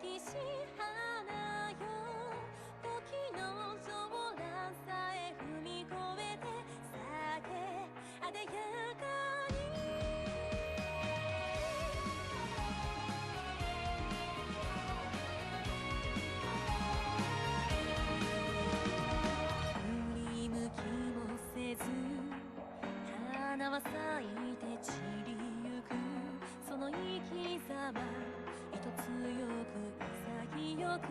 きし花よ時の相談さえ踏み越えて酒あでやかに振り向きもせず花は咲いて散りゆくその生き様糸強く潔く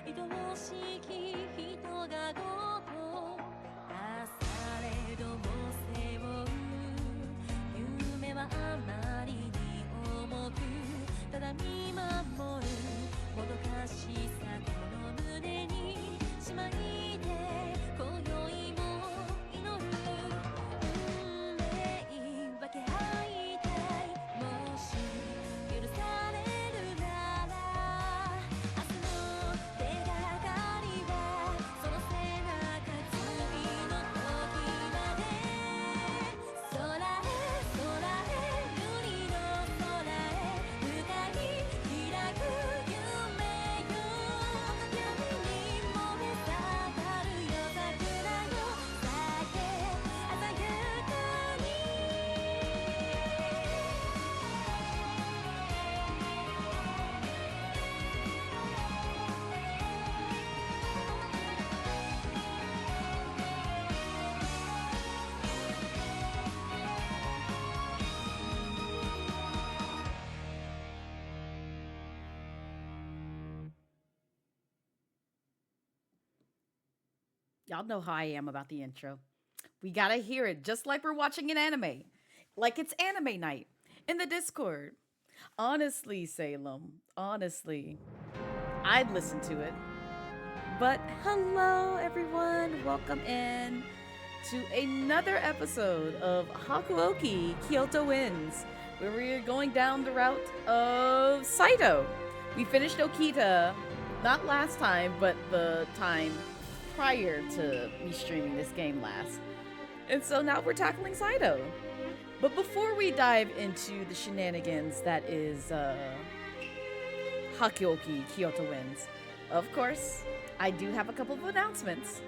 愛おしき人がごとあされども背負う夢はあまりに重くただ見守るもどかしさこの胸にしまいて今宵も祈る運命分け合いたいもし許されるなら明日の手がかりはその背中次の時まで空へ空へ瑠璃の空へ深い開く夢よ闇にも目覚まる夜桜よ酒鮮やかにY'all know how I am about the intro. We gotta hear it just like we're watching an anime. Like it's anime night in the Discord. Honestly, Salem, honestly, I'd listen to it. But hello, everyone. Welcome in to another episode of Hakuoki Kyoto Wins, where we're going down the route of Saito. We finished Okita not last time, but the time prior to me streaming this game last. And so now we're tackling Saito. But before we dive into the shenanigans that is Hakuoki Kyoto Wins, of course, I do have a couple of announcements.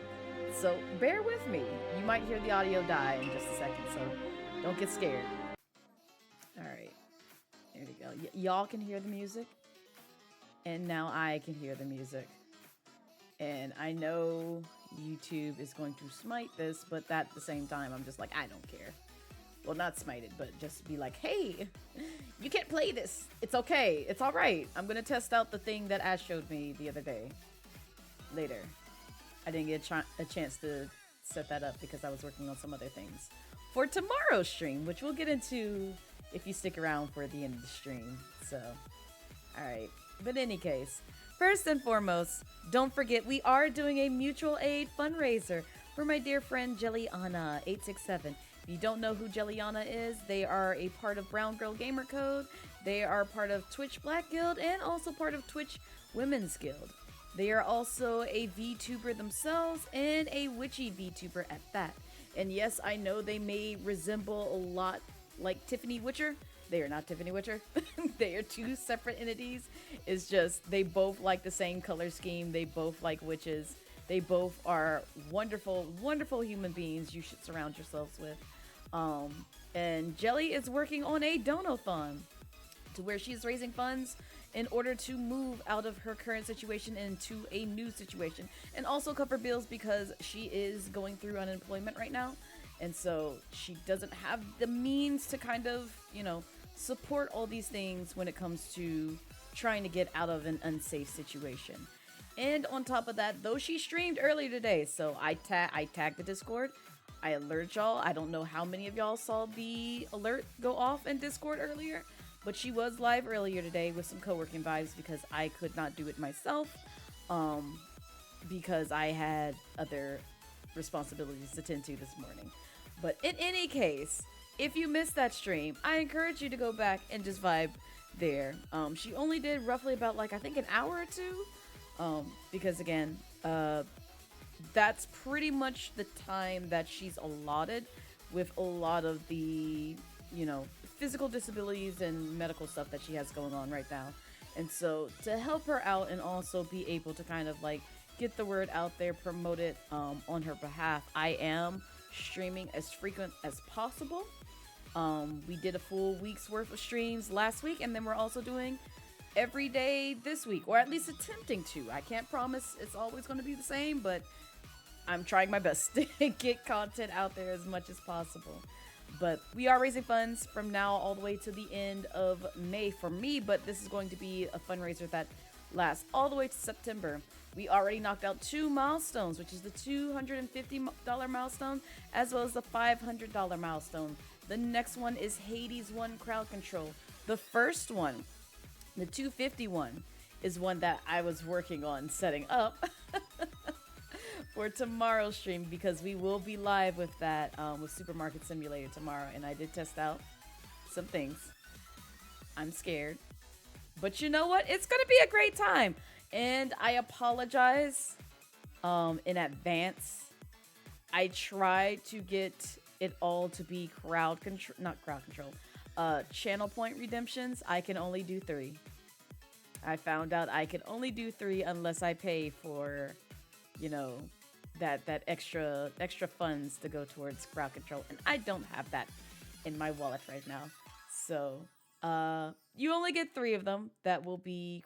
So bear with me. You might hear the audio die in just a second, so don't get scared. All right, there we go. Y'all can hear the music, and now I can hear the music. And I know YouTube is going to smite this, but at the same time, I'm just like, I don't care. Well, not smite it, but just be like, hey, you can't play this. It's okay. It's all right. I'm going to test out the thing that Ash showed me the other day. Later. I didn't get a chance to set that up because I was working on some other things for tomorrow's stream, which we'll get into if you stick around for the end of the stream. So, all right. But in any case, first and foremost, don't forget we are doing a mutual aid fundraiser for my dear friend Jellyana867. If you don't know who Jellyana is, they are a part of Brown Girl Gamer Code. They are part of Twitch Black Guild and also part of Twitch Women's Guild. They are also a VTuber themselves and a witchy VTuber at that. And yes, I know they may resemble a lot like Tiffany Witcher. They are not Tiffany Witcher. They are two separate entities. It's just they both like the same color scheme. They both like witches. They both are wonderful, wonderful human beings you should surround yourselves with. And Jelly is working on a donathon to where she's raising funds in order to move out of her current situation into a new situation and also cover bills because she is going through unemployment right now. And so she doesn't have the means to kind of, support all these things when it comes to trying to get out of an unsafe situation. And on top of that, though she streamed earlier today, so I tagged the Discord. I alert y'all. I don't know how many of y'all saw the alert go off in Discord earlier, but she was live earlier today with some co-working vibes because I could not do it myself because I had other responsibilities to tend to this morning. But in any case, if you missed that stream, I encourage you to go back and just vibe there. She only did roughly about I think an hour or two because again, that's pretty much the time that she's allotted with a lot of the, physical disabilities and medical stuff that she has going on right now. And so to help her out and also be able to kind of like get the word out there, promote it on her behalf, I am streaming as frequent as possible. We did a full week's worth of streams last week, and then we're also doing every day this week, or at least attempting to. I can't promise it's always going to be the same, but I'm trying my best to get content out there as much as possible. But we are raising funds from now all the way to the end of May for me, but this is going to be a fundraiser that lasts all the way to September. We already knocked out 2 milestones, which is the $250 milestone, as well as the $500 milestone. The next one is Hades 1 crowd control. The first one, the 251, is one that I was working on setting up for tomorrow's stream, because we will be live with that with Supermarket Simulator tomorrow, and I did test out some things. I'm scared, but you know what? It's gonna be a great time, and I apologize in advance. I tried to get it all to be channel point redemptions. I can only do 3. I found out I can only do 3 unless I pay for, you know, that extra funds to go towards crowd control, and I don't have that in my wallet right now. So you only get 3 of them that will be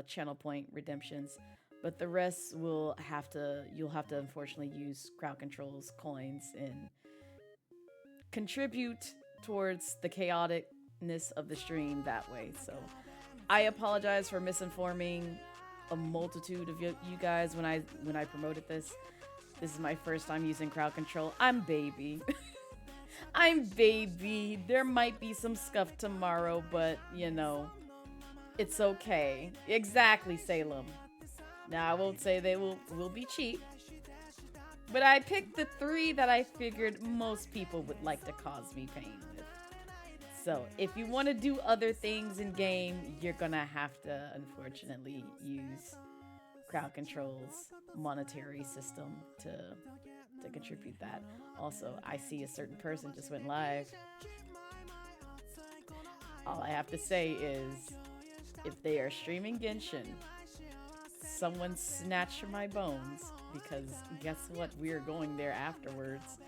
channel point redemptions, but the rest you'll have to unfortunately use crowd control's coins and contribute towards the chaoticness of the stream that way. So I apologize for misinforming a multitude of you guys when I promoted this. This is my first time using crowd control. I'm baby. I'm baby. There might be some scuff tomorrow, but you know, it's okay. Exactly, Salem. Now I won't say they will be cheap, but I picked the 3 that I figured most people would like to cause me pain with. So if you want to do other things in game, you're gonna have to unfortunately use crowd control's monetary system to contribute that. Also, I see a certain person just went live. All I have to say is, if they are streaming Genshin, someone snatch my bones, because guess what? We are going there afterwards.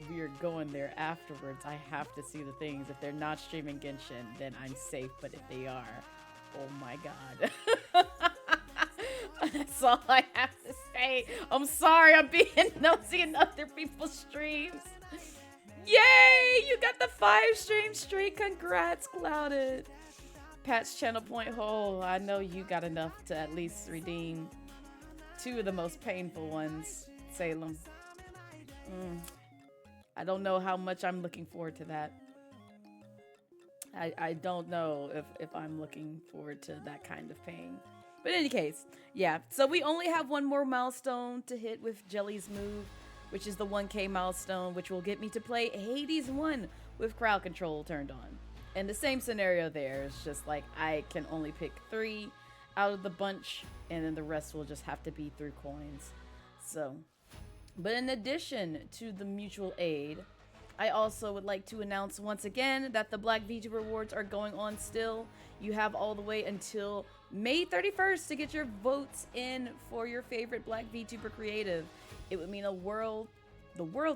We are going there afterwards. I have to see the things. If they're not streaming Genshin, then I'm safe. But if they are, oh my god. That's all I have to say. I'm sorry, I'm being nosy in other people's streams. Yay! You got the 5 stream streak. Congrats, Clouded. Patch channel point hole. I know you got enough to at least redeem 2 of the most painful ones, Salem. I don't know how much I'm looking forward to that. I don't know if I'm looking forward to that kind of pain. But in any case, yeah. So we only have 1 more milestone to hit with Jelly's move, which is the 1K milestone, which will get me to play Hades 1 with crowd control turned on. And the same scenario there. It's just like I can only pick 3 out of the bunch, and then the rest will just have to be through coins. So, but in addition to the mutual aid, I also would like to announce once again that the Black VTuber Awards are going on still. You have all the way until May 31st to get your votes in for your favorite Black VTuber creative. It would mean the world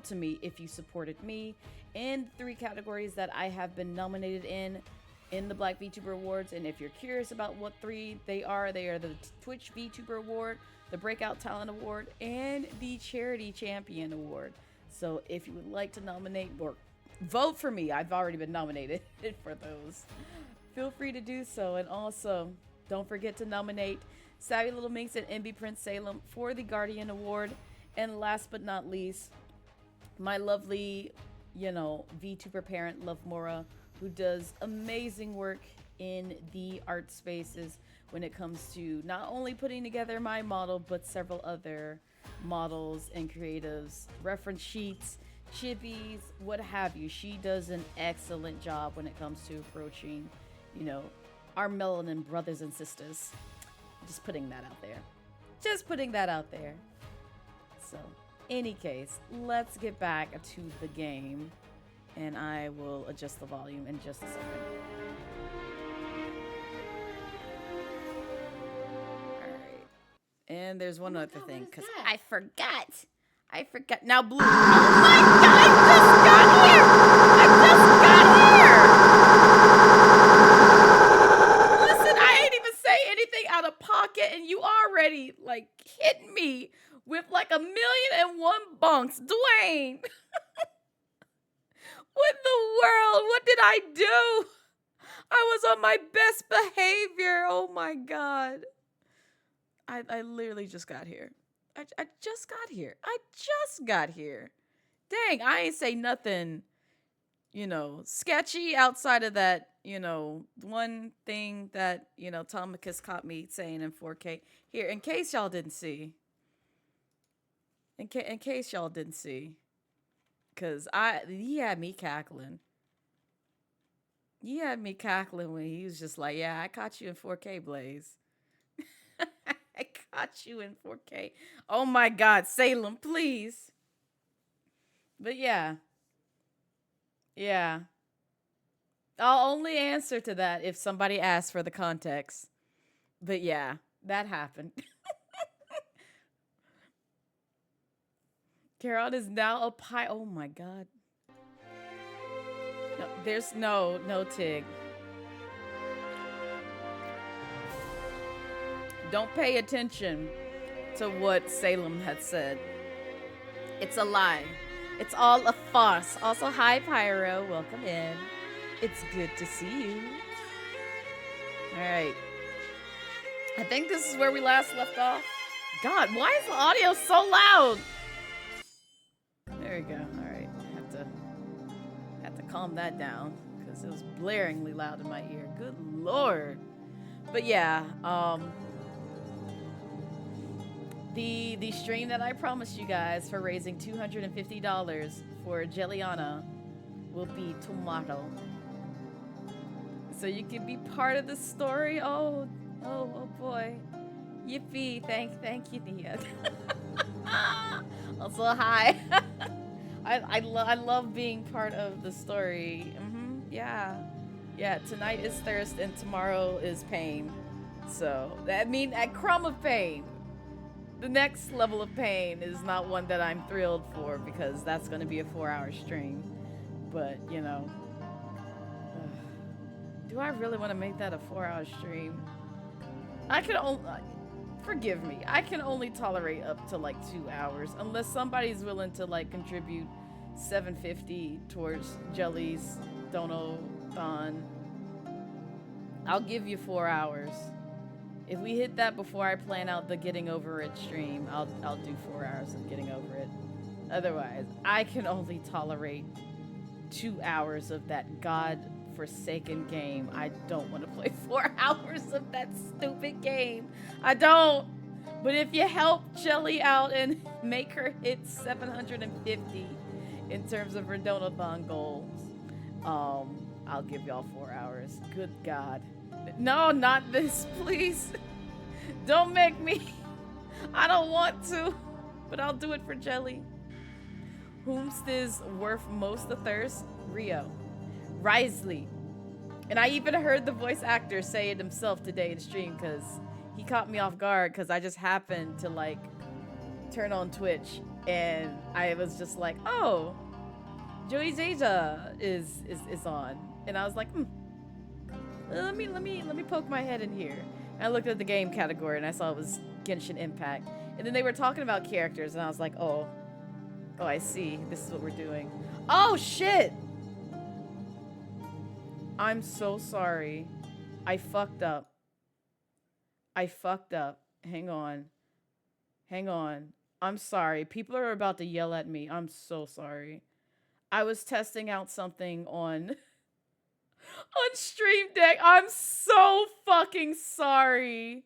to me if you supported me in 3 categories that I have been nominated in the Black VTuber Awards. And if you're curious about what 3 they are the Twitch VTuber Award, the Breakout Talent Award, and the Charity Champion Award. So if you would like to nominate or vote for me, I've already been nominated for those. Feel free to do so. And also, don't forget to nominate Savvy Little Minx and MB Prince Salem for the Guardian Award. And last but not least, my lovely, VTuber parent, Lovmura, who does amazing work in the art spaces when it comes to not only putting together my model, but several other models and creatives, reference sheets, chippies, what have you. She does an excellent job when it comes to approaching, our melanin brothers and sisters. Just putting that out there. So, any case, let's get back to the game, and I will adjust the volume in just a second. And there's one Oh my other God, thing, what is because that? I forgot. Now, Blue. Oh my God, I just got here! Listen, I ain't even say anything out of pocket, and you already, like, hit me with, like, 1,000,001 bunks. Dwayne! What in the world? What did I do? I was on my best behavior. Oh my God. I literally just got here. I just got here. I just got here. Dang, I ain't say nothing, sketchy outside of that, one thing that, Tomicus caught me saying in 4K. Here, in case y'all didn't see. In case y'all didn't see. Because he had me cackling. He had me cackling when he was just like, yeah, I caught you in 4K, Blaze. I caught you in 4K. Oh my God, Salem, please. But yeah. Yeah. I'll only answer to that if somebody asks for the context. But yeah, that happened. Carol is now a pie. Oh my God. No, there's no Tig. Don't pay attention to what Salem had said. It's a lie. It's all a farce. Also, hi, Pyro. Welcome in. It's good to see you. All right. I think this is where we last left off. God, why is the audio so loud? There we go. All right. Have to calm that down because it was blaringly loud in my ear. Good Lord. But yeah, the stream that I promised you guys for raising $250 for Jelliana will be tomorrow. So you can be part of the story. Oh boy. Yippee. Thank you, Nia. Also, hi. I love being part of the story. Yeah, tonight is thirst and tomorrow is pain. So, that means a crumb of pain. The next level of pain is not one that I'm thrilled for because that's going to be a 4-hour stream. But, do I really want to make that a 4-hour stream? I can only... Forgive me. I can only tolerate up to like 2 hours unless somebody's willing to like contribute $7.50 towards Jelly's Dono-thon. I'll give you 4 hours. If we hit that before I plan out the getting over it stream, I'll do 4 hours of getting over it. Otherwise, I can only tolerate 2 hours of that God-forsaken game. I don't want to play 4 hours of that stupid game. I don't. But if you help Jelly out and make her hit 750 in terms of her Donathon goals, I'll give y'all 4 hours. Good God. No, not this, please. Don't make me. I don't want to, but I'll do it for Jelly. Whomst is worth most the thirst? Rio. Risley. And I even heard the voice actor say it himself today in stream because he caught me off guard because I just happened to like turn on Twitch and I was just like, oh, Joey Zeta is on. And I was like, let me poke my head in here. And I looked at the game category and I saw it was Genshin Impact. And then they were talking about characters and I was like, oh, I see. This is what we're doing. Oh, shit! I'm so sorry. I fucked up. Hang on. I'm sorry. People are about to yell at me. I'm so sorry. I was testing out something on Stream Deck. I'm so fucking sorry.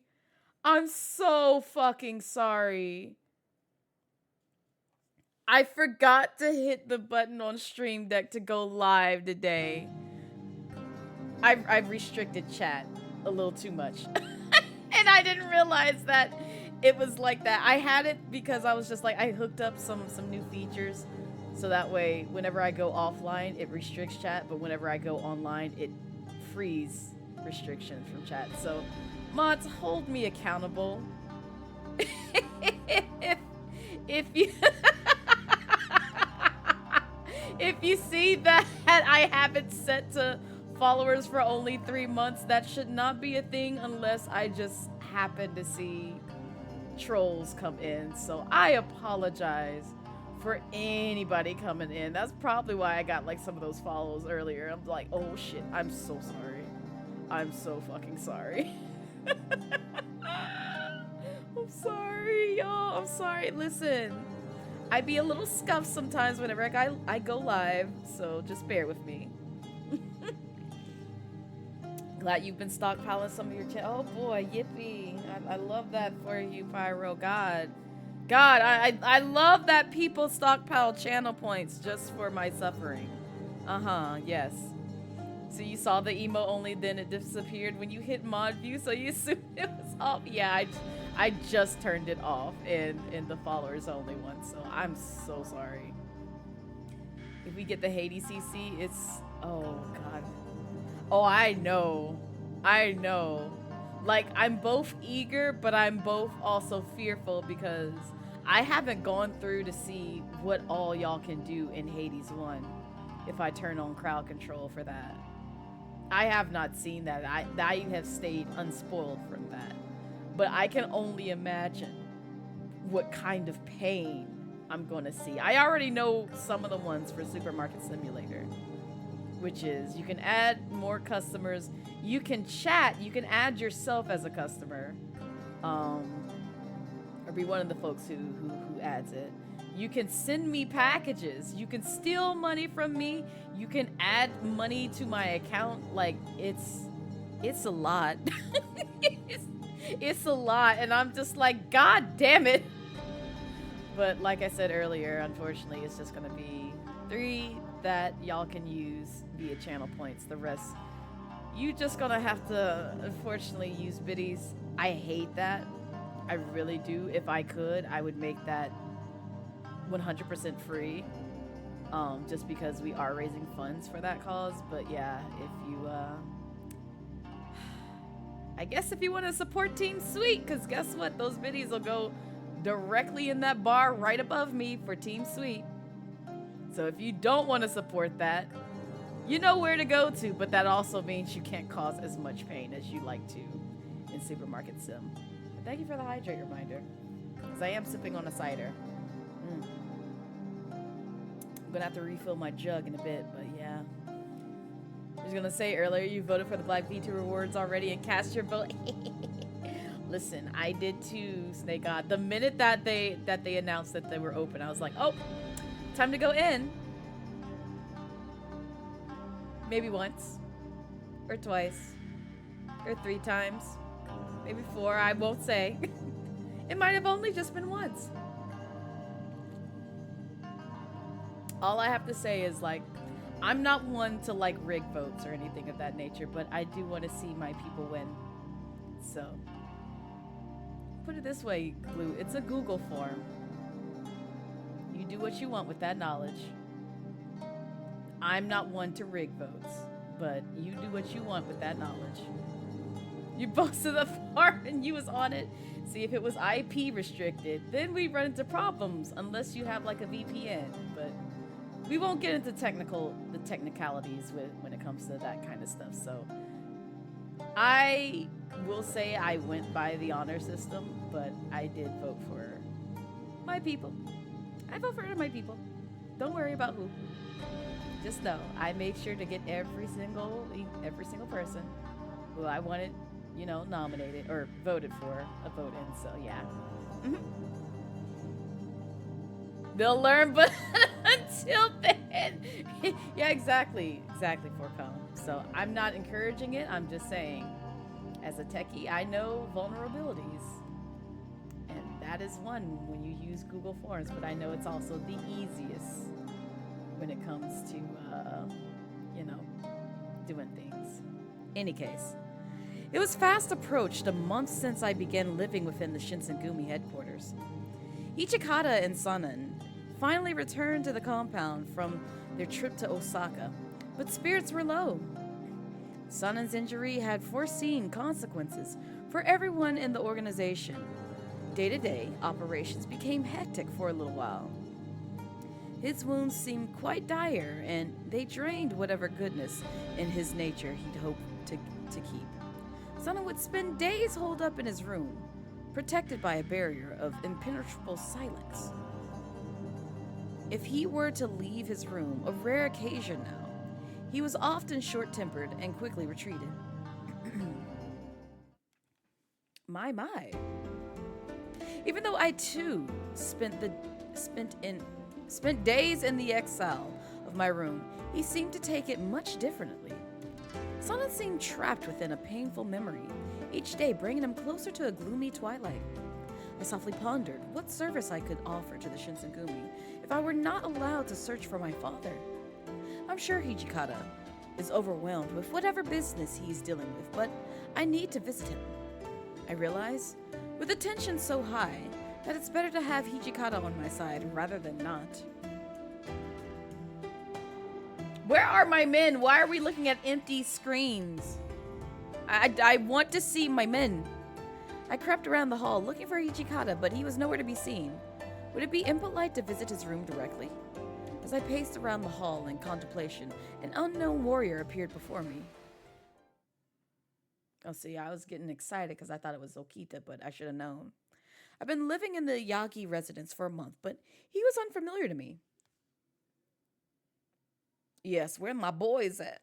I forgot to hit the button on Stream Deck to go live today. I've restricted chat a little too much. And I didn't realize that it was like that. I had it because I was just like, I hooked up some new features. So that way, whenever I go offline, it restricts chat. But whenever I go online, it frees restrictions from chat. So, mods, hold me accountable. if you if you see that I have it set to followers for only 3 months, that should not be a thing unless I just happen to see trolls come in. So I apologize for anybody coming in. That's probably why I got like some of those follows earlier. I'm like, oh shit, I'm so sorry. I'm so fucking sorry. I'm sorry, y'all. I'm sorry. Listen, I be a little scuffed sometimes whenever I go live, so just bear with me. Glad you've been stockpiling some of your oh boy, yippee. I love that for you, Pyro. God, I love that people stockpile channel points just for my suffering. Yes. So you saw the emo only, then it disappeared when you hit mod view, so you assumed it was off. Yeah, I just turned it off in the followers only one, so I'm so sorry. If we get the Hades CC, it's, oh god. Oh, I know. Like, I'm both eager, but I'm both also fearful because I haven't gone through to see what all y'all can do in Hades 1 if I turn on crowd control for that. I have not seen that. I have stayed unspoiled from that. But I can only imagine what kind of pain I'm gonna see. I already know some of the ones for Supermarket Simulator, which is you can add more customers, you can chat, you can add yourself as a customer, or be one of the folks who adds it. You can send me packages, you can steal money from me, you can add money to my account. Like, it's a lot. It's a lot, and I'm just like, god damn it. But like I said earlier, unfortunately, it's just gonna be 3 that y'all can use via channel points. The rest, you just gonna have to, unfortunately, use biddies. I hate that. I really do. If I could, I would make that 100% free, just because we are raising funds for that cause. But yeah, if you, I guess if you want to support Team Sweet, because guess what? Those biddies will go directly in that bar right above me for Team Sweet. So if you don't want to support that, you know where to go to, but that also means you can't cause as much pain as you like to in Supermarket Sim. But thank you for the hydrate reminder, because I am sipping on a cider. I'm gonna have to refill my jug in a bit, but yeah. I was gonna say earlier, you voted for the Black Vtuber Awards already and cast your vote. Listen, I did too, Snake God. The minute that they announced that they were open, I was like, oh, time to go in. Maybe once, or twice, or 3 times, maybe 4, I won't say. It might have only just been once. All I have to say is, like, I'm not one to like rig votes or anything of that nature, but I do want to see my people win. So, put it this way, Blue, it's a Google form. You do what you want with that knowledge. I'm not one to rig votes, but you do what you want with that knowledge. You posted the form and you was on it. See, if it was IP restricted, then we run into problems unless you have like a VPN, but we won't get into the technicalities when it comes to that kind of stuff. So I will say I went by the honor system, but I did vote for my people. I vote for my people. Don't worry about who. Just know I made sure to get every single person who I wanted, you know, nominated or voted for a vote in. So yeah. They'll learn, but until then, yeah, exactly, Forcom. So I'm not encouraging it. I'm just saying, as a techie, I know vulnerabilities, and that is one when you use Google Forms. But I know it's also the easiest when it comes to, you know, doing things. Any case, it was fast approached a month since I began living within the Shinsengumi headquarters. Ichikata and Sanan finally returned to the compound from their trip to Osaka, but spirits were low. Sanan's injury had foreseen consequences for everyone in the organization. Day-to-day operations became hectic for a little while. His wounds seemed quite dire, and they drained whatever goodness in his nature he'd hoped to keep. Sana would spend days holed up in his room, protected by a barrier of impenetrable silence. If he were to leave his room, a rare occasion now, he was often short-tempered and quickly retreated. My. Even though I too spent days in the exile of my room, he seemed to take it much differently. Sana seemed trapped within a painful memory, each day bringing him closer to a gloomy twilight. I softly pondered what service I could offer to the Shinsengumi if I were not allowed to search for my father. I'm sure Hijikata is overwhelmed with whatever business he's dealing with, but I need to visit him. I realize, with the tension so high, that it's better to have Hijikata on my side rather than not. Where are my men? Why are we looking at empty screens? I want to see my men. I crept around the hall looking for Hijikata, but he was nowhere to be seen. Would it be impolite to visit his room directly? As I paced around the hall in contemplation, an unknown warrior appeared before me. Oh, see, I was getting excited because I thought it was Okita, but I should have known. I've been living in the Yagi residence for a month, but he was unfamiliar to me. Yes, where my boys at?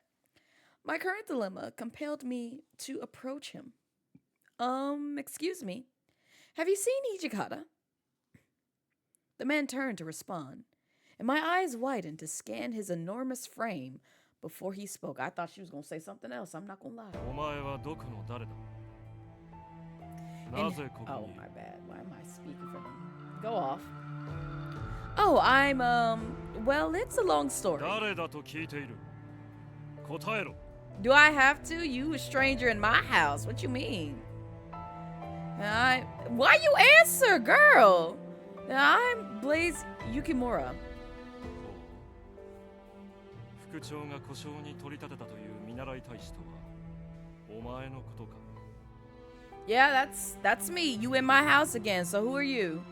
My current dilemma compelled me to approach him. Excuse me. Have you seen Hijikata? The man turned to respond, and my eyes widened to scan his enormous frame before he spoke. I thought she was going to say something else. I'm not going to lie. Oh, my bad. Why am I speaking for them? Go off. Oh, I'm, well, it's a long story. Do I have to? You a stranger in my house. What you mean? Why you answer, girl? I'm Blaze Yukimura. Yeah, that's me. You in my house again, so who are you?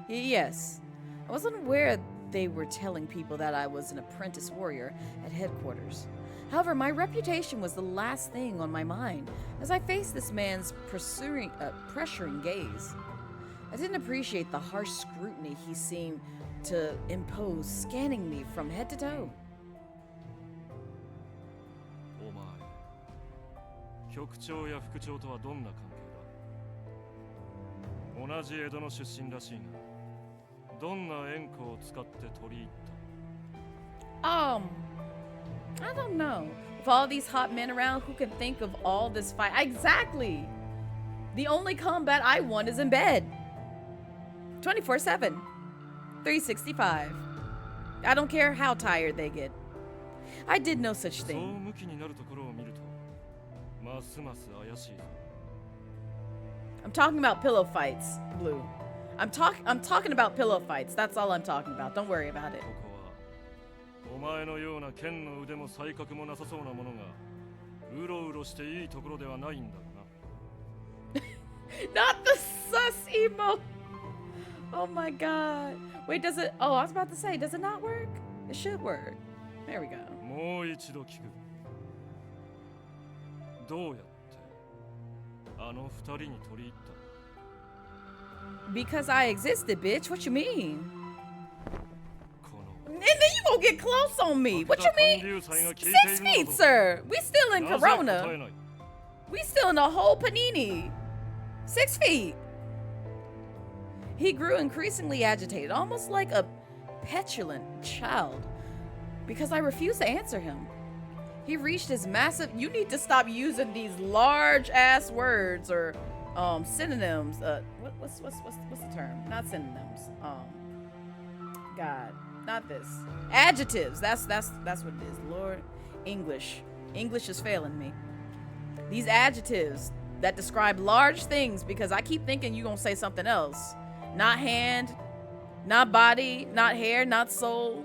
Yes. I wasn't aware they were telling people that I was an apprentice warrior at headquarters. However, my reputation was the last thing on my mind as I faced this man's pressuring gaze. I didn't appreciate the harsh scrutiny he seemed to impose, scanning me from head to toe. I don't know. With all these hot men around, who can think of all this fight? Exactly! The only combat I want is in bed. 24/7. 365. I don't care how tired they get. I did no such thing. I'm talking about pillow fights, Blue. I'm talking about pillow fights. That's all I'm talking about. Don't worry about it. Not the sus emo. Oh my god. Wait, does it? Oh, I was about to say, does it not work? It should work. There we go. Because I existed, bitch. What you mean? And then you gonna get close on me. What you mean? 6 feet, sir. We still in Corona. We still in the whole panini. 6 feet. He grew increasingly agitated, almost like a petulant child, because I refused to answer him. He reached his massive... You need to stop using these large-ass words or synonyms. What's the term? Not synonyms. God, not this. Adjectives. That's what it is. Lord, English is failing me. These adjectives that describe large things, because I keep thinking you're gonna say something else. Not hand, not body, not hair, not soul.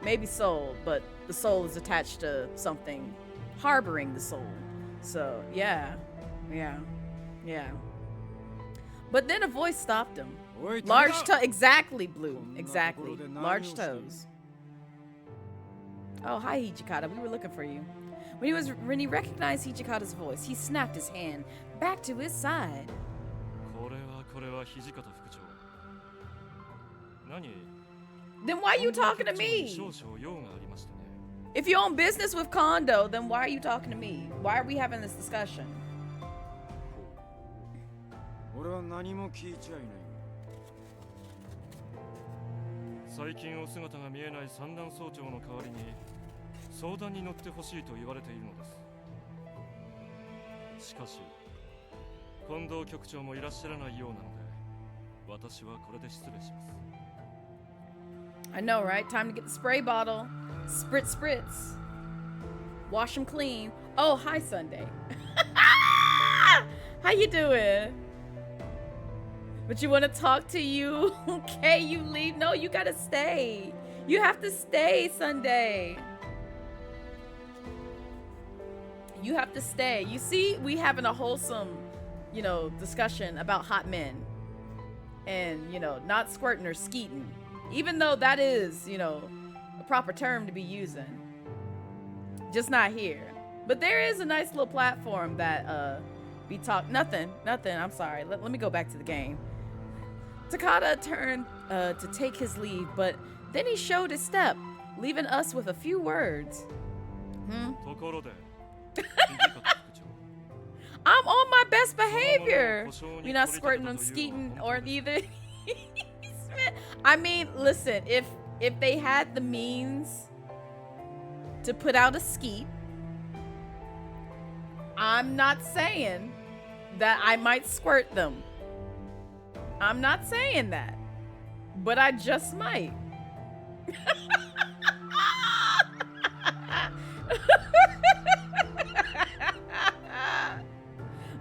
Maybe soul, but the soul is attached to something harboring the soul. So, yeah. But then a voice stopped him. Large toe. Exactly, Blue. Exactly. Large toes. Oh, hi, Hijikata. We were looking for you. When he recognized Hijikata's voice, he snapped his hand back to his side. Then why are you talking to me? If you own business with Kondo, then why are you talking to me? Why are we having this discussion? I know, right? Time to get the spray bottle. Spritz, spritz. Wash them clean. Oh, hi, Sunday. How you doing? But you want to talk to you? Okay, you leave. No, you gotta stay. You have to stay, Sunday. You have to stay. You see, we having a wholesome, discussion about hot men. And, not squirting or skeeting. Even though that is, a proper term to be using. Just not here. But there is a nice little platform that we talk. Nothing. I'm sorry. Let me go back to the game. Takada turned to take his leave, but then he showed his step, leaving us with a few words. I'm on my best behavior. You're not squirting on skeeting or either. I mean, listen, if they had the means to put out a skeet, I'm not saying that I might squirt them. I'm not saying that, but I just might.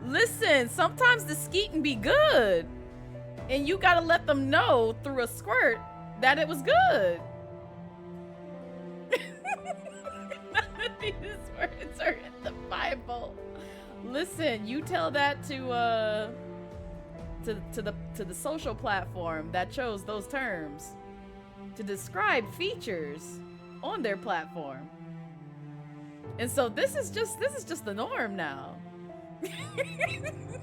Listen, sometimes the skeeting be good, and you gotta let them know through a squirt that it was good. None of these words are in the Bible. Listen, you tell that to the social platform that chose those terms to describe features on their platform. And so this is just the norm now.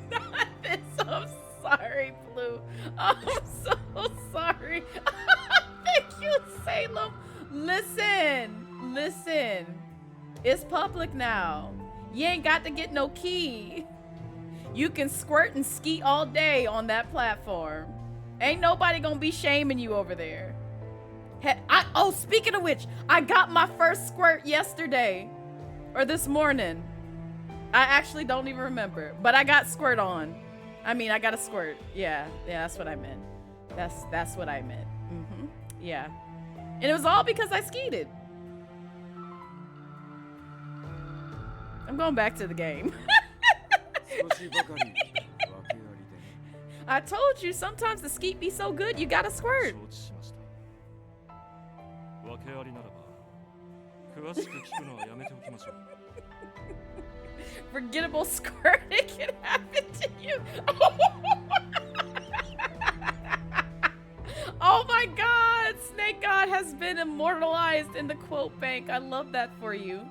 Not this. I'm sorry, Blue. I'm so sorry. Thank you, Salem. Listen. It's public now. You ain't got to get no key. You can squirt and skeet all day on that platform. Ain't nobody gonna be shaming you over there. Speaking of which, I got my first squirt yesterday. Or this morning. I actually don't even remember. But I got squirt on. I mean, I got a squirt. Yeah, that's what I meant. That's what I meant. Yeah. And it was all because I skeeted. I'm going back to the game. I told you, sometimes the skeet be so good, you gotta squirt. Forgettable squirting can happen to you. Oh my God, Snake God has been immortalized in the quote bank. I love that for you.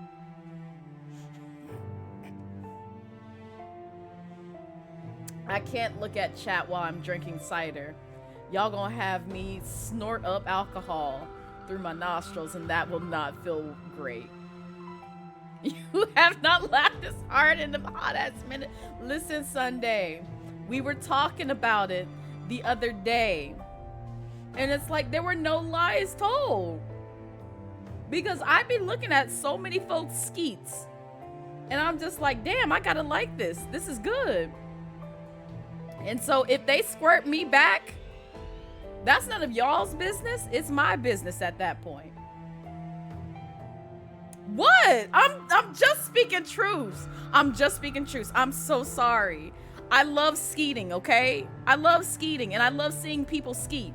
I can't look at chat while I'm drinking cider. Y'all gonna have me snort up alcohol through my nostrils, and that will not feel great. You have not laughed as hard in the hot ass minute. Listen, Sunday, we were talking about it the other day, and it's like there were no lies told. Because I've been looking at so many folks' skeets, and I'm just like, damn, I gotta like this. This is good. And so if they squirt me back, that's none of y'all's business. It's my business at that point. What? I'm just speaking truth. I'm so sorry. I love skeeting, okay? I love skeeting, and I love seeing people skeet.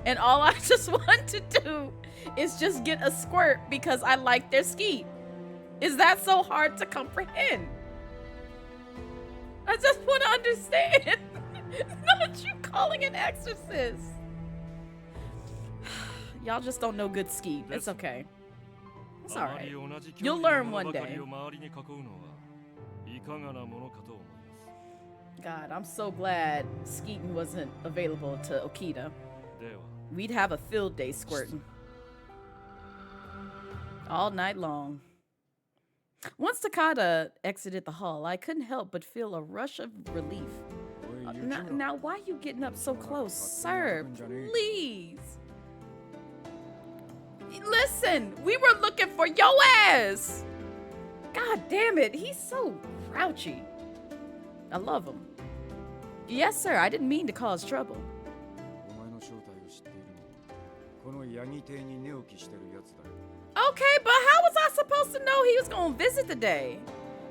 And all I just want to do is just get a squirt because I like their skeet. Is that so hard to comprehend? I just want to understand. fucking exorcist. Y'all just don't know good skeet. It's okay. It's alright. You'll learn one day. God, I'm so glad skeeting wasn't available to Okita. We'd have a field day squirting. All night long. Once Takada exited the hall, I couldn't help but feel a rush of relief. Now, why are you getting up so close? Sir, please. Listen, we were looking for your ass. God damn it, he's so grouchy. I love him. Yes, sir, I didn't mean to cause trouble. Okay, but how was I supposed to know he was gonna visit today?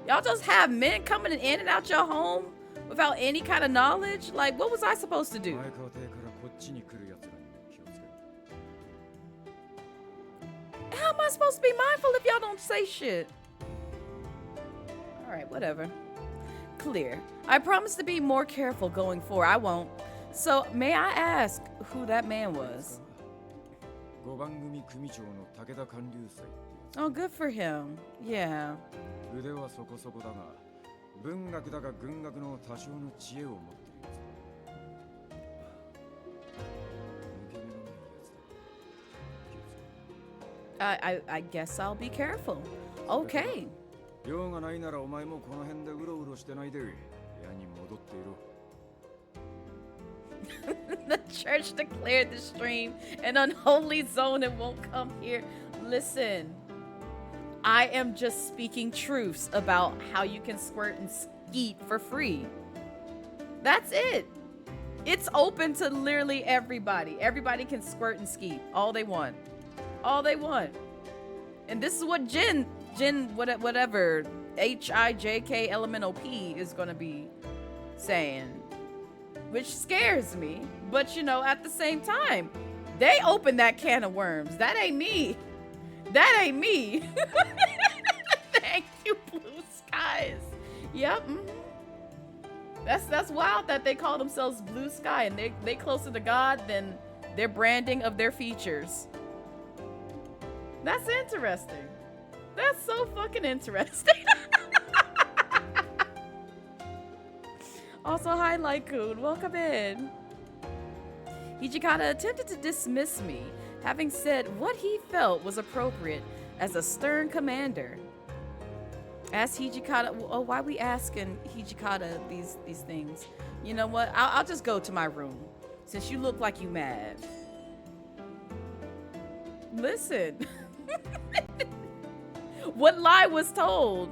Y'all just have men coming in and out your home without any kind of knowledge? Like, what was I supposed to do? How am I supposed to be mindful if y'all don't say shit? Alright, whatever. Clear. I promise to be more careful going forward. I won't. So, may I ask who that man was? Oh, good for him. Yeah. I guess I'll be careful. Okay. The church declared the stream an unholy zone and won't come here. Listen, I am just speaking truths about how you can squirt and skeet for free. That's it. It's open to literally everybody. Everybody can squirt and skeet all they want. All they want. And this is what Jin, whatever, HIJKLMNOP is gonna be saying. Which scares me. But, you know, at the same time, they opened that can of worms. That ain't me. That ain't me. Thank you, Blue Skies. Yep. That's wild that they call themselves Blue Sky and they closer to God than their branding of their features. That's interesting. That's so fucking interesting. Also, hi, Lycoon. Welcome in. Hijikata attempted to dismiss me, having said what he felt was appropriate as a stern commander. Ask Hijikata, oh, why we asking Hijikata these things? You know what? I'll just go to my room, since you look like you mad. Listen. What lie was told?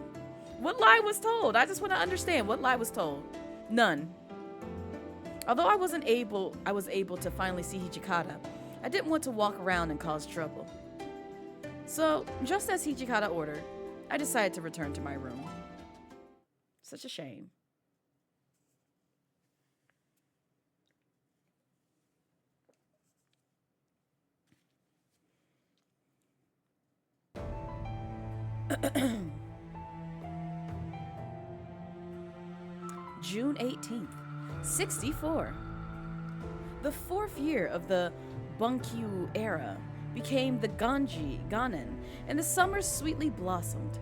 What lie was told? I just want to understand what lie was told. None. Although I was able to finally see Hijikata, I didn't want to walk around and cause trouble. So, just as Hijikata ordered, I decided to return to my room. Such a shame. June 18th, 64. The fourth year of the Bunkyu era became the Ganen, and the summer sweetly blossomed.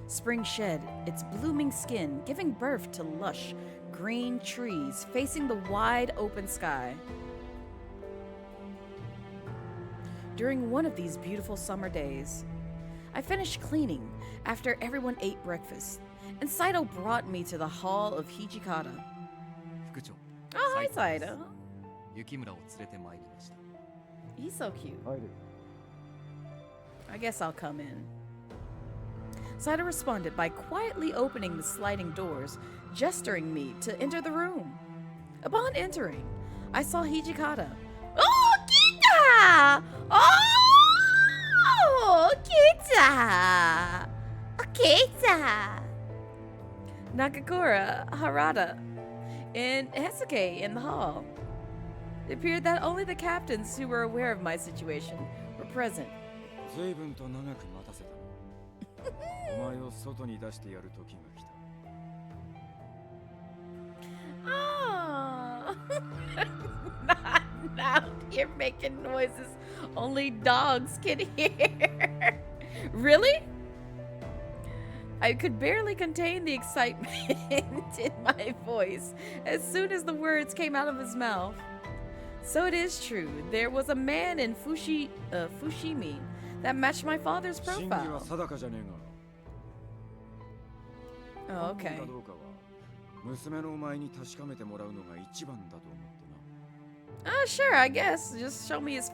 Spring shed its blooming skin, giving birth to lush, green trees facing the wide open sky. During one of these beautiful summer days, I finished cleaning after everyone ate breakfast, and Saito brought me to the hall of Hijikata. Oh, hi, Saito. He's so cute. I guess I'll come in. Saito responded by quietly opening the sliding doors, gesturing me to enter the room. Upon entering, I saw Hijikata. Oh, Kita! Oh, Kita! Kita! Nakakura, Harada, and Hesuke in the hall. It appeared that only the captains who were aware of my situation were present. Oh, out here making noises only dogs can hear. Really? I could barely contain the excitement in my voice as soon as the words came out of his mouth. So it is true, there was a man in Fushimi that matched my father's profile. Oh, okay. Sure, I guess. Just show me his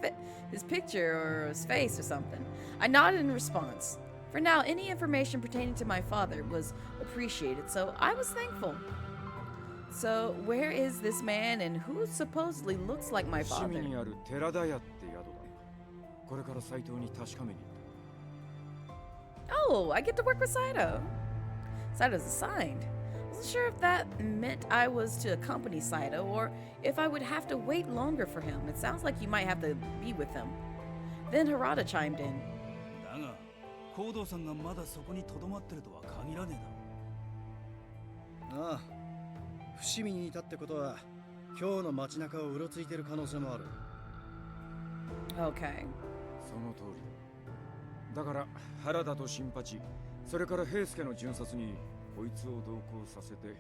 picture or his face or something. I nodded in response. For now, any information pertaining to my father was appreciated, so I was thankful. So, where is this man and who supposedly looks like my father? Oh, I get to work with Saito. Saito's assigned. I wasn't sure if that meant I was to accompany Saito or if I would have to wait longer for him. It sounds like you might have to be with him. Then Harada chimed in. Okay. だから原田と新八、それから平助の巡察にこいつを同行させて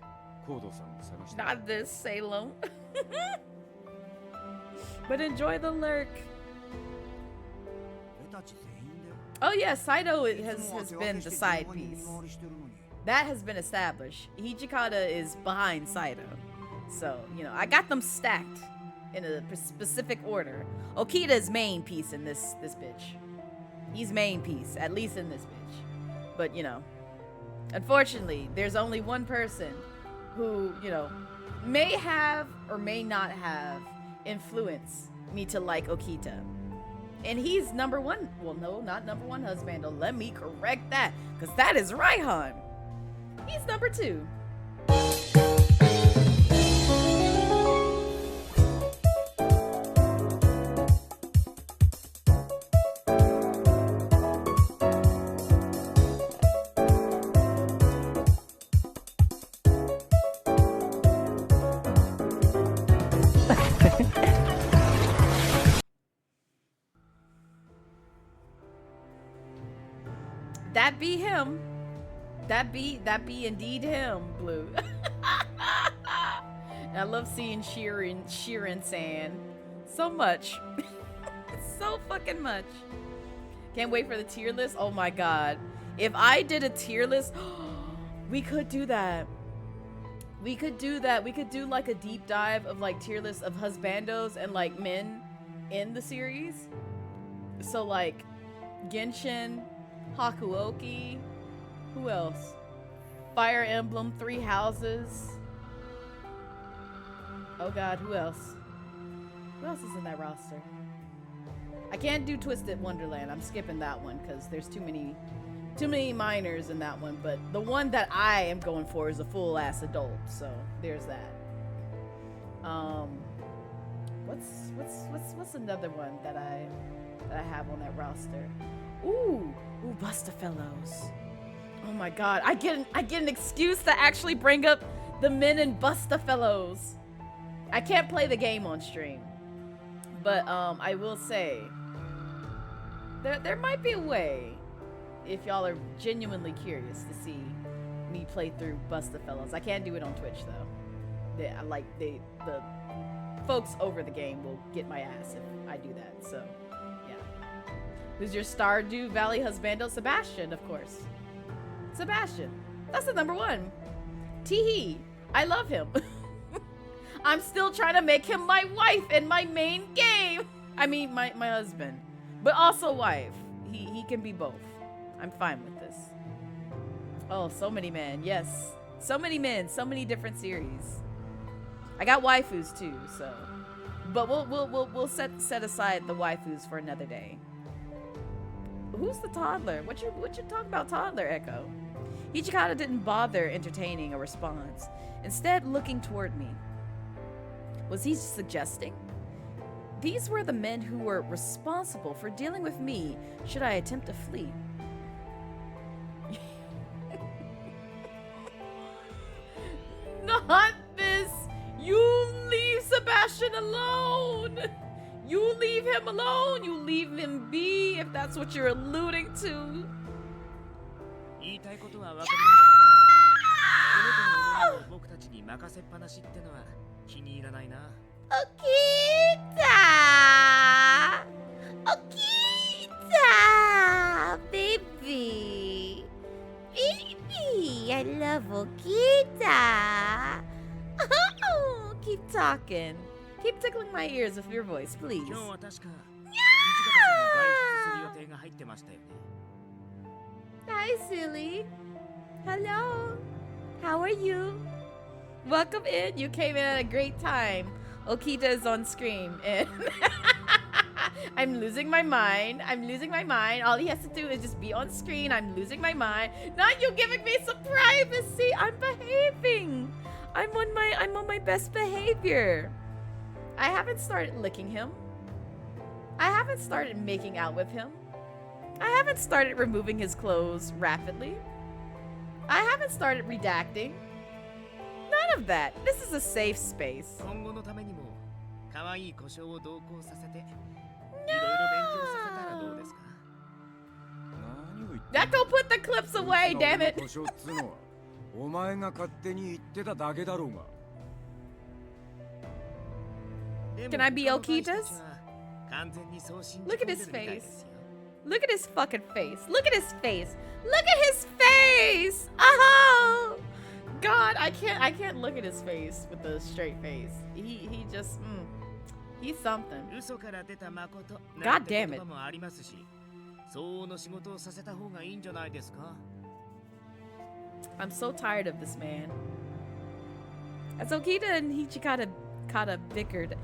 高堂さんを探して。 Not this, Salem. But enjoy the lurk. Oh yeah, Saito has been the side piece. That has been established. Hijikata is behind Saito. So, you know, I got them stacked in a specific order. Okita is main piece in this bitch. He's main piece, at least in this bitch. But, you know, unfortunately, there's only one person who, you know, may have or may not have influenced me to like Okita. And he's number one. Well, no, not number one husbando. Let me correct that, because that is Raihan. He's number two. That be him. That be indeed him, Blue. I love seeing Shirin-san so much. So fucking much. Can't wait for the tier list. Oh my god. If I did a tier list, we could do that. We could do that. We could do like a deep dive of like tier lists of husbandos and like men in the series. So like Genshin, Hakuoki, who else? Fire Emblem, Three Houses. Oh god, who else? Who else is in that roster? I can't do Twisted Wonderland. I'm skipping that one because there's too many minors in that one. But the one that I am going for is a full ass adult. So there's that. What's another one that I have on that roster? Ooh, Busta Fellows. Oh my god, I get an excuse to actually bring up the men in Busta Fellows. I can't play the game on stream, but I will say there might be a way if y'all are genuinely curious to see me play through Busta Fellows. I can't do it on Twitch though. The folks over the game will get my ass if I do that. So yeah. Who's your Stardew Valley husbando? Sebastian, of course. Sebastian. That's the number one. Teehee. I love him. I'm still trying to make him my wife in my main game. I mean, my husband. But also wife. He can be both. I'm fine with this. Oh, so many men. Yes. So many men. So many different series. I got waifus too, so. But we'll set aside the waifus for another day. Who's the toddler? What you talking about, toddler, Echo? Ichikata didn't bother entertaining a response, instead looking toward me. Was he suggesting? These were the men who were responsible for dealing with me should I attempt to flee. Not this! You leave Sebastian alone. You leave him alone. You leave him be if that's what you're alluding to. 言いたいことは分かりましたけど、この子の思いを僕たちに任せっぱなしってのは気に入らないな。Okita! Baby! Baby! I love Okita! Oh, keep talking. Keep tickling my ears with your voice, please. 今日は確か土方さんが外出する予定が入ってましたよね。Hi, silly. Hello. How are you? Welcome in. You came in at a great time. Okita is on screen and I'm losing my mind. I'm losing my mind. All he has to do is just be on screen. I'm losing my mind. Not you giving me some privacy. I'm behaving. I'm on my best behavior. I haven't started licking him. I haven't started making out with him. I haven't started removing his clothes rapidly. I haven't started redacting. None of that. This is a safe space. 今後のためにも可愛い故障を同行させていろいろ勉強させたらどうですか？何を言って That go put the clips away, damn it. 故障っつうのはお前が勝手に言ってただけだろうが。 Can I be Okita's? 完全にそう信じ Look 込 at んで his るみたい face. ですよ。 Look at his fucking face. Look at his face. Look at his face. Oh, God, I can't look at his face with a straight face. He just, he's something. 嘘から出た誠 God なんて damn 言 it. 葉もありますし、相応の仕事をさせた方がいいんじゃないですか？ I'm so tired of this man. As Okita and Hichikata bickered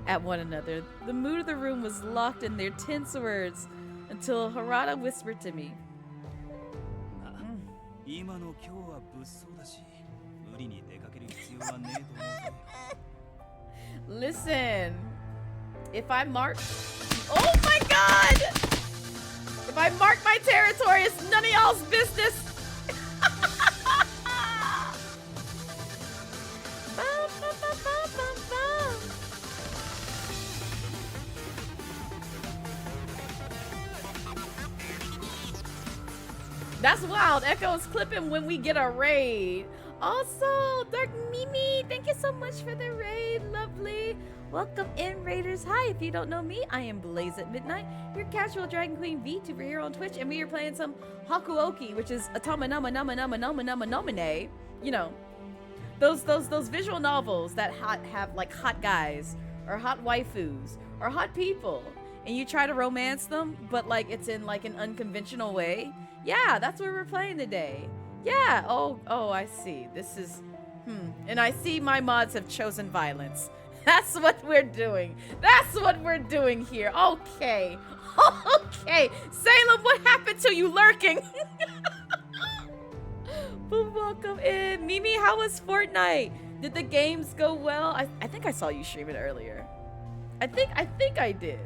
at one another, the mood of the room was locked in their tense words until Harada whispered to me. 今の今日は物騒だし、無理に出かける必要はねえと思うぜ。 Listen, if I mark, oh my God! If I mark my territory, it's none of y'all's business. That's wild. Echo's clipping when we get a raid. Also, Dark Mimi, thank you so much for the raid. Lovely. Welcome in, Raiders. Hi, if you don't know me, I am Blazette Midnight, your casual Dragon Queen Vtuber here on Twitch, and we are playing some Hakuoki, which is Atama Nama Nama Nama Nama Nama Nomine. You know, those visual novels that have like hot guys or hot waifus or hot people, and you try to romance them, but like it's in like an unconventional way. Yeah, that's what we're playing today. Yeah, oh, I see. This is, and I see my mods have chosen violence. That's what we're doing. That's what we're doing here. Okay. Okay. Salem, what happened to you lurking? But welcome in. Mimi, how was Fortnite? Did the games go well? I think I saw you stream it earlier. I think I did.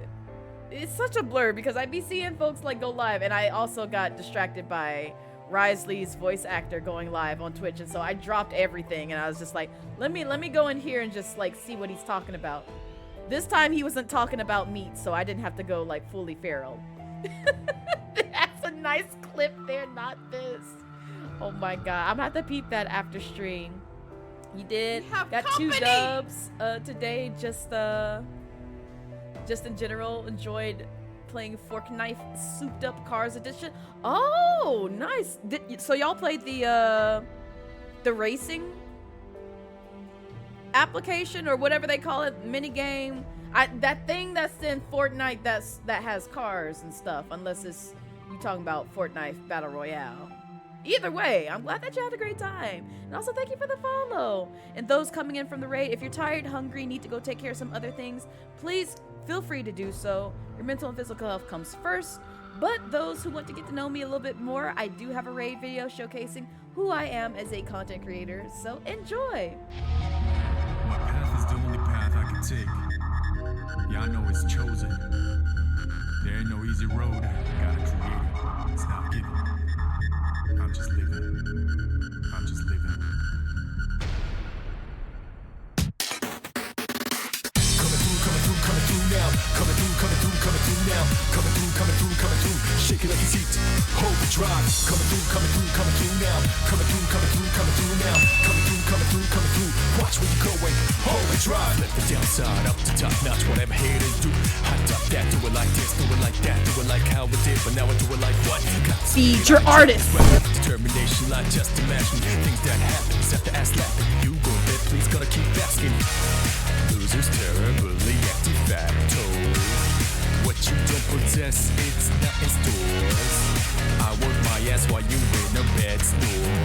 It's such a blur because I be seeing folks like go live, and I also got distracted by Risley's voice actor going live on Twitch, and so I dropped everything and I was just like, let me go in here and just like see what he's talking about. This time he wasn't talking about meat, so I didn't have to go like fully feral. That's a nice clip there, not this. Oh my God, I'm gonna have to peep that after stream. You did got company. 2 dubs today, just in general, enjoyed playing Fork Knife Souped Up Cars Edition. Oh, nice. So y'all played the racing application or whatever they call it, mini game. That thing that's in Fortnite that has cars and stuff, unless it's you talking about Fortnite Battle Royale. Either way, I'm glad that you had a great time. And also thank you for the follow. And those coming in from the raid, if you're tired, hungry, need to go take care of some other things, please feel free to do so. Your mental and physical health comes first. But those who want to get to know me a little bit more, I do have a raid video showcasing who I am as a content creator. So enjoy. My path is the only path I can take. Yeah, I know it's chosen. There ain't no easy road. Gotta create it. It's not given. I'm just living. I'm just living. Coming now. Coming through, coming through, coming through. Shake it like it's heat. Hold the drive. Coming through, coming through, coming through now. Coming through, coming through, coming through now. Coming through, coming through, coming through. Watch where you're going. Hold the drive. Flip the downside up to top notch. Whatever haters do. Hot top that. Do it like this. Do it like that. Do it like how we did. But now I do it like what? Feed your artist. Determination, like just imagine things that happen. Set the ass laughing. You go there, please gonna keep asking. Losers terribly active facto. What you don't possess, it's not in stores. I work my ass while you in a bed store.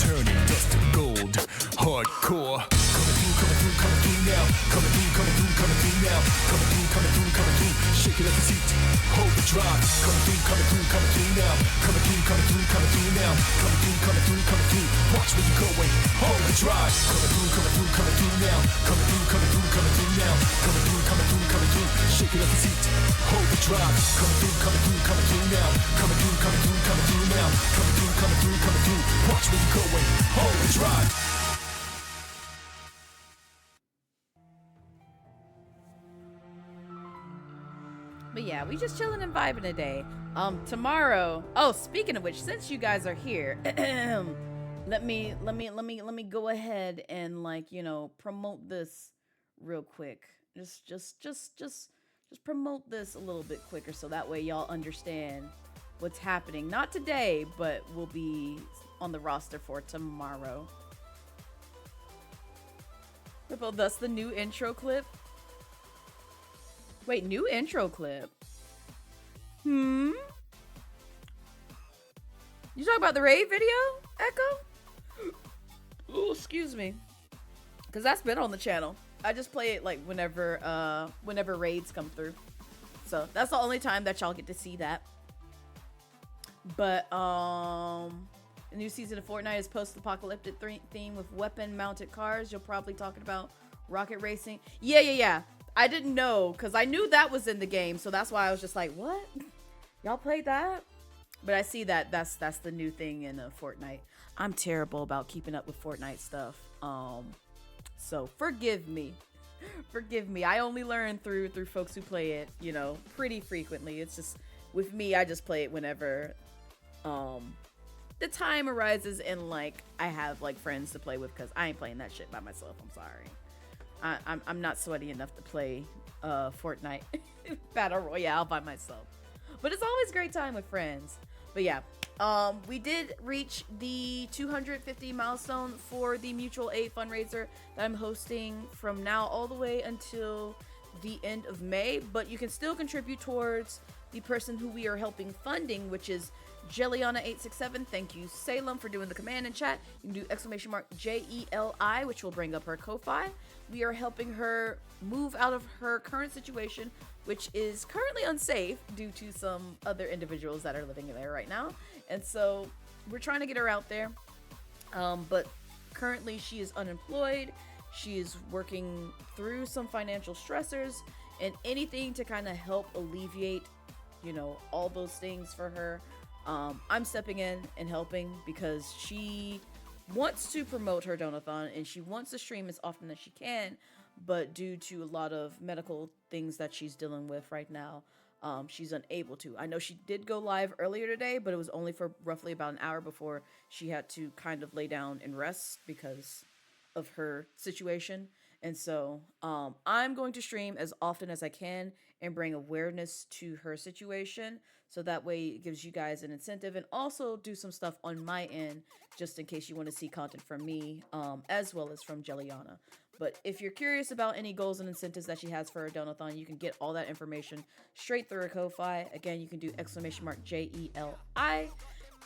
Turning dust to gold, hardcore. Coming through, coming through, coming through now. Coming through, coming through, coming through now. Coming through, coming through, coming through. Shake it like it's heat. Hold the drive. Coming through, coming through, coming through now. Coming through, coming through, coming through now. Coming through, coming through, coming through. Watch where you're going. Hold the drive. Coming through, coming through, coming through now. Coming through, coming through, coming through now. Coming through, coming through, coming through. Shake it like it's heat. Hold the drive. Coming through, coming through, coming through now. Coming through, coming through, coming through now. Coming through, coming through, coming through. Watch where you're going. Hold the drive. But yeah, we just chilling and vibing today. Tomorrow. Oh, speaking of which, since you guys are here, let me go ahead and, like, you know, promote this real quick. Just promote this a little bit quicker so that way y'all understand what's happening. Not today, but will be on the roster for tomorrow. Well, that's the new intro clip. Wait, new intro clip? You talking about the raid video, Echo? Ooh, excuse me. Because that's been on the channel. I just play it, like, whenever raids come through. So, that's the only time that y'all get to see that. But, the new season of Fortnite is post-apocalyptic theme with weapon-mounted cars. You're probably talking about rocket racing. Yeah. I didn't know, because I knew that was in the game, so that's why I was just like, what? Y'all played that? But I see that that's the new thing in Fortnite. I'm terrible about keeping up with Fortnite stuff. So forgive me. Forgive me. I only learn through folks who play it, you know, pretty frequently. It's just, with me, I just play it whenever the time arises and, like, I have, like, friends to play with, because I ain't playing that shit by myself. I'm sorry. I'm not sweaty enough to play Fortnite Battle Royale by myself. But it's always a great time with friends. But yeah, we did reach the 250 milestone for the mutual aid fundraiser that I'm hosting from now all the way until the end of May. But you can still contribute towards the person who we are helping funding, which is Jelliana867. Thank you, Salem, for doing the command in chat. You can do !JELI, which will bring up her Ko-Fi. We are helping her move out of her current situation, which is currently unsafe due to some other individuals that are living there right now. And so we're trying to get her out there. But currently she is unemployed. She is working through some financial stressors, and anything to kind of help alleviate, you know, all those things for her. I'm stepping in and helping because she wants to promote her donathon and she wants to stream as often as she can, but due to a lot of medical things that she's dealing with right now, she's unable to. I know she did go live earlier today, but it was only for roughly about an hour before she had to kind of lay down and rest because of her situation. And so I'm going to stream as often as I can and bring awareness to her situation, so that way it gives you guys an incentive, and also do some stuff on my end just in case you want to see content from me as well as from Jelliana. But if you're curious about any goals and incentives that she has for her donathon, you can get all that information straight through her Ko-Fi. Again, you can do !JELI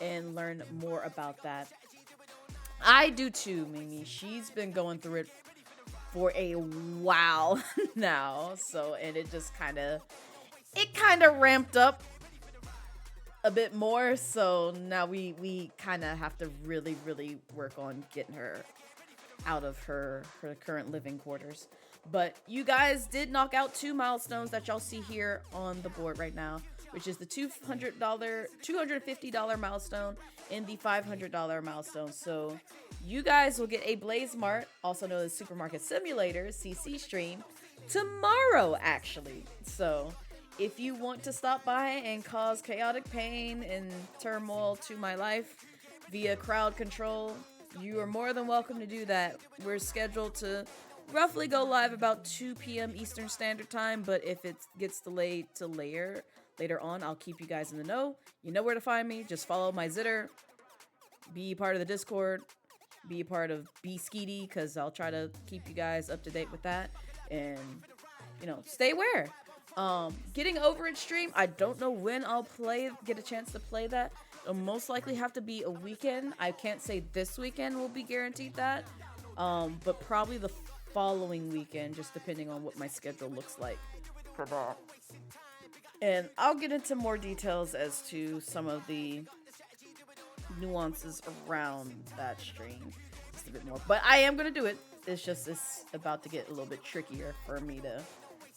and learn more about that. I do too, Mimi. She's been going through it for a while now, so, and it just kind of ramped up a bit more, so now we kind of have to really work on getting her out of her current living quarters. But you guys did knock out 2 milestones that y'all see here on the board right now, which is the $250 milestone and the $500 milestone. So you guys will get a Blaze Mart, also known as Supermarket Simulator, CC stream tomorrow, actually. So if you want to stop by and cause chaotic pain and turmoil to my life via crowd control, you are more than welcome to do that. We're scheduled to roughly go live about 2 p.m. Eastern Standard Time, but if it gets delayed to later on, I'll keep you guys in the know. You know where to find me. Just follow my Zitter. Be part of the Discord. Be a part of Skeety, because I'll try to keep you guys up to date with that. And, you know, stay aware. Getting Over It stream, I don't know when I'll get a chance to play that. It'll most likely have to be a weekend. I can't say this weekend will be guaranteed that. But probably the following weekend, just depending on what my schedule looks like for that. And I'll get into more details as to some of the nuances around that stream just a bit more. But I am going to do it. It's about to get a little bit trickier for me to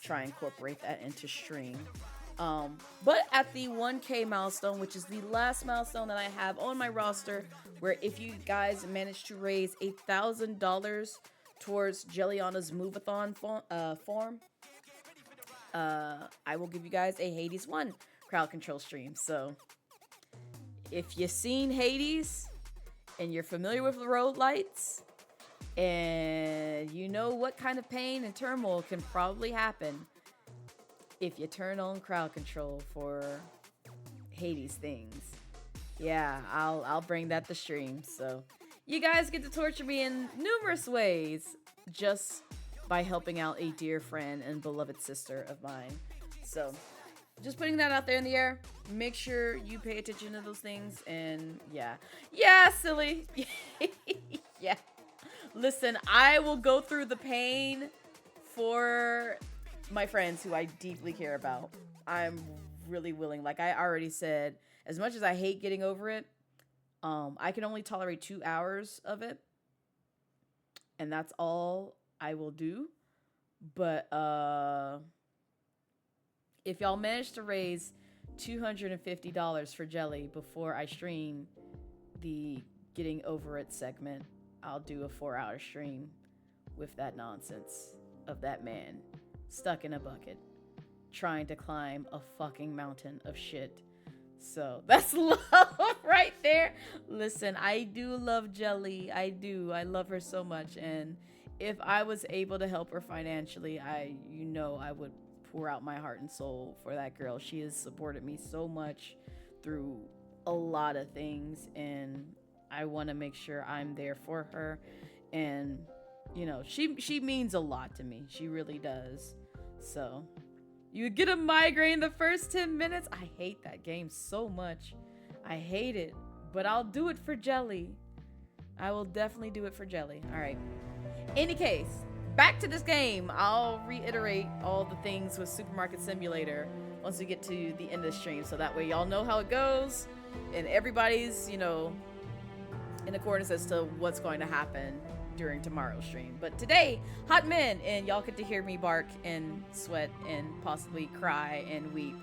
try and incorporate that into stream. But at the 1K milestone, which is the last milestone that I have on my roster, where if you guys manage to raise $1,000 towards Jelliana's Move-a-thon form, I will give you guys a Hades 1 crowd control stream. So if you've seen Hades and you're familiar with the road lights and you know what kind of pain and turmoil can probably happen if you turn on crowd control for Hades things, yeah, I'll bring that to stream. So you guys get to torture me in numerous ways just by helping out a dear friend and beloved sister of mine. So just putting that out there in the air. Make sure you pay attention to those things. And yeah, silly. Yeah. Listen, I will go through the pain for my friends who I deeply care about. I'm really willing. Like I already said, as much as I hate getting over it, I can only tolerate 2 hours of it. And that's all I will do. But if y'all manage to raise $250 for Jelly before I stream the Getting Over It segment, I'll do a 4-hour stream with that nonsense of that man stuck in a bucket trying to climb a fucking mountain of shit. So that's love right there. Listen, I do love Jelly. I do. I love her so much. And if I was able to help her financially, I would pour out my heart and soul for that girl. She has supported me so much through a lot of things, and I want to make sure I'm there for her. And you know, she means a lot to me. She really does. So you get a migraine the first 10 minutes. I hate that game so much. I hate it, but I'll do it for Jelly. I will definitely do it for Jelly. All right. Any case, back to this game. I'll reiterate all the things with Supermarket Simulator once we get to the end of the stream, so that way y'all know how it goes and everybody's, you know, in accordance as to what's going to happen during tomorrow's stream. But today, hot men, and y'all get to hear me bark and sweat and possibly cry and weep,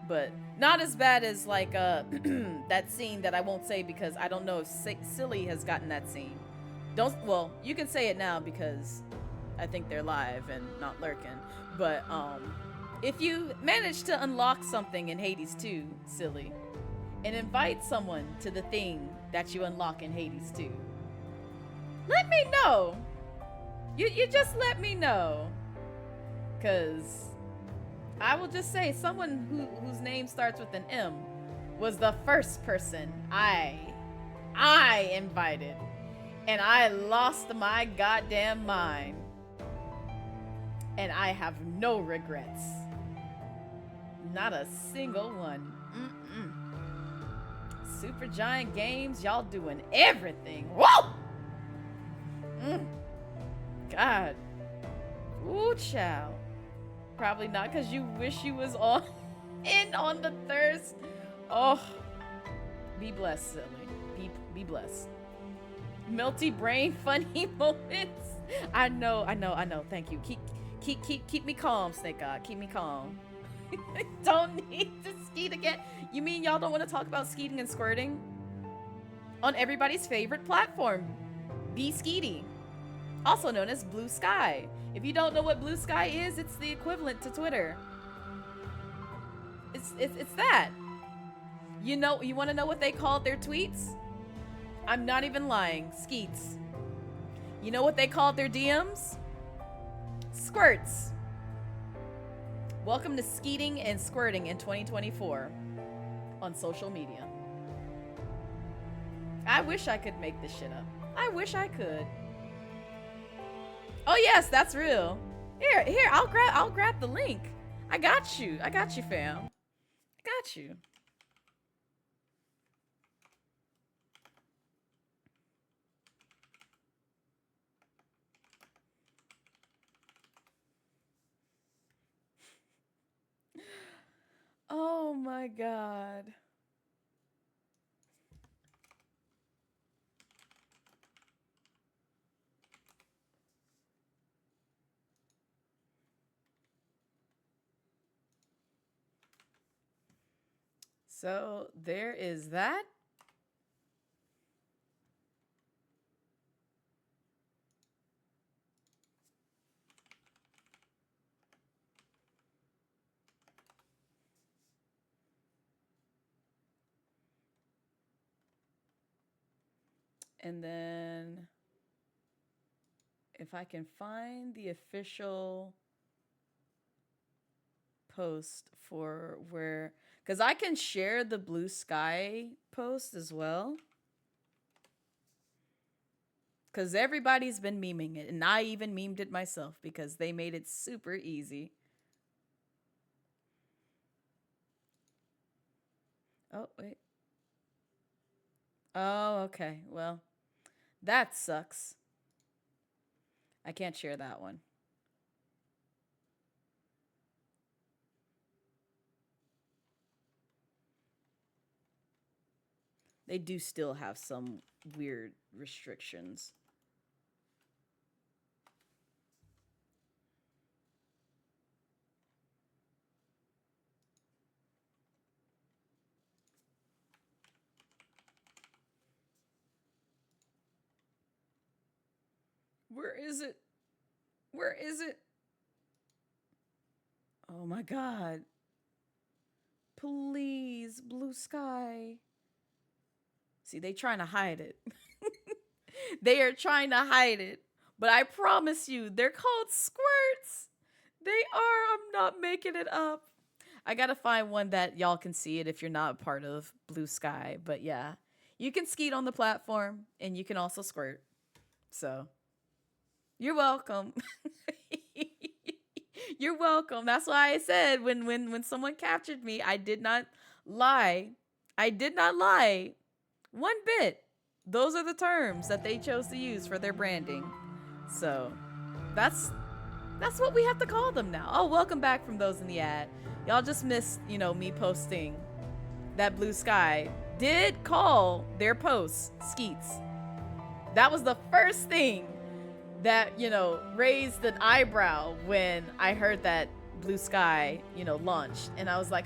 but not as bad as like that scene that I won't say because I don't know if Silly has gotten that scene. Well, you can say it now because I think they're live and not lurking. But if you manage to unlock something in Hades 2, Silly, and invite someone to the thing that you unlock in Hades 2, let me know. You just let me know. Cause I will just say someone whose name starts with an M was the first person I invited. And I lost my goddamn mind. And I have no regrets. Not a single one. Super Giant Games, y'all doing everything. Whoa! God. Ooh, child. Probably not, because you wish you was on the thirst. Oh. Be blessed, Silly. Be blessed. Melty brain funny moments. I know. Thank you. Keep me calm, Snake God. Keep me calm. Don't need to skeet again. You mean y'all don't want to talk about skeeting and squirting? On everybody's favorite platform, Be Skeety, also known as Blue Sky. If you don't know what Blue Sky is, it's the equivalent to Twitter. It's that. You know, you want to know what they called their tweets? I'm not even lying. Skeets. You know what they called their DMs? Squirts. Welcome to skeeting and squirting in 2024 on social media. I wish I could make this shit up. I wish I could. Oh yes, that's real. Here, I'll grab the link. I got you, fam. I got you. Oh my god. So there is that. And then if I can find the official post for where, because I can share the Blue Sky post as well. Because everybody's been memeing it, and I even memed it myself because they made it super easy. Oh, wait. Oh, okay. Well, that sucks. I can't share that one. They do still have some weird restrictions. Where is it? Where is it? Oh my god. Please, Blue Sky. See, they trying to hide it. They are trying to hide it. But I promise you, they're called squirts. They are. I'm not making it up. I gotta find one that y'all can see it if you're not a part of Blue Sky. But yeah, you can skeet on the platform and you can also squirt. So you're welcome. You're welcome. That's why I said when someone captured me, I did not lie. I did not lie. One bit. Those are the terms that they chose to use for their branding. So that's what we have to call them now. Oh, welcome back from those in the ad. Y'all just missed, me posting that Blue Sky did call their posts skeets. That was the first thing that, raised an eyebrow when I heard that Blue Sky, launched. And I was like,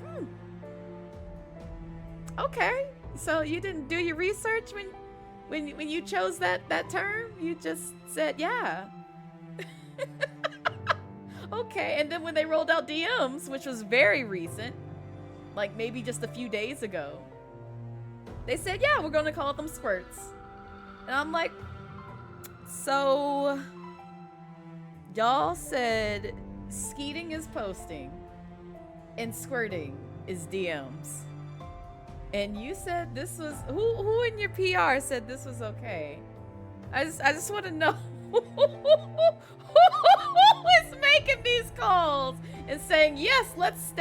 okay. So you didn't do your research when you chose that term? You just said, yeah. Okay. And then when they rolled out DMs, which was very recent, like maybe just a few days ago, they said, yeah, we're going to call them squirts. And I'm like, so y'all said skeeting is posting and squirting is DMs. And you said this was who in your PR said this was okay? I just want to know who is making these calls and saying yes, let's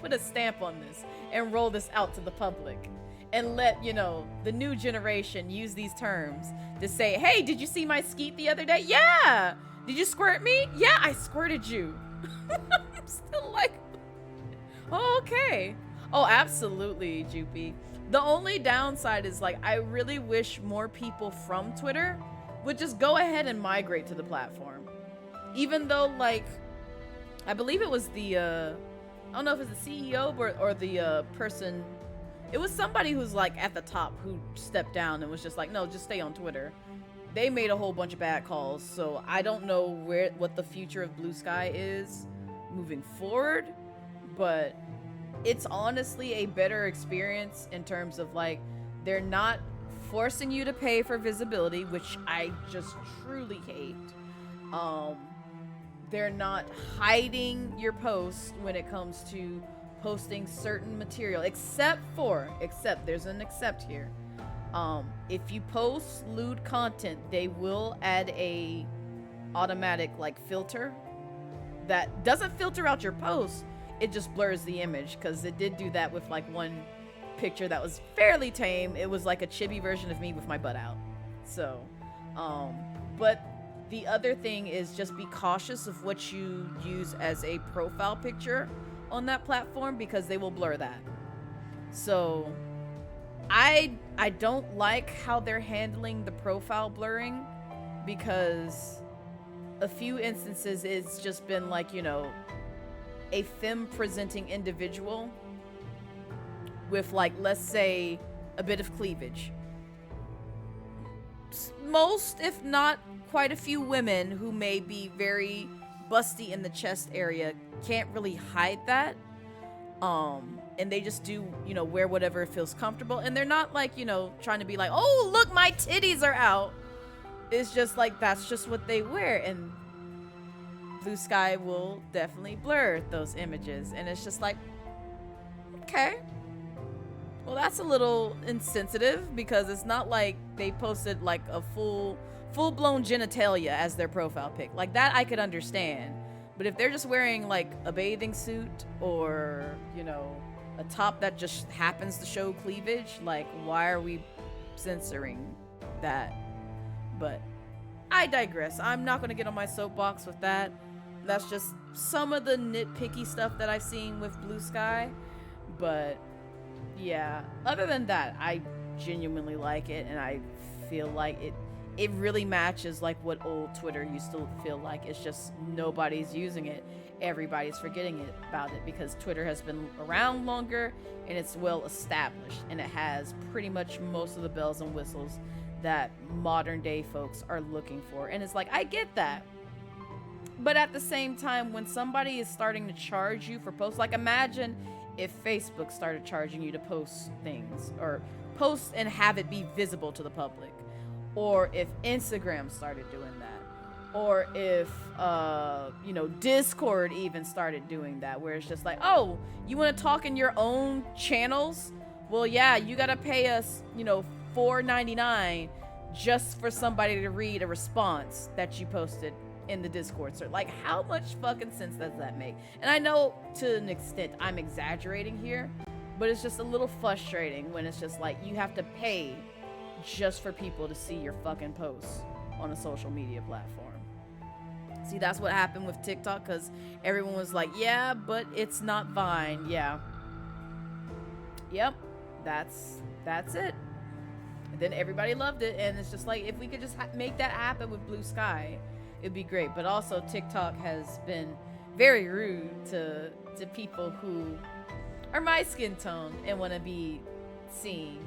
put a stamp on this and roll this out to the public and let the new generation use these terms to say, hey, did you see my skeet the other day? Yeah. Did you squirt me? Yeah, I squirted you. I'm still like, oh, okay. Oh, absolutely, Joopy. The only downside is, like, I really wish more people from Twitter would just go ahead and migrate to the platform. Even though, like, I believe it was the, I don't know if it's the CEO or the person. It was somebody who's, like, at the top who stepped down and was just like, no, just stay on Twitter. They made a whole bunch of bad calls, so I don't know what the future of Blue Sky is moving forward, but it's honestly a better experience in terms of like they're not forcing you to pay for visibility, which I just truly hate. They're not hiding your post when it comes to posting certain material, except there's an except here. If you post lewd content, they will add a automatic like filter that doesn't filter out your post, it just blurs the image, because it did do that with like one picture that was fairly tame. It was like a chibi version of me with my butt out. So but the other thing is just be cautious of what you use as a profile picture on that platform, because they will blur that. So I don't like how they're handling the profile blurring, because a few instances it's just been like, you know, a femme presenting individual with like, let's say, a bit of cleavage. Most, if not quite a few women who may be very busty in the chest area can't really hide that. And they just do, you know, wear whatever feels comfortable. And they're not like, you know, trying to be like, oh, look, my titties are out. It's just like, that's just what they wear. And Blue Sky will definitely blur those images. And it's just like, okay. Well, that's a little insensitive, because it's not like they posted like a full-blown genitalia as their profile pic. Like that I could understand. But if they're just wearing like a bathing suit or, you know, a top that just happens to show cleavage, like why are we censoring that? But I digress. I'm not going to get on my soapbox with that. That's just some of the nitpicky stuff that I've seen with Blue Sky. But yeah, other than that, I genuinely like it, and I feel like it really matches like what old Twitter used to feel like. It's just nobody's using it. Everybody's forgetting about it, because Twitter has been around longer and it's well established, and it has pretty much most of the bells and whistles that modern day folks are looking for. And it's like, I get that. But at the same time, when somebody is starting to charge you for posts, like imagine if Facebook started charging you to post things, or post and have it be visible to the public, or if Instagram started doing that, or if you know, Discord even started doing that, where it's just like, oh, you want to talk in your own channels? Well, yeah, you gotta pay us, you know, $4.99 just for somebody to read a response that you posted in the Discord. So like, how much fucking sense does that make? And I know to an extent I'm exaggerating here, but it's just a little frustrating when it's just like, you have to pay just for people to see your fucking posts on a social media platform. See, that's what happened with TikTok, because everyone was like, yeah, but it's not Vine. Yeah. Yep. That's it. And then everybody loved it, and it's just like, if we could just make that happen with Blue Sky, it'd be great. But also, TikTok has been very rude to people who are my skin tone and want to be seen,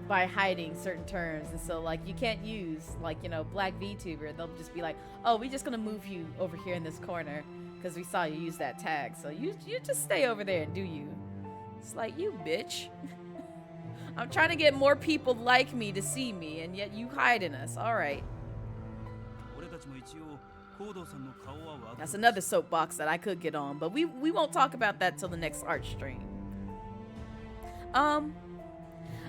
by hiding certain terms. And so like, you can't use like, you know, black VTuber. They'll just be like, oh, we just gonna move you over here in this corner because we saw you use that tag, so you just stay over there and do you. It's like, you bitch. I'm trying to get more people like me to see me, and yet you hiding us. All right. That's another soapbox that I could get on, but we won't talk about that till the next art stream.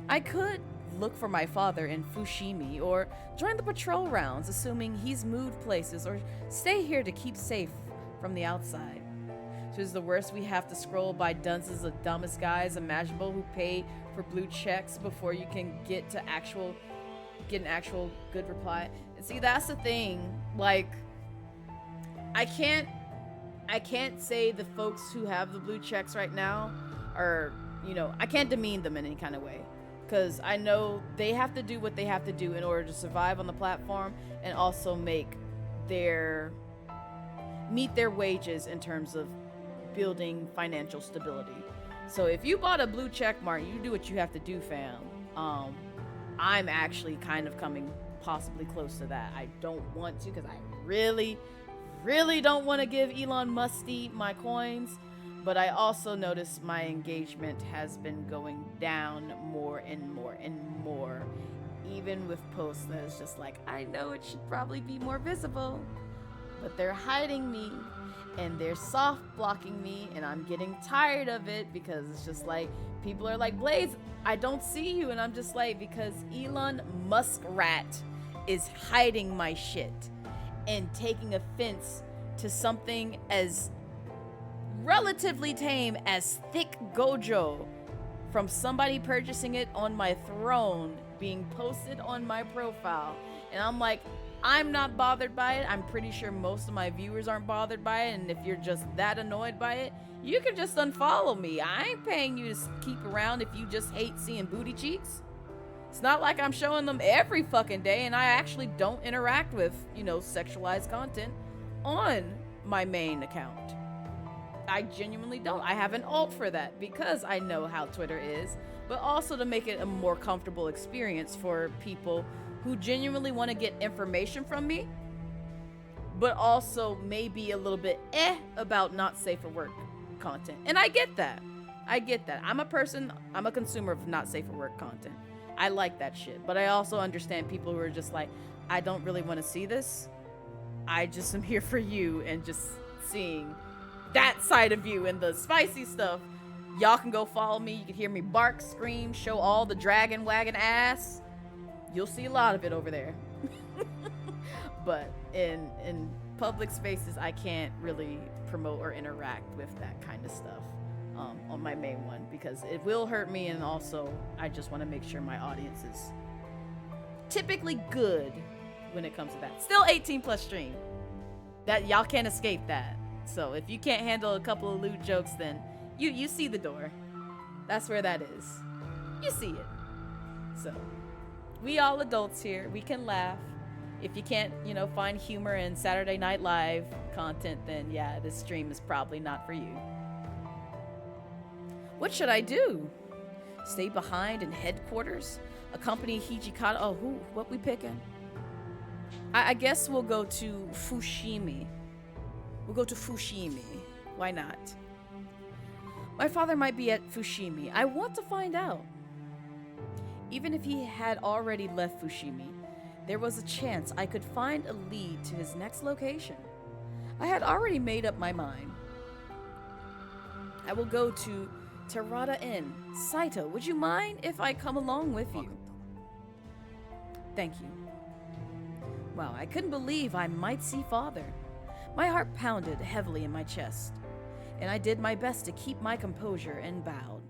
I could look for my father in Fushimi, or join the patrol rounds, assuming he's moved places, or stay here to keep safe from the outside. So is the worst we have to scroll by dozens of dumbest guys imaginable who pay for blue checks before you can get an actual good reply. And see, that's the thing. Like, I can't say the folks who have the blue checks right now are, you know, I can't demean them in any kind of way, because I know they have to do what they have to do in order to survive on the platform, and also meet their wages in terms of building financial stability. So if you bought a blue check mark, you do what you have to do, fam. I'm actually kind of coming possibly close to that. I don't want to, because I really don't want to give Elon Musty my coins, But I also notice my engagement has been going down more and more and more. Even with posts that is just like, I know it should probably be more visible, but they're hiding me and they're soft blocking me, and I'm getting tired of it because it's just like, people are like, Blaze, I don't see you, and I'm just like, because Elon Muskrat is hiding my shit and taking offense to something as relatively tame as thick gojo from somebody purchasing it on my throne being posted on my profile. And I'm like, I'm not bothered by it. I'm pretty sure most of my viewers aren't bothered by it. And if you're just that annoyed by it, you can just unfollow me. I ain't paying you to keep around if you just hate seeing booty cheeks. It's not like I'm showing them every fucking day, and I actually don't interact with, sexualized content on my main account. I genuinely don't. I have an alt for that because I know how Twitter is, but also to make it a more comfortable experience for people who genuinely want to get information from me, but also maybe a little bit about not safe for work content. And I get that. I'm a consumer of not safe for work content. I like that shit. But I also understand people who are just like, I don't really want to see this. I just am here for you and just seeing that side of you and the spicy stuff. Y'all can go follow me. You can hear me bark, scream, show all the dragon wagon ass. You'll see a lot of it over there. But in public spaces, I can't really promote or interact with that kind of stuff on my main one because it will hurt me, and also I just want to make sure my audience is typically good when it comes to that. Still 18 plus stream. That y'all can't escape that. So if you can't handle a couple of lewd jokes, then you see the door. That's where that is. You see it. So we all adults here. We can laugh. If you can't, find humor in Saturday Night Live content, then yeah, this stream is probably not for you. What should I do? Stay behind in headquarters? Accompany Hijikata? Oh, what we picking? I guess we'll go to Fushimi. Why not? My father might be at Fushimi. I want to find out. Even if he had already left Fushimi, there was a chance I could find a lead to his next location. I had already made up my mind. I will go to Terada Inn. Saito, would you mind if I come along with you? Thank you. Wow, I couldn't believe I might see father. My heart pounded heavily in my chest, and I did my best to keep my composure and bowed.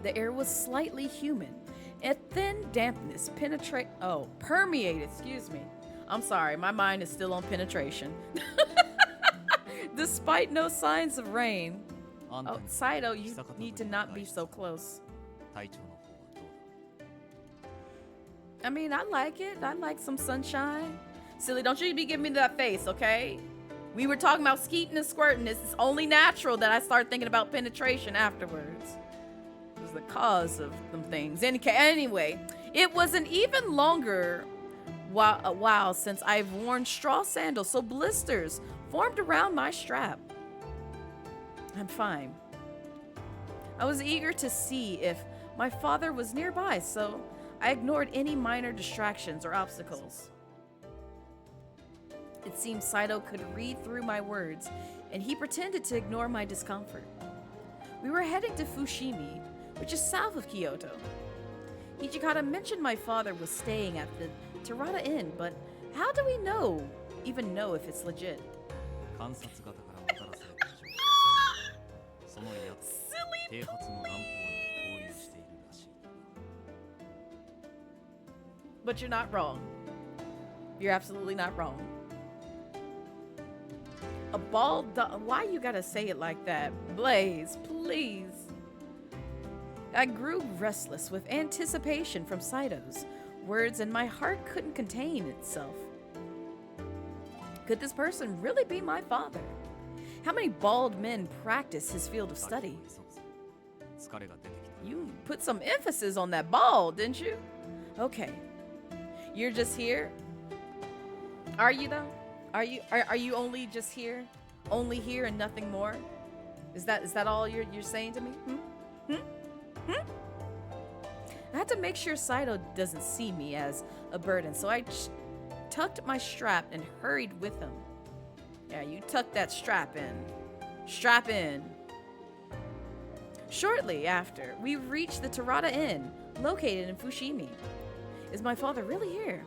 The air was slightly humid. A thin dampness permeated, I'm sorry, my mind is still on penetration. Despite no signs of rain. Oh, Saito, you need to not be so close. I mean, I like it. I like some sunshine. Silly, don't you be giving me that face, okay? We were talking about skeeting and squirting. It's only natural that I start thinking about penetration afterwards. It was the cause of them things. Anyway, it was an even longer while since I've worn straw sandals, so blisters formed around my strap. I'm fine. I was eager to see if my father was nearby, so I ignored any minor distractions or obstacles. It seemed Saito could read through my words, and he pretended to ignore my discomfort. We were heading to Fushimi, which is south of Kyoto. Hijikata mentioned my father was staying at the Terada Inn, but how do we even know if it's legit? Silly. But you're not wrong. You're absolutely not wrong. A bald dog. Why you gotta say it like that? Blaze, please. I grew restless with anticipation from Saito's words, and my heart couldn't contain itself. Could this person really be my father? How many bald men practice his field of study? You put some emphasis on that bald, didn't you? Okay. You're just here? Are you though? Are you only just here? Only here and nothing more? Is that all you're saying to me? I had to make sure Saito doesn't see me as a burden, so I tucked my strap and hurried with him. Yeah, you tuck that strap in. Strap in. Shortly after, we reached the Terada Inn, located in Fushimi. Is my father really here?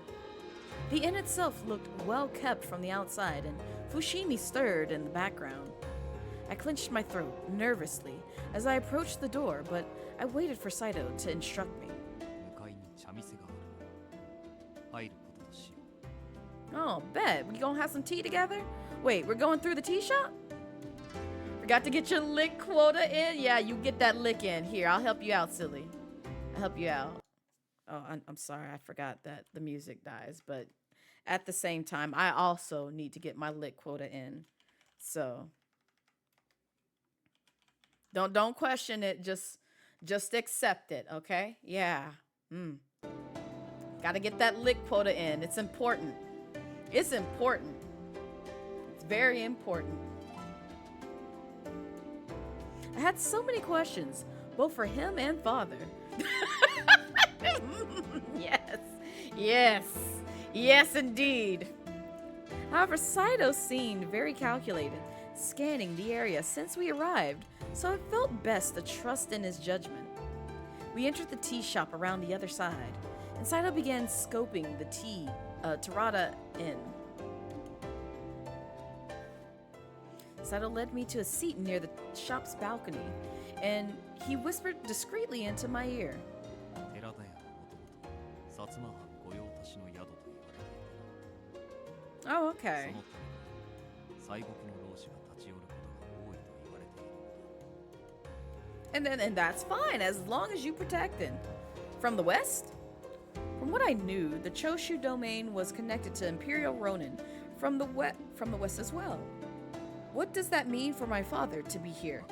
The inn itself looked well kept from the outside, and Fushimi stirred in the background. I clenched my throat nervously as I approached the door, but I waited for Saito to instruct me. 向かいに茶店がある。入ることとしよう。 Oh, bet. We gonna have some tea together? Wait, we're going through the tea shop? Forgot to get your lick quota in? Yeah, you get that lick in. Here, I'll help you out, silly. I'll help you out. Oh, I'm sorry. I forgot that the music dies. But at the same time, I also need to get my lick quota in. So don't question it. Just accept it, okay? Yeah. Gotta get that lick quota in. It's important. It's important. It's very important. I had so many questions, both for him and father. Yes, indeed. However, Saito seemed very calculated, scanning the area since we arrived, so it felt best to trust in his judgment. We entered the tea shop around the other side, and Saito began scoping the Terada Inn. Saito led me to a seat near the shop's balcony, and he whispered discreetly into my ear. 寺田屋はもともと薩摩藩御用達の宿と言われていた。 Oh, そ okay. のため西国の老師が立ち寄ることが多いと言われているのだ。 And that's fine, as long as you protect it. From the west? From what I knew, the Choshu domain was connected to Imperial Ronin from the west as well. What does that mean for my father to be here?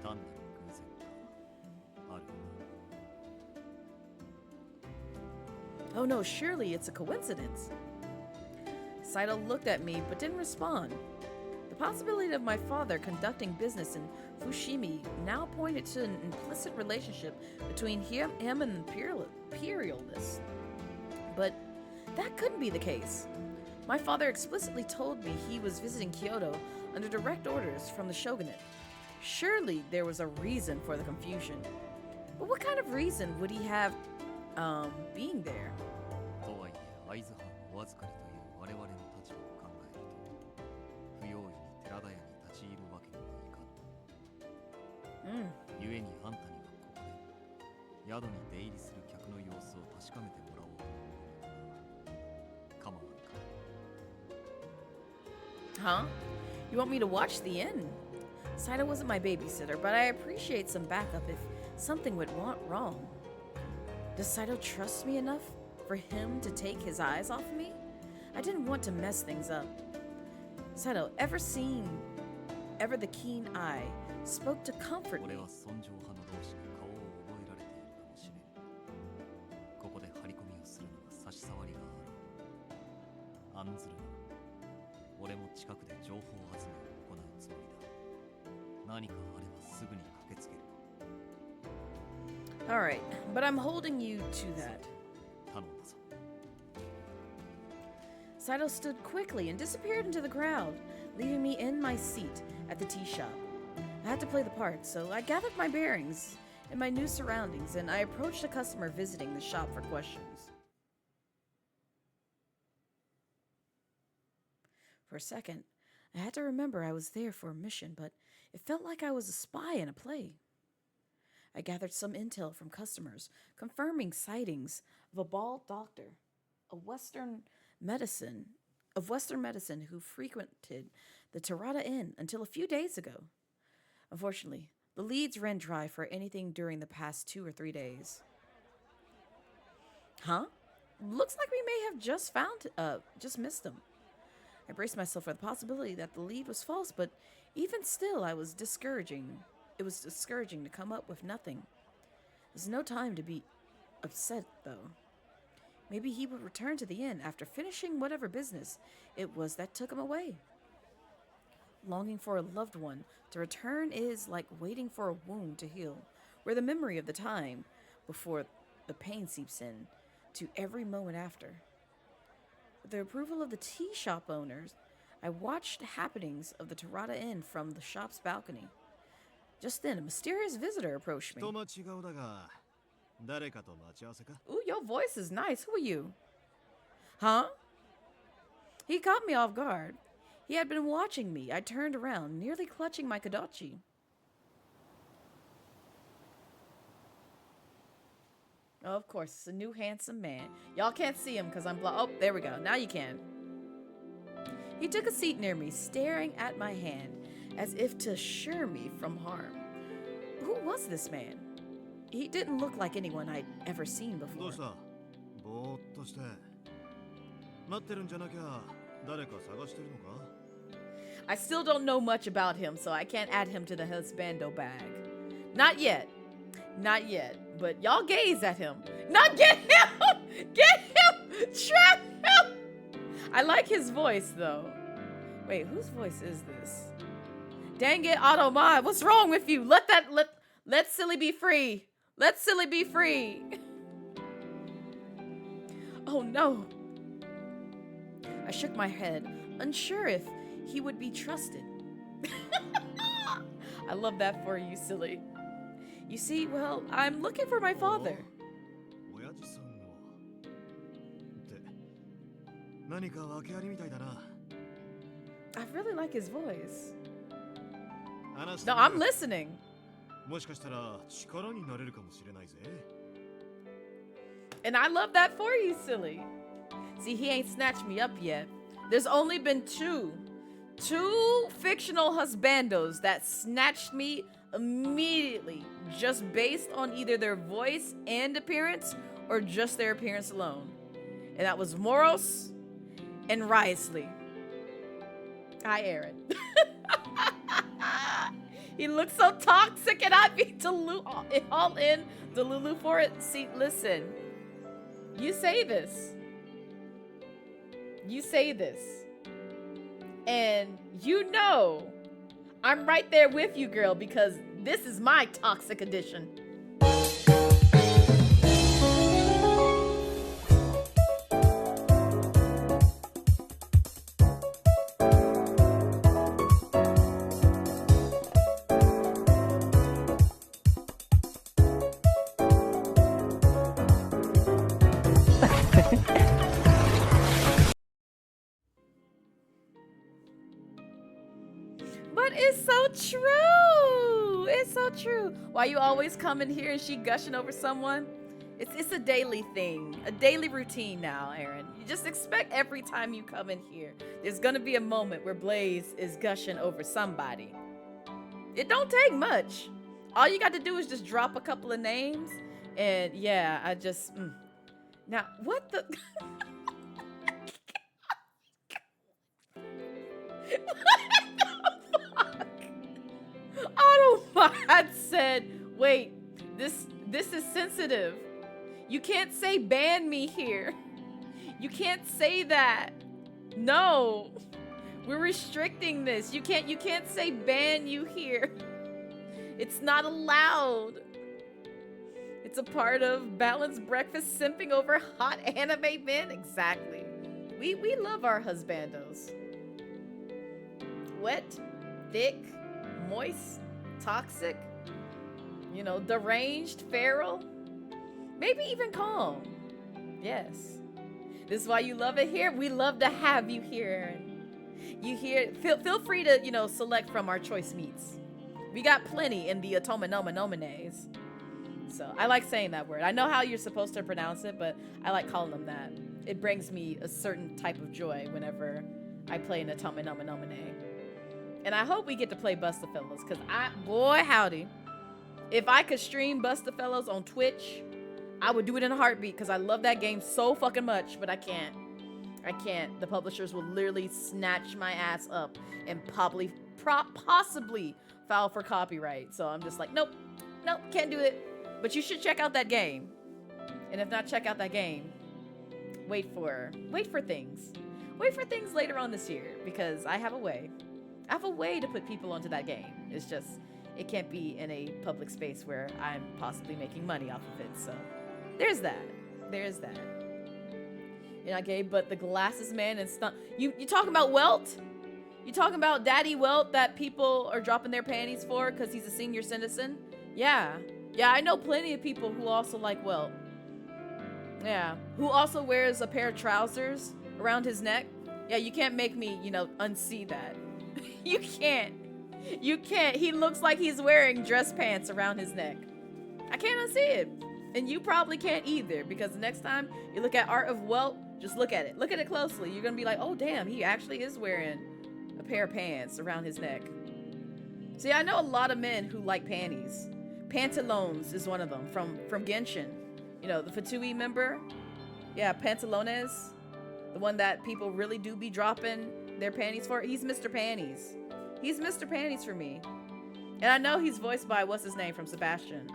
単なる偶然かある。 Oh no, surely it's a coincidence. Saito looked at me but didn't respond. The possibility of my father conducting business in Fushimi now pointed to an implicit relationship between him and the imperialists. But that couldn't be the case. My father explicitly told me he was visiting Kyoto under direct orders from the shogunate. Surely there was a reason for the confusion. But what kind of reason would he have, being there? とはいえ会津藩お預かりという我々の立場を考えると不用意に寺田屋に立ち入るわけにはいかん。故にあんたにはここで宿に出入りする客の様子を確かめてもらおうと思うのだが構わんか。 Huh? You want me to watch the inn? Saito wasn't my babysitter, but I appreciate some backup if something went wrong. Does Saito trust me enough for him to take his eyes off me? I didn't want to mess things up. Saito, ever the keen eye, spoke to comfort me. 俺は尊攘派の同士に顔を覚えられているかもしれん。ここで張り込みをするのは差し障りがある。案ずるな。俺も近くで情報集めを行うつもりだ。何かあればすぐに駆けつける。 Alright, but I'm holding you to that. 頼んだぞ。 Saito stood quickly and disappeared into the crowd, leaving me in my seat at the tea shop. I had to play the part, so I gathered my bearings in my new surroundings and I approached a customer visiting the shop for questions. For a second, I had to remember I was there for a mission, but it felt like I was a spy in a play. I gathered some intel from customers, confirming sightings of a bald doctor, of Western medicine who frequented the Terada Inn until a few days ago. Unfortunately, the leads ran dry for anything during the past 2 or 3 days. Huh? Looks like we may have just missed him. I braced myself for the possibility that the lead was false, but even still, it was discouraging to come up with nothing. There's no time to be upset, though. Maybe he would return to the inn after finishing whatever business it was that took him away. Longing for a loved one to return is like waiting for a wound to heal, where the memory of the time before the pain seeps in to every moment after. With the approval of the tea shop owners, I watched the happenings of the Terada Inn from the shop's balcony. Just then, a mysterious visitor approached me. 人待ち顔だが、誰かと待ち合わせか? Ooh, your voice is nice. Who are you? Huh? He caught me off guard. He had been watching me. I turned around, nearly clutching my kadochi. Of course, it's a new handsome man. Y'all can't see him because I'm oh, there we go. Now you can. He took a seat near me, staring at my hand, as if to assure me from harm. Who was this man? He didn't look like anyone I'd ever seen ど before. うした? ぼーっとして。待ってるんじゃなきゃ誰か探してるのか? I still don't know much about him, so I can't add him to the husbando bag. Not yet. Not yet. But y'all gaze at him. Not get him! Get him! Trap him! I like his voice, though. Wait, whose voice is this? Dang it, Automod. What's wrong with you? Let Silly be free. Let Silly be free. Oh, no. I shook my head, unsure if he would be trusted. I love that for you, Silly. You see, well, I'm looking for my father. 親父さんを。って何か訳ありみたいだな。I really like his voice. 話して No, I'm listening. もしかしたら力になれるかもしれないぜ。 And I love that for you, Silly. See, he ain't snatched me up yet. There's only been two fictional husbandos that snatched me immediately, just based on either their voice and appearance or just their appearance alone. And that was Moros and Risley. Hi, Aaron. He looks so toxic and I'd be all in Delulu for it. See, listen. You say this. You say this. And you know I'm right there with you, girl, because this is my toxic edition. But it's so true. It's so true. Why you always come in here and she gushing over someone? It's a daily thing, a daily routine now, Aaron. You just expect every time you come in here, there's gonna be a moment where Blaze is gushing over somebody. It don't take much. All you got to do is just drop a couple of names, and yeah, I just Now what the? Automod said, wait, this is sensitive. You can't say ban me here. You can't say that. No. We're restricting this. You can't say ban you here. It's not allowed. It's a part of balanced breakfast simping over hot anime men. Exactly. We love our husbandos. Wet, thick, moist, toxic, you know, deranged, feral, maybe even calm. Yes. This is why you love it here. We love to have you here, Aaron. You hear, feel free to, you know, select from our choice meats. We got plenty in the Otomonomonomenes. So I like saying that word. I know how you're supposed to pronounce it, but I like calling them that. It brings me a certain type of joy whenever I play an Otomonomonomene. And I hope we get to play Bustafellows, because boy howdy, if I could stream Bustafellows on Twitch, I would do it in a heartbeat, because I love that game so fucking much, but I can't. I can't. The publishers will literally snatch my ass up and possibly file for copyright. So I'm just like, nope, can't do it. But you should check out that game. And if not check out that game, wait for things. Wait for things later on this year, because I have a way. I have a way to put people onto that game. It's just, it can't be in a public space where I'm possibly making money off of it. So there's that. There's that. Yeah, okay, but the glasses man and stuff. You talking about Welt? You talking about Daddy Welt that people are dropping their panties for because he's a senior citizen? Yeah. Yeah, I know plenty of people who also like Welt. Yeah. Who also wears a pair of trousers around his neck. Yeah, you can't make me, you know, unsee that. You can't. You can't. He looks like he's wearing dress pants around his neck. I can't unsee it. And you probably can't either, because the next time you look at art of Welt, just look at it. Look at it closely. You're gonna be like, oh damn, he actually is wearing a pair of pants around his neck. See, I know a lot of men who like panties. Pantalones is one of them from Genshin. You know, the Fatui member. Yeah, Pantalones. The one that people really do be dropping their panties for. He's Mr. Panties. He's Mr. Panties for me. And I know he's voiced by, what's his name from Sebastian?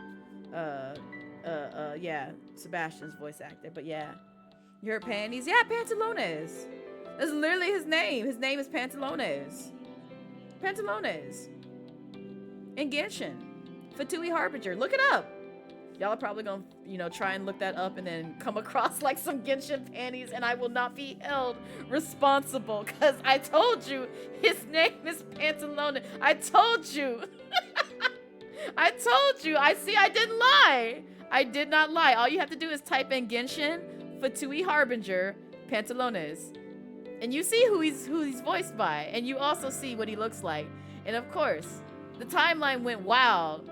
Yeah, Sebastian's voice actor. But yeah, you heard panties? Yeah, Pantalones. That's literally his name. His name is Pantalones. Pantalones. In Genshin. Fatui Harbinger. Look it up. Y'all are probably gonna, you know, try and look that up and then come across like some Genshin panties, and I will not be held responsible, because I told you his name is Pantalone. I told you. I told you. I didn't lie. I did not lie. All you have to do is type in Genshin, Fatui Harbinger, Pantalones. And you see who he's voiced by, and you also see what he looks like. And of course, the timeline went wild.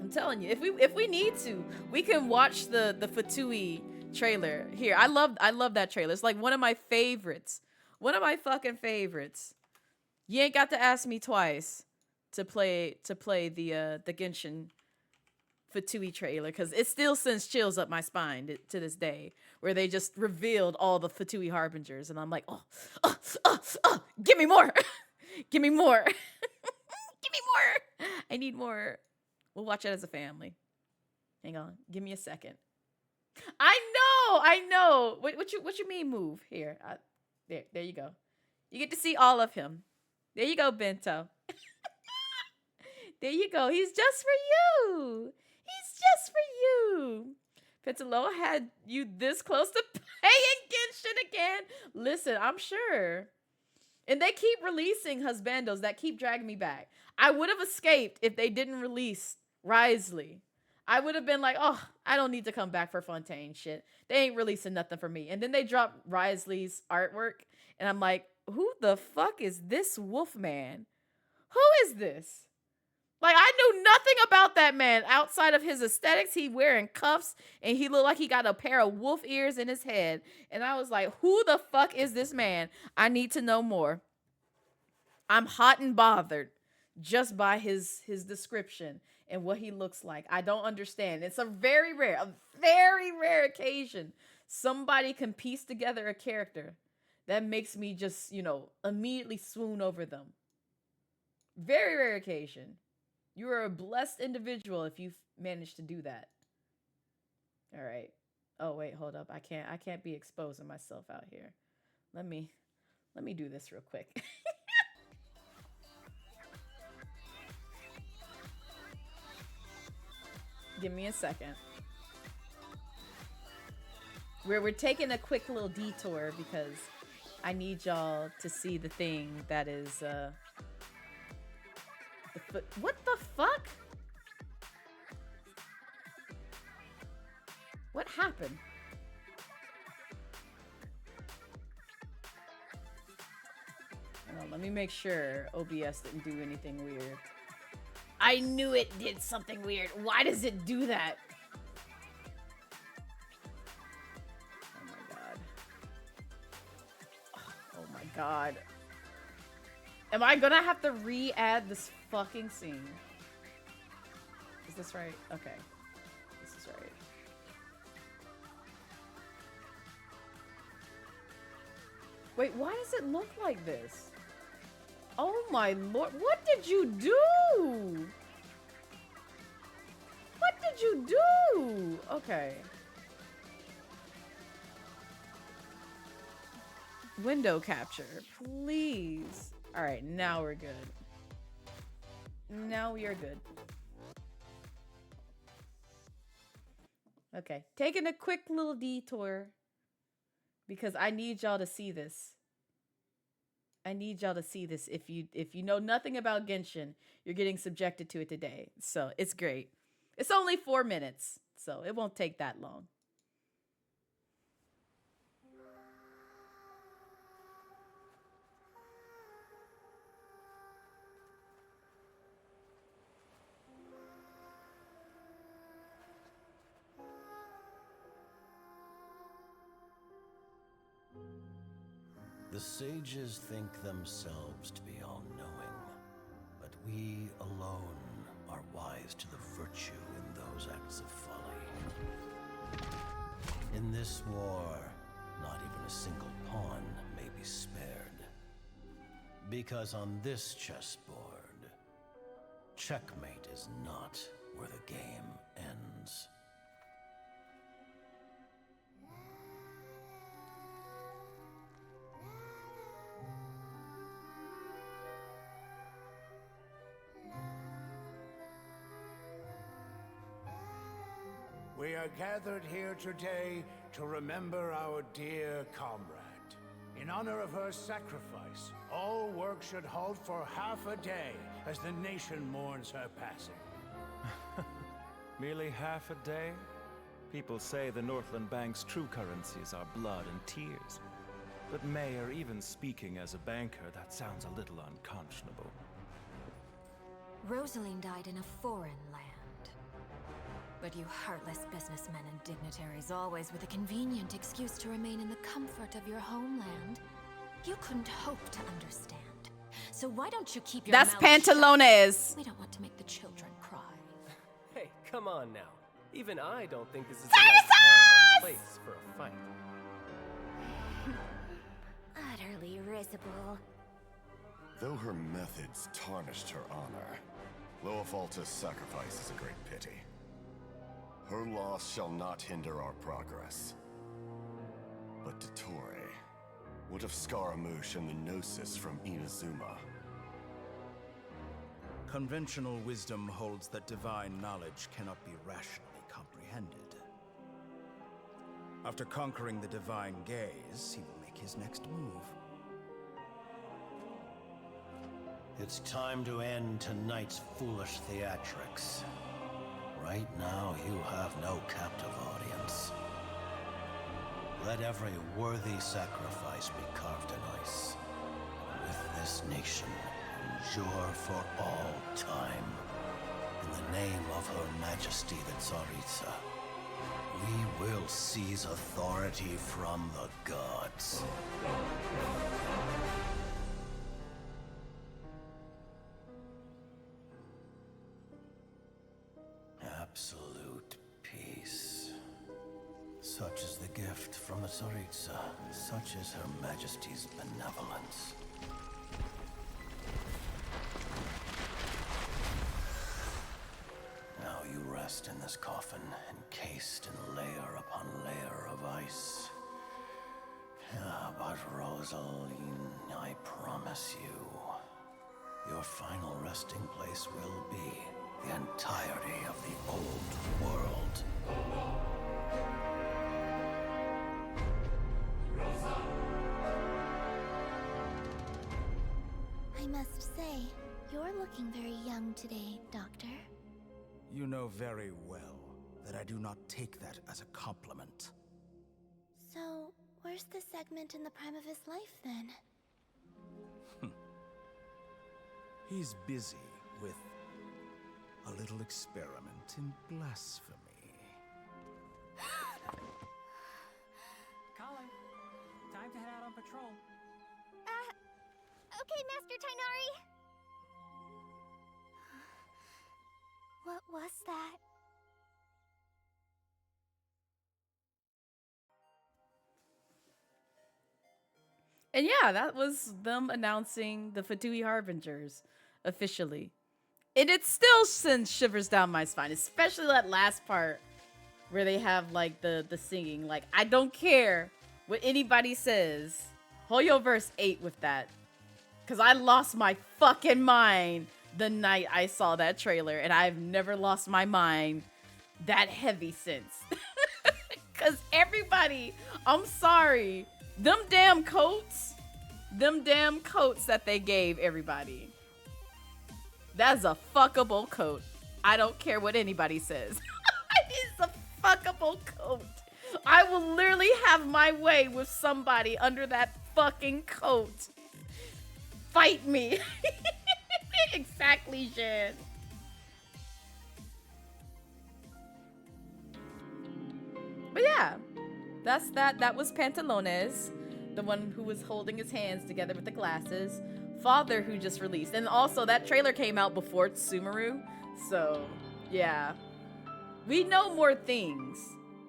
I'm telling you, if we need to, we can watch the Fatui trailer here. I love that trailer. It's like one of my favorites. One of my fucking favorites. You ain't got to ask me twice to play the Genshin Fatui trailer, because it still sends chills up my spine to this day, where they just revealed all the Fatui Harbingers, and I'm like, oh, give me more. Give me more. Give me more. I need more. We'll watch it as a family. Hang on. Give me a second. I know. What you mean move? Here. There you go. You get to see all of him. There you go, Bento. There you go. He's just for you. He's just for you. Pentalo had you this close to paying Genshin again. Listen, I'm sure. And they keep releasing husbandos that keep dragging me back. I would have escaped if they didn't release Risley. I would have been like, oh, I don't need to come back for Fontaine shit. They ain't releasing nothing for me. And then they drop Risley's artwork. And I'm like, who the fuck is this wolf man? Who is this? Like, I knew nothing about that man outside of his aesthetics. He wearing cuffs and he looked like he got a pair of wolf ears in his head. And I was like, who the fuck is this man? I need to know more. I'm hot and bothered just by his description and what he looks like. I don't understand. It's a very rare occasion somebody can piece together a character that makes me just, you know, immediately swoon over them. Very rare occasion. You are a blessed individual if you've managed to do that. All right. Oh wait, hold up. I can't be exposing myself out here. Let me do this real quick. Give me a second. We're taking a quick little detour because I need y'all to see the thing that is what the fuck? What happened? Hold on, let me make sure OBS didn't do anything weird. I knew it did something weird. Why does it do that? Oh my god. Oh my god. Am I gonna have to re-add this fucking scene? Is this right? Okay. This is right. Wait, why does it look like this? Oh my lord, what did you do? What did you do? Okay. Window capture, please. All right, now we're good. Now we are good. Okay, taking a quick little detour because I need y'all to see this. I need y'all to see this. If you know nothing about Genshin, you're getting subjected to it today. So it's great. It's only 4 minutes, so it won't take that long. The sages think themselves to be all-knowing, but we alone are wise to the virtue in those acts of folly. In this war, not even a single pawn may be spared. Because on this chessboard, checkmate is not where the game ends. We are gathered here today to remember our dear comrade. In honor of her sacrifice, all work should halt for half a day as the nation mourns her passing. Merely half a day? People say the Northland Bank's true currencies are blood and tears. But Mayor, even speaking as a banker, that sounds a little unconscionable. Rosaline died in a foreign land. But you heartless businessmen and dignitaries, always with a convenient excuse to remain in the comfort of your homeland. You couldn't hope to understand. So why don't you keep your That's mouth shut? Pantalones. We don't want to make the children cry. Hey, come on now. Even I don't think this is the right time or place for a fight. Utterly risible. Though her methods tarnished her honor, Loafalta's sacrifice is a great pity. Her loss shall not hinder our progress. But Dottore, what of Scaramouche and the Gnosis from Inazuma? Conventional wisdom holds that divine knowledge cannot be rationally comprehended. After conquering the divine gaze, he will make his next move. It's time to end tonight's foolish theatrics. Right now, you have no captive audience. Let every worthy sacrifice be carved in ice. With this nation, endure for all time. In the name of Her Majesty the Tsaritsa, we will seize authority from the gods. Absolute peace. Such is the gift from the Tsaritsa. Such is Her Majesty's benevolence. Now you rest in this coffin, encased in layer upon layer of ice. But Rosaline, I promise you, your final resting place will be the entirety of the old world. I must say, you're looking very young today, Doctor. You know very well that I do not take that as a compliment. So, where's the segment in the prime of his life, then? He's busy with a little experiment in blasphemy. Colin, time to head out on patrol. Okay, Master Tainari. What was that? And yeah, that was them announcing the Fatui Harbingers officially. And it still sends shivers down my spine, especially that last part where they have like the singing. Like, I don't care what anybody says. Hoyoverse 8 with that. Because I lost my fucking mind the night I saw that trailer. And I've never lost my mind that heavy since. Because everybody, I'm sorry, them damn coats that they gave everybody. That's a fuckable coat. I don't care what anybody says. It's a fuckable coat. I will literally have my way with somebody under that fucking coat. Fight me. Exactly, Jen. But yeah, that's that. That was Pantalones, the one who was holding his hands together with the glasses. Father, who just released. And also, that trailer came out before Sumeru. So, yeah. We know more things.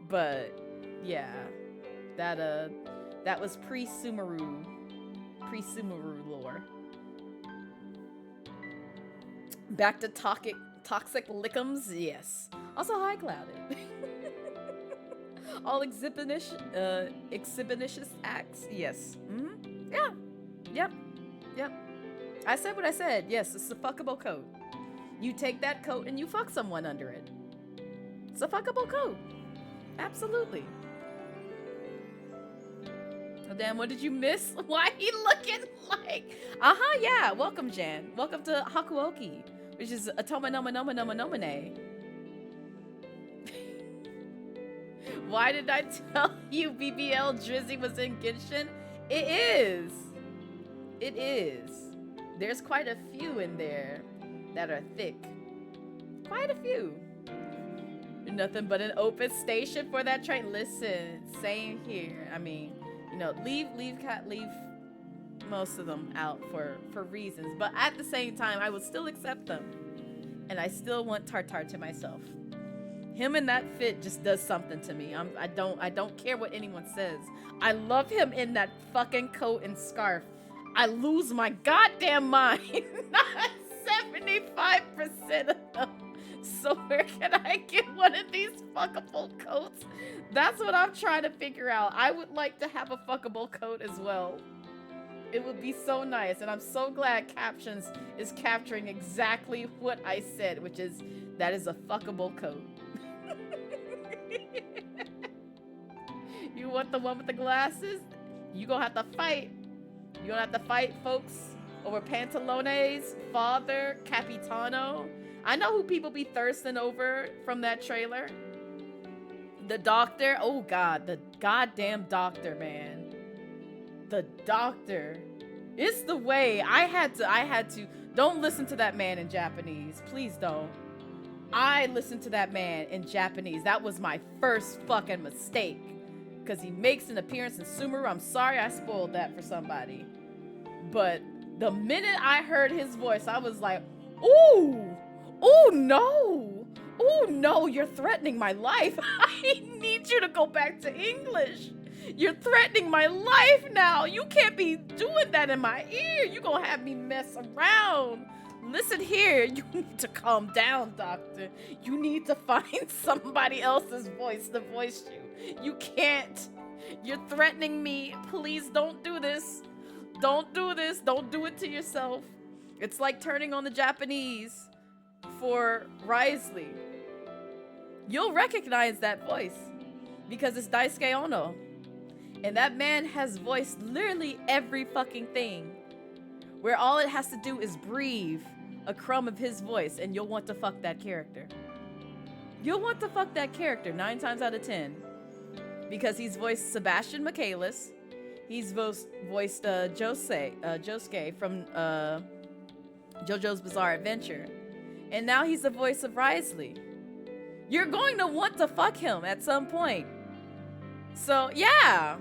But, yeah. That was pre-Sumeru lore. Back to Toxic Lickums? Yes. Also, High Clouded. All exhibitionist acts? Yes. Mm-hmm. Yeah. Yep. I said what I said. Yes, it's a fuckable coat. You take that coat and you fuck someone under it. It's a fuckable coat. Absolutely. Oh, damn, what did you miss? Why he looking like? Yeah. Welcome, Jan. Welcome to Hakuoki, which is Atoma Noma Noma Noma Nomine. Why did I tell you BBL Drizzy was in Genshin? It is. It is. There's quite a few in there that are thick. Quite a few. Nothing but an open station for that train. Listen, same here. I mean, you know, leave most of them out for reasons. But at the same time, I would still accept them. And I still want Tartar to myself. Him in that fit just does something to me. I don't care what anyone says. I love him in that fucking coat and scarf. I lose my goddamn mind. 75% of them. So where can I get one of these fuckable coats? That's what I'm trying to figure out. I would like to have a fuckable coat as well. It would be so nice. And I'm so glad Captions is capturing exactly what I said, which is that is a fuckable coat. You want the one with the glasses? You gonna have to fight. You gonna have to fight, folks, over Pantalones, Father, Capitano. I know who people be thirsting over from that trailer. The doctor. Oh God, the goddamn doctor, man. The doctor. It's the way. I had to. Don't listen to that man in Japanese. Please don't. I listened to that man in Japanese. That was my first fucking mistake. Because he makes an appearance in Sumeru. I'm sorry I spoiled that for somebody. But the minute I heard his voice, I was like, ooh, ooh, no. Ooh, no, you're threatening my life. I need you to go back to English. You're threatening my life now. You can't be doing that in my ear. You're going to have me mess around. Listen here, you need to calm down, doctor. You need to find somebody else's voice to voice you. You can't. You're threatening me. Please don't do this. Don't do this. Don't do it to yourself. It's like turning on the Japanese for Risley. You'll recognize that voice because it's Daisuke Ono. And that man has voiced literally every fucking thing. Where all it has to do is breathe a crumb of his voice and you'll want to fuck that character. You'll want to fuck that character 9 times out of 10. Because he's voiced Sebastian Michaelis. He's voiced Josuke from JoJo's Bizarre Adventure. And now he's the voice of Risley. You're going to want to fuck him at some point. So, yeah.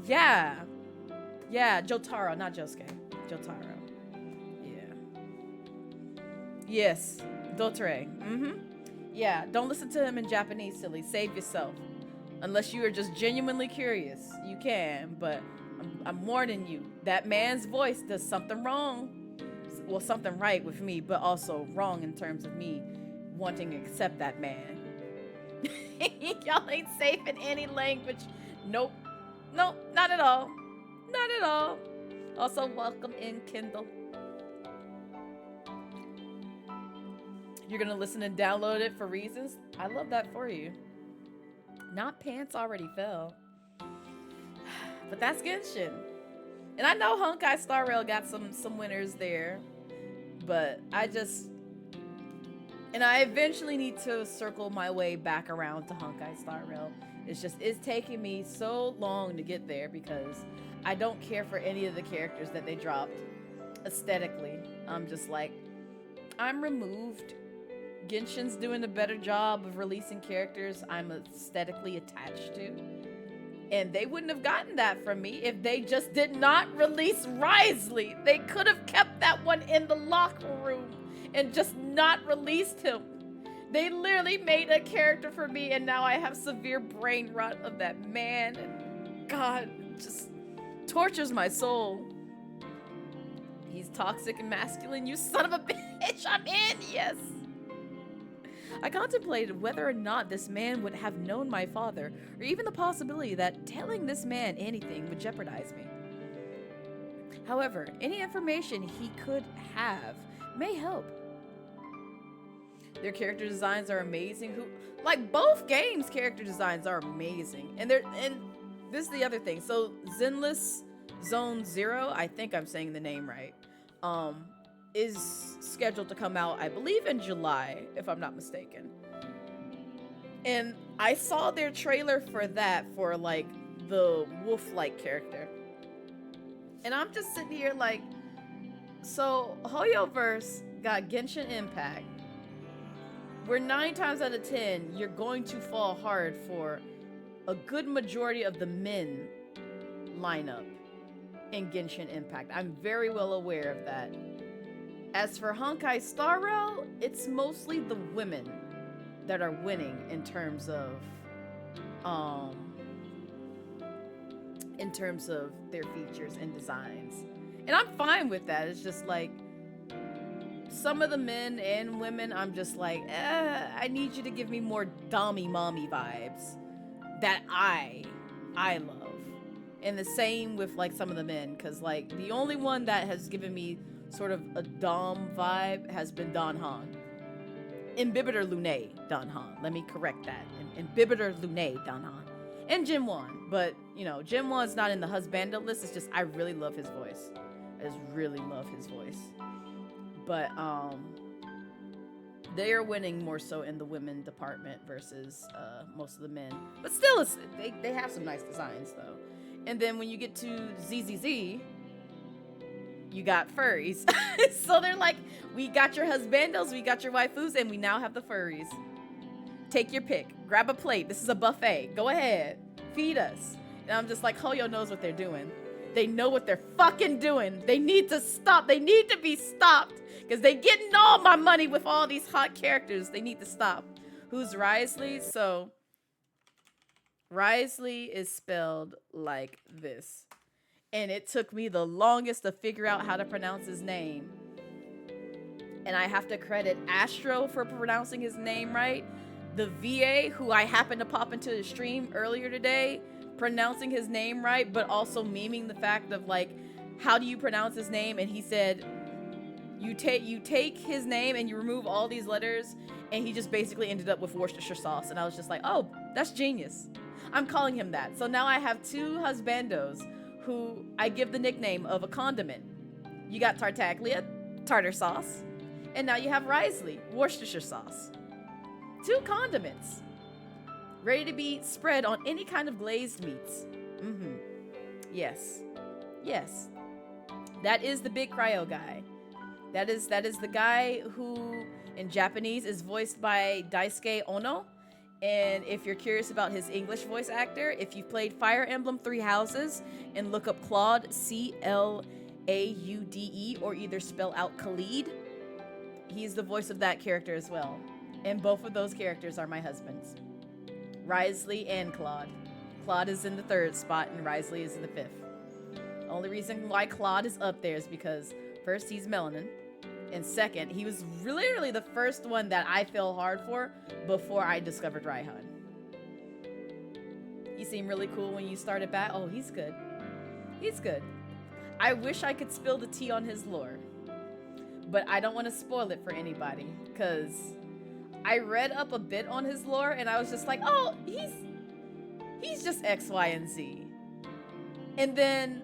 Yeah. Yeah, Jotaro, not Josuke. Jotaro. Yes, Dotere. Yeah, don't listen to him in Japanese, silly. Save yourself. Unless you are just genuinely curious. You can, but I'm warning you. That man's voice does something wrong. Well, something right with me, but also wrong in terms of me wanting to accept that man. Y'all ain't safe in any language. Nope. Nope, not at all. not at all. Also, welcome in, Kindle. You're gonna listen and download it for reasons? I love that for you. Not Pants Already Fell. But that's Genshin. And I know Honkai Star Rail got some winners there. But I eventually need to circle my way back around to Honkai Star Rail. It's taking me so long to get there because I don't care for any of the characters that they dropped aesthetically. I'm just like, I'm removed. Genshin's doing a better job of releasing characters I'm aesthetically attached to. And they wouldn't have gotten that from me if they just did not release Wriothesley. They could have kept that one in the locker room and just not released him. They literally made a character for me and now I have severe brain rot of that man. And God, it just tortures my soul. He's toxic and masculine, you son of a bitch. I'm in, yes. I contemplated whether or not this man would have known my father, or even the possibility that telling this man anything would jeopardize me. However, any information he could have may help. Their character designs are amazing. Like both games' character designs are amazing, and this is the other thing. So Zenless Zone Zero, I think I'm saying the name right, is scheduled to come out, I believe, in July, if I'm not mistaken. And I saw their trailer for that, for like the wolf-like character. And I'm just sitting here like, so Hoyoverse got Genshin Impact, where 9 times out of 10, you're going to fall hard for a good majority of the men lineup in Genshin Impact. I'm very well aware of that. As for Honkai Star Rail, it's mostly the women that are winning in terms of their features and designs. And I'm fine with that. It's just like some of the men and women, I'm just like, I need you to give me more dommy mommy vibes that I love. And the same with like some of the men, because like the only one that has given me sort of a dom vibe has been Dan Han. Imbibitor Lune Dan Han. Let me correct that. Imbibitor Lune Dan Han. And Jin Won. But, you know, Jin Won's not in the husbando list. It's just, I really love his voice. I just really love his voice. But, they are winning more so in the women department versus most of the men. But still, they have some nice designs, though. And then when you get to ZZZ, you got furries. So they're like, we got your husbandos, we got your waifus, and we now have the furries. Take your pick. Grab a plate. This is a buffet. Go ahead. Feed us. And I'm just like, Hoyo knows what they're doing. They know what they're fucking doing. They need to stop. They need to be stopped. Because they getting all my money with all these hot characters. They need to stop. Who's Wriothesley? So, Wriothesley is spelled like this. And it took me the longest to figure out how to pronounce his name. And I have to credit Astro for pronouncing his name right. The VA, who I happened to pop into the stream earlier today, pronouncing his name right, but also memeing the fact of like, how do you pronounce his name? And he said, you take his name and you remove all these letters, and he just basically ended up with Worcestershire sauce. And I was just like, oh, that's genius. I'm calling him that. So now I have 2 husbandos who I give the nickname of a condiment. You got Tartaglia, tartar sauce, and now you have Wriothesley, Worcestershire sauce. 2 condiments, ready to be spread on any kind of glazed meats. Yes. Yes. That is the big cryo guy. That is the guy who in Japanese is voiced by Daisuke Ono. And if you're curious about his English voice actor, if you've played Fire Emblem 3 Houses and look up Claude, C-L-A-U-D-E, or either spell out Khalid, he's the voice of that character as well. And both of those characters are my husbands. Wriothesley and Claude. Claude is in the 3rd spot and Wriothesley is in the 5th. Only reason why Claude is up there is because first, he's melanin. And second, he was literally the first one that I fell hard for before I discovered Raihan. He seemed really cool when you started back. Oh, he's good. He's good. I wish I could spill the tea on his lore, but I don't want to spoil it for anybody because I read up a bit on his lore and I was just like, oh, he's just X, Y, and Z. And then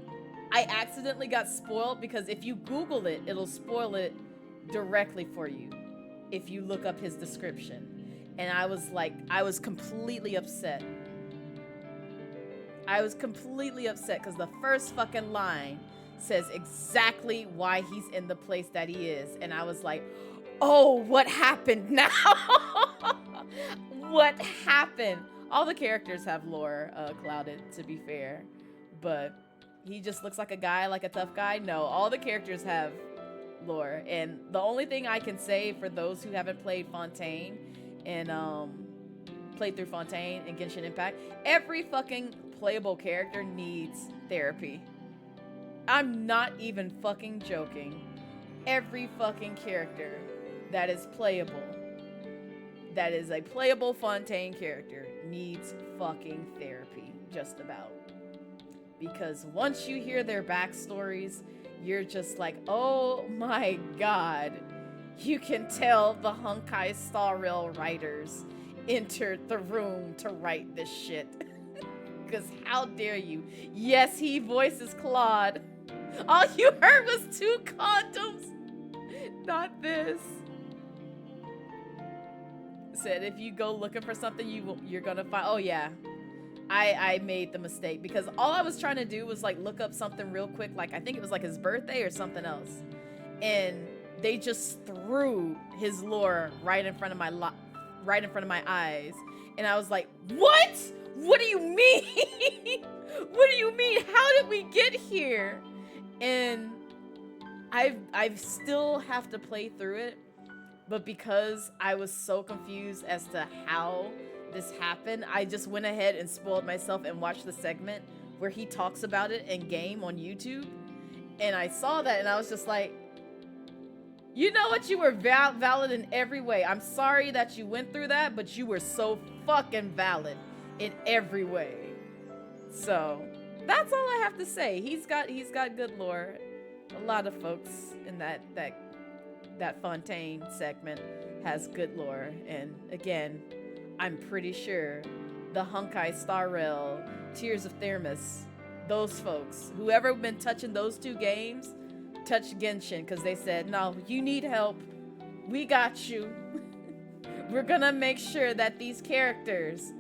I accidentally got spoiled because if you Google it, it'll spoil it directly for you if you look up his description. And I was like, I was completely upset. I was completely upset because the first fucking line says exactly why he's in the place that he is. And I was like, oh, what happened now? What happened? All the characters have lore clouded, to be fair. But he just looks like a guy, like a tough guy. No, all the characters have lore. And the only thing I can say for those who haven't played Fontaine and played through Fontaine and Genshin Impact, every fucking playable character needs therapy. I'm not even fucking joking. Every fucking character that is playable, that is a playable Fontaine character, needs fucking therapy, just about. Because once you hear their backstories, you're just like, oh my god. You can tell the Honkai Star Rail writers entered the room to write this shit. Because how dare you? Yes, he voices Claude. All you heard was 2 condoms. Not this. Said if you go looking for something, you're gonna find. Oh yeah, I made the mistake because all I was trying to do was like look up something real quick, like I think it was like his birthday or something else, and they just threw his lore right in front of my eyes, and I was like, what? What do you mean? What do you mean? How did we get here? And I still have to play through it, but because I was so confused as to how this happened, I just went ahead and spoiled myself and watched the segment where he talks about it in game on YouTube. And I saw that and I was just like, you know what? You were valid in every way. I'm sorry that you went through that, but you were so fucking valid in every way. So that's all I have to say. He's got good lore. A lot of folks in that Fontaine segment has good lore, and again, I'm pretty sure the Honkai Star Rail, Tears of Thermos, those folks, whoever been touching those 2 games, touch Genshin, because they said, no, you need help. We got you. We're gonna make sure that these characters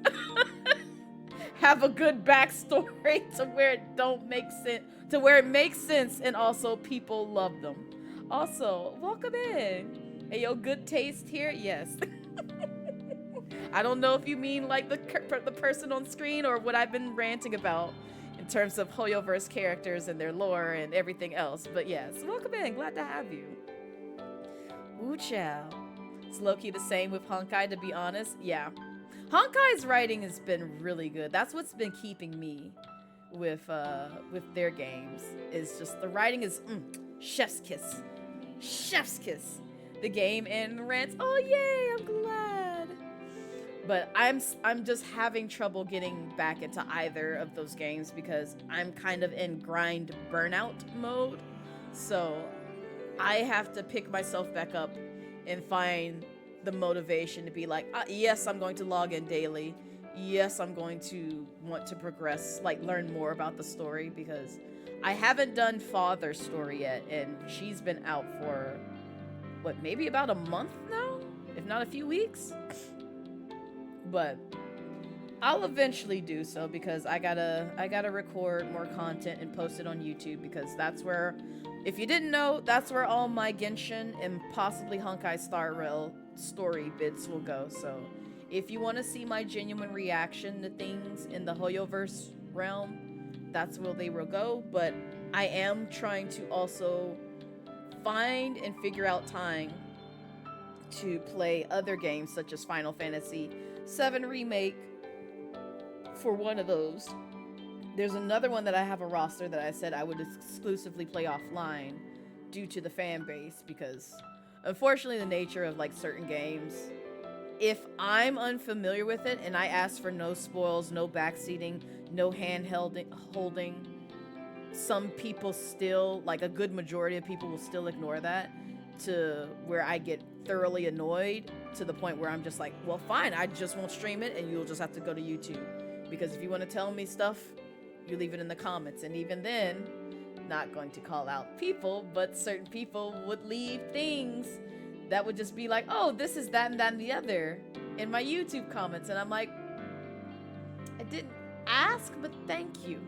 have a good backstory to where it don't make sense, to where it makes sense, and also people love them. Also, welcome in. Hey, yo, good taste here? Yes. I don't know if you mean like the person on screen or what I've been ranting about in terms of Hoyoverse characters and their lore and everything else, but yes, welcome in. Glad to have you. Woo chow. It's low-key the same with Honkai, to be honest. Yeah. Honkai's writing has been really good. That's what's been keeping me with their games. Is just the writing is chef's kiss. Chef's kiss. The game and rants. Oh yay, I'm glad. But I'm just having trouble getting back into either of those games because I'm kind of in grind burnout mode. So I have to pick myself back up and find the motivation to be like, yes, I'm going to log in daily. Yes, I'm going to want to progress, like learn more about the story, because I haven't done Father's story yet, and she's been out for, what, maybe about a month now? If not a few weeks? But I'll eventually do so because I gotta record more content and post it on YouTube, because that's where, if you didn't know, that's where all my Genshin and possibly Honkai Star Rail story bits will go. So if you want to see my genuine reaction to things in the Hoyoverse realm, that's where they will go. But I am trying to also find and figure out time to play other games such as Final Fantasy VII Remake for one of those. There's another one that I have a roster that I said I would exclusively play offline due to the fan base, because unfortunately the nature of like certain games, if I'm unfamiliar with it and I ask for no spoils, no backseating, no hand holding, some people still, like a good majority of people will still ignore that, to where I get thoroughly annoyed to the point where I'm just like, well, fine, I just won't stream it and you'll just have to go to YouTube. Because if you want to tell me stuff, you leave it in the comments. And even then, not going to call out people, but certain people would leave things that would just be like, oh, this is that and that and the other in my YouTube comments. And I'm like, I didn't ask, but thank you.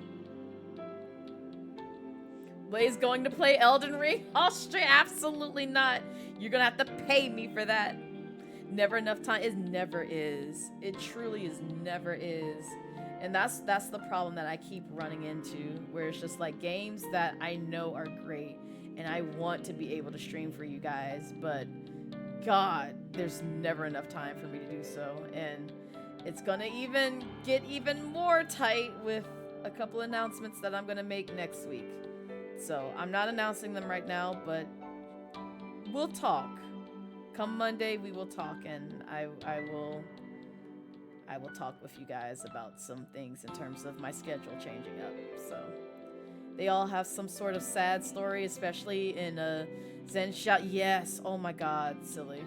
Blaze going to play Elden Ring? Austria? Absolutely not. You're gonna have to pay me for that. Never enough time. It never is. It truly is never is. And that's the problem that I keep running into, where it's just like games that I know are great and I want to be able to stream for you guys, but God, there's never enough time for me to do so. And it's gonna even get even more tight with a couple announcements that I'm gonna make next week. So I'm not announcing them right now, but we'll talk. Come Monday, we will talk, and I will talk with you guys about some things in terms of my schedule changing up. So they all have some sort of sad story, especially in Zensha. Yes, oh my God, silly.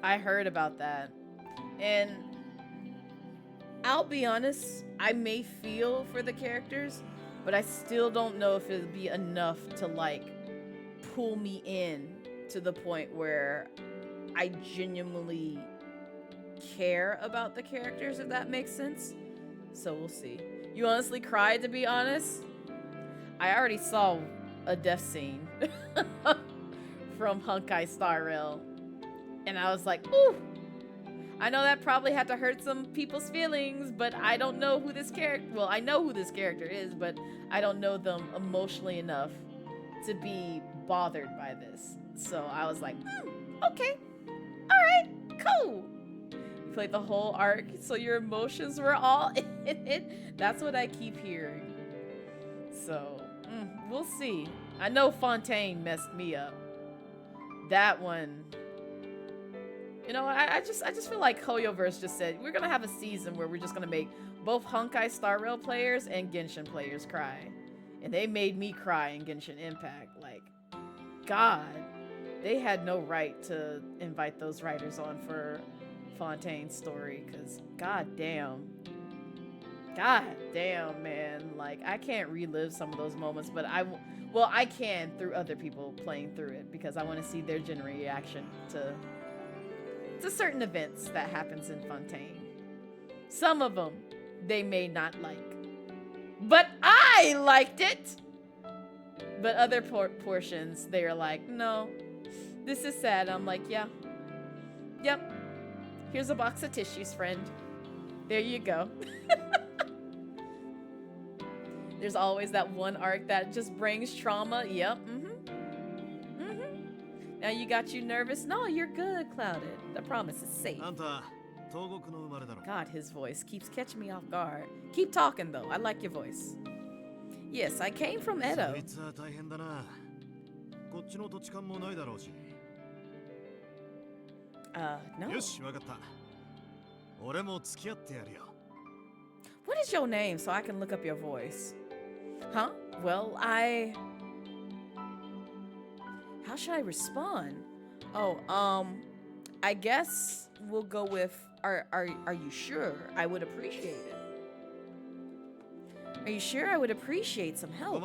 I heard about that, and I'll be honest, I may feel for the characters, but I still don't know if it'll be enough to like pull me in to the point where I genuinely care about the characters, if that makes sense. So we'll see. You honestly cried, to be honest? I already saw a death scene from Honkai Star Rail, and I was like, ooh, I know that probably had to hurt some people's feelings, but I don't know who this character, well, I know who this character is, but I don't know them emotionally enough to be bothered by this. So I was like, okay, all right, cool. You played the whole arc, so your emotions were all in it. That's what I keep hearing. So we'll see. I know Fontaine messed me up. That one. You know, I just feel like Hoyoverse just said, we're gonna have a season where we're just gonna make both Honkai Star Rail players and Genshin players cry. And they made me cry in Genshin Impact. Like, God, they had no right to invite those writers on for Fontaine's story, because god damn, man, like, I can't relive some of those moments, but I can through other people playing through it, because I want to see their genuine reaction to certain events that happens in Fontaine. Some of them they may not like, but I liked it. But other portions, they're like, no, this is sad. I'm like, yeah, yep, here's a box of tissues, friend, there you go. There's always that one arc that just brings trauma. Yep. Now you got you nervous? No, you're good, Clouded. The promise is safe. God, his voice keeps catching me off guard. Keep talking, though. I like your voice. Yes, I came from Edo. No. What is your name so I can look up your voice? Huh? Well, how should I respond? Oh, I guess we'll go with, are you sure? I would appreciate it. Are you sure? I would appreciate some help.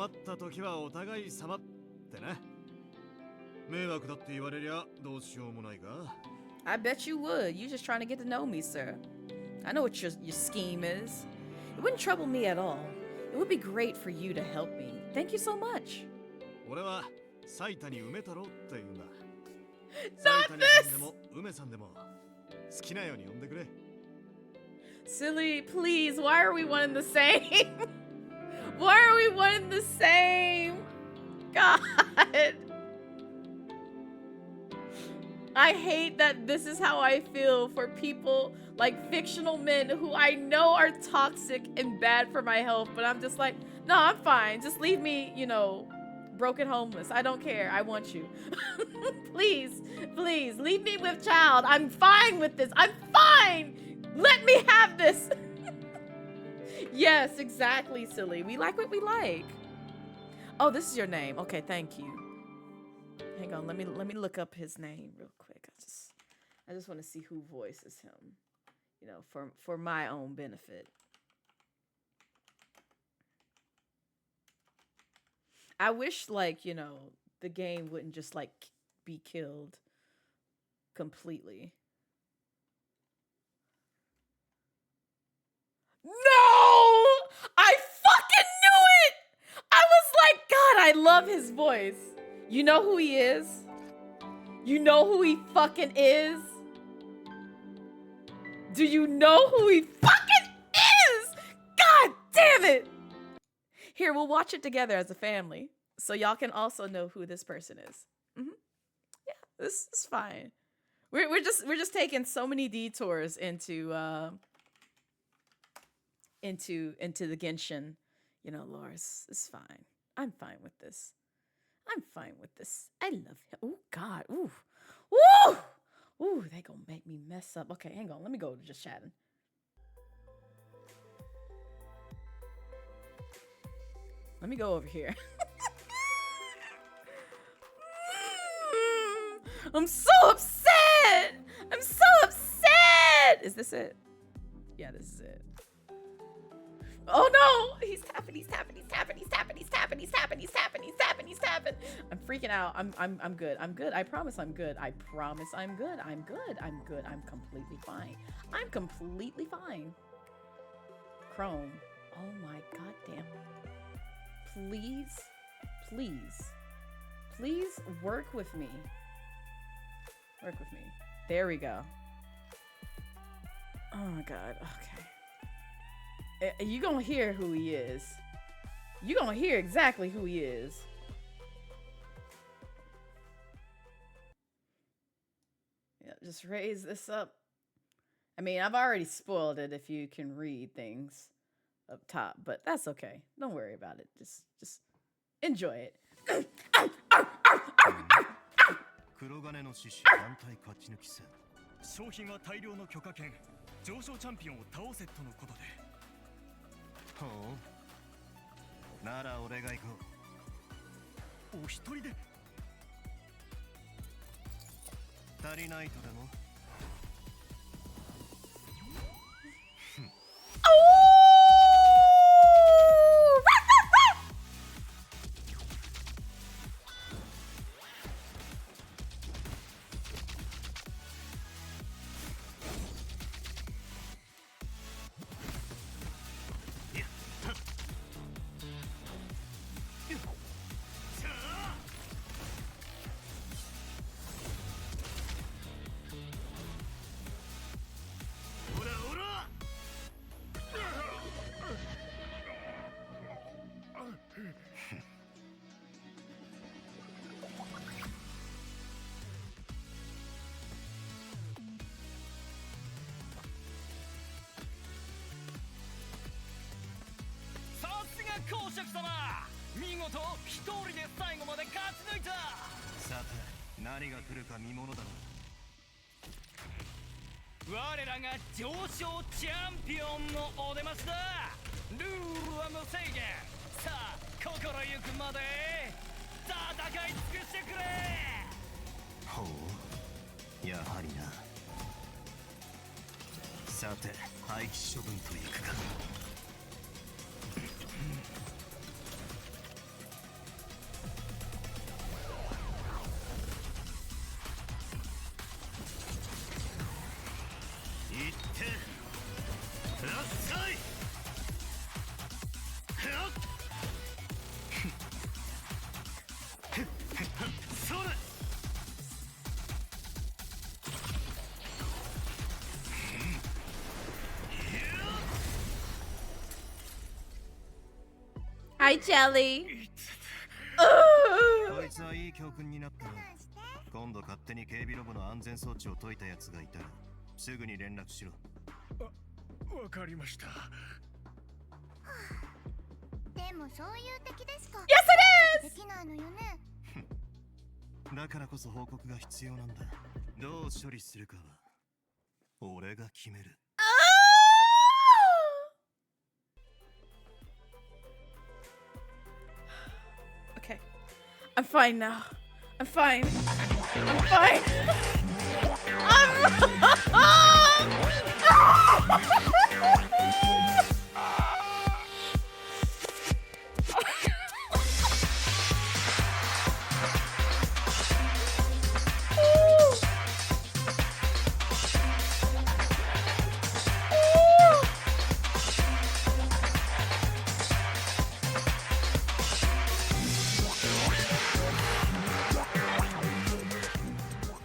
I bet you would. You're just trying to get to know me, sir. I know what your scheme is. It wouldn't trouble me at all. It would be great for you to help me. Thank you so much. Not this! Silly, please, why are we one and the same? Why are we one and the same? God. I hate that this is how I feel for people, like fictional men who I know are toxic and bad for my health, but I'm just like, no, I'm fine. Just leave me, you know, broken homeless. I don't care. I want you. Please, please, leave me with child. I'm fine with this. I'm fine. Let me have this. Yes, exactly, silly. We like what we like. Oh, this is your name. Okay, thank you. Hang on, let me look up his name real quick. I just want to see who voices him. You know, for my own benefit. I wish, like, you know, the game wouldn't just like be killed completely. No! I fucking knew it! I was like, God, I love his voice. You know who he is? You know who he fucking is? Do you know who he fucking is? God damn it! Here, we'll watch it together as a family, so y'all can also know who this person is. Yeah, this is fine. We're just taking so many detours into the Genshin, you know, lore. It's fine. I'm fine with this. I'm fine with this. I love him. Oh God. Ooh. Woo! Ooh, they gonna make me mess up. Okay, hang on. Let me go to just chatting. Let me go over here. I'm so upset. I'm so upset. Is this it? Yeah, this is it. Oh no! He's tapping, he's tapping, he's tapping, he's tapping, he's tapping, he's tapping, he's tapping, he's tapping, he's tapping. I'm freaking out. I'm good. I'm good. I promise I'm good. I promise I'm good. I'm good. I'm good. I'm completely fine. I'm completely fine. Chrome. Oh my goddamn. Please, please, please work with me. Work with me. There we go. Oh my God. Okay. You gonna hear who he is. You gonna hear exactly who he is. Yeah, just raise this up. I mean, I've already spoiled it if you can read things up top, but that's okay. Don't worry about it. Just enjoy it. 黒金の獅子団体勝ち抜き戦商品は大量の許可券上昇チャンピオンを倒せとのことでほうなら俺が行こうお一人で足りないとでも公爵様見事一人で最後まで勝ち抜いたさて何が来るか見ものだろう我らが上昇チャンピオンのお出ましだルールは無制限さあ心ゆくまで戦い尽くしてくれほうやはりなさて廃棄処分といくかHi, Jelly. こいつはいい教訓になったな。今度勝手に警備ロボの安全装置を解いたやつがいたらすぐに連絡しろ。わかりました。でもそういう敵ですか。Yes, it is. できないのよね。だからこそ報告が必要なんだ。どう処理するかは俺が決める。Okay. I'm fine now. I'm fine. I'm fine.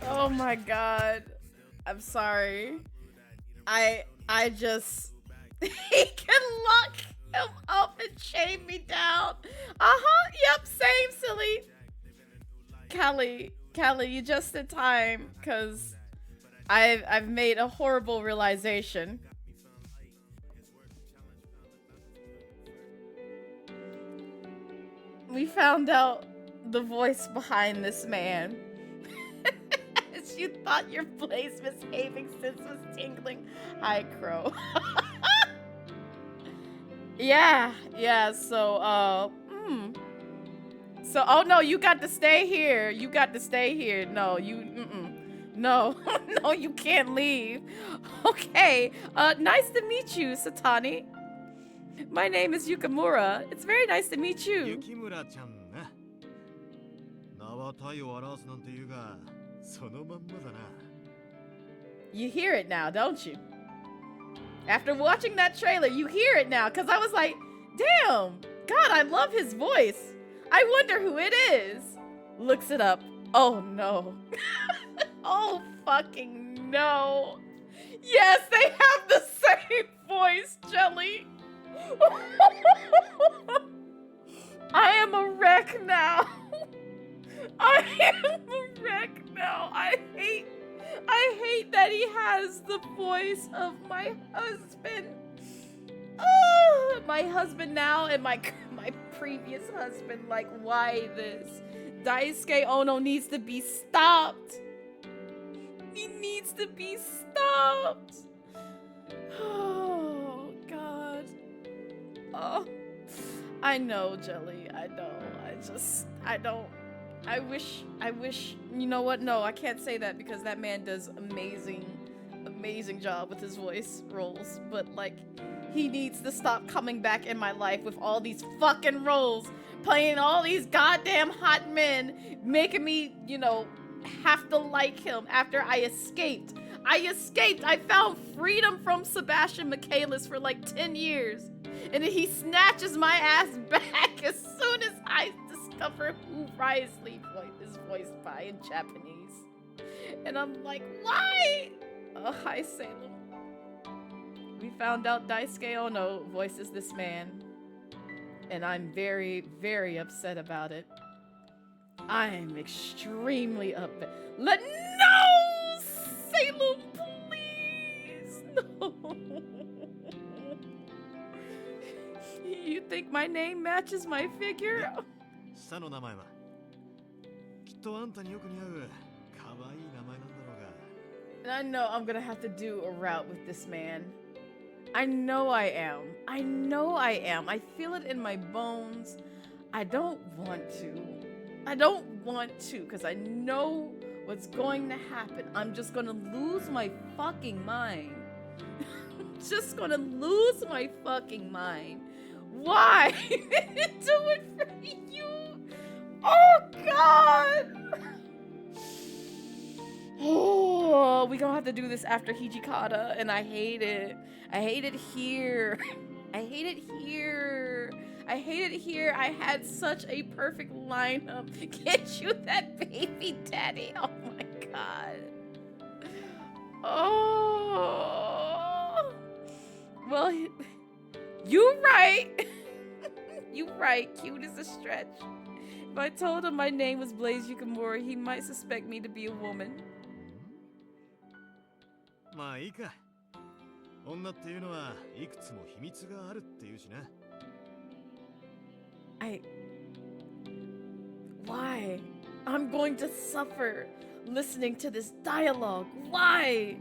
Oh my god. I'm sorry. I just he can lock him up and chain me down. Yep, same, silly. Callie, you just in time, cause I've made a horrible realization. We found out the voice behind this man. As you thought your Blaze misbehaving sense was tingling. Hi, Crow. Yeah, so, So, oh no, you got to stay here. You got to stay here. No, no, no, you can't leave. Okay, nice to meet you, Satani. My name is Yukimura. It's very nice to meet you. Yukimura-chanね。名は体を表すなんて言うが、そのまんまだな。You hear it now, don't you? After watching that trailer, you hear it now, because I was like, damn, God, I love his voice. I wonder who it is. Looks it up. Oh, no. Oh, fucking no. Yes, they have the same voice, Jelly. I am a wreck now. I am a wreck now. I hate that he has the voice of my husband. My husband now and my previous husband. Like, why this? Daisuke Ono needs to be stopped. He needs to be stopped. Oh, God. Oh, I know, Jelly. I know. I wish, you know what? No, I can't say that because that man does amazing job with his voice roles. But, like, he needs to stop coming back in my life with all these fucking roles, playing all these goddamn hot men, making me, you know, have to like him after I escaped. I found freedom from Sebastian Michaelis for like 10 years. And then he snatches my ass back as soon as I discover who Risley is voiced by in Japanese. And I'm like, why? Oh, hi, Salem. We found out Daisuke Ono voices this man. And I'm very, very upset about it. I'm extremely upset. No! Salem, please! No! You think my name matches my figure? 下の名前はきっとあんたによく似合う可愛い名前なんだろうが。 And I know I'm gonna have to do a route with this man. I know I am. I feel it in my bones. I don't want to, because I know what's going to happen. I'm just gonna lose my fucking mind. Just gonna lose my fucking mind. Why? Do it for you. Oh, God. Oh, we gonna have to do this after Hijikata, and I hate it. I hate it here. I hate it here. I had such a perfect lineup. Get you that baby daddy. Oh my God. Oh. Well, you right. You right. Cute is a stretch. If I told him my name was Blaze Yukimura, he might suspect me to be a woman. まあいいか。女っていうのはいくつも秘密があるっていうしな。Why? I'm going to suffer listening to this dialogue. Why?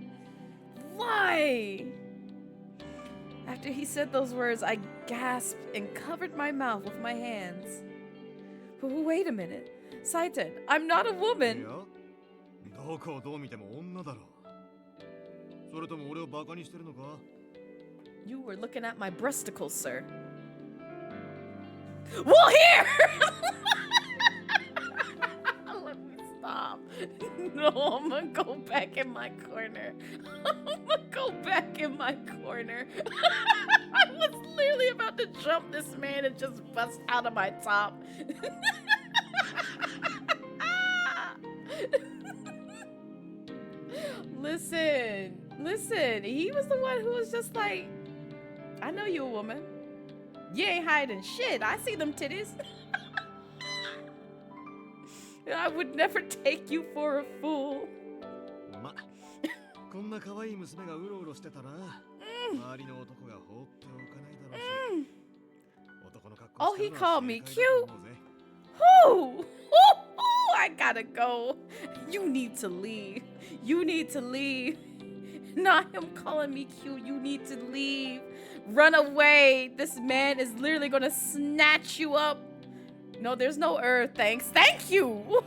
After he said those words, I gasped and covered my mouth with my hands. Wait a minute. Saito, I'm not a woman. どこをどう見ても女だろう。それとも俺をバカにしてるのか? You were looking at my breasticles, sir. Well, here! Let me stop. No, I'm gonna go back in my corner. I'm gonna go back in my corner. I was literally about to jump this man and just bust out of my top. Listen, he was the one who was just like, I know you a woman. You ain't hiding shit. I see them titties. I would never take you for a fool. ま、こんな可愛い娘がうろうろしてたら、周りの男が放っておかないだろうし。男の格好 Oh, して he るのは called me 正解 cute. だと思うぜ。Whoo! I gotta go. You need to leave. You need to leave. Not him calling me cute. You need to leave. Run away. This man is literally gonna snatch you up. No, there's no earth. Thanks. Thank you.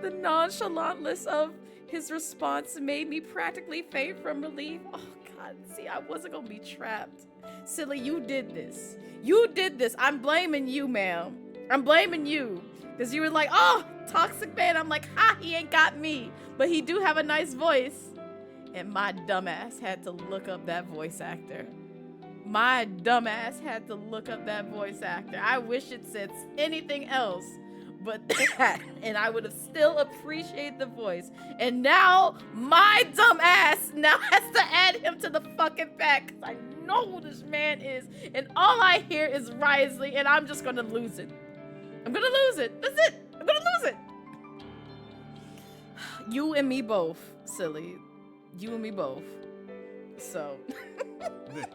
The nonchalantness of his response made me practically faint from relief. Oh, God. See, I wasn't gonna be trapped. Silly, you did this. You did this. I'm blaming you, ma'am. I'm blaming you. Because you were like, oh, toxic man. I'm like, ha, he ain't got me. But he do have a nice voice. And my dumbass had to look up that voice actor. My dumbass had to look up that voice actor. I wish it said anything else but that. And I would have still appreciated the voice. And now my dumbass now has to add him to the fucking pack. Because I know who this man is. And all I hear is Risley. And I'm just going to lose it. I'm going to lose it. That's it. I'm going to lose it. You and me both, silly. You and me both. So. で、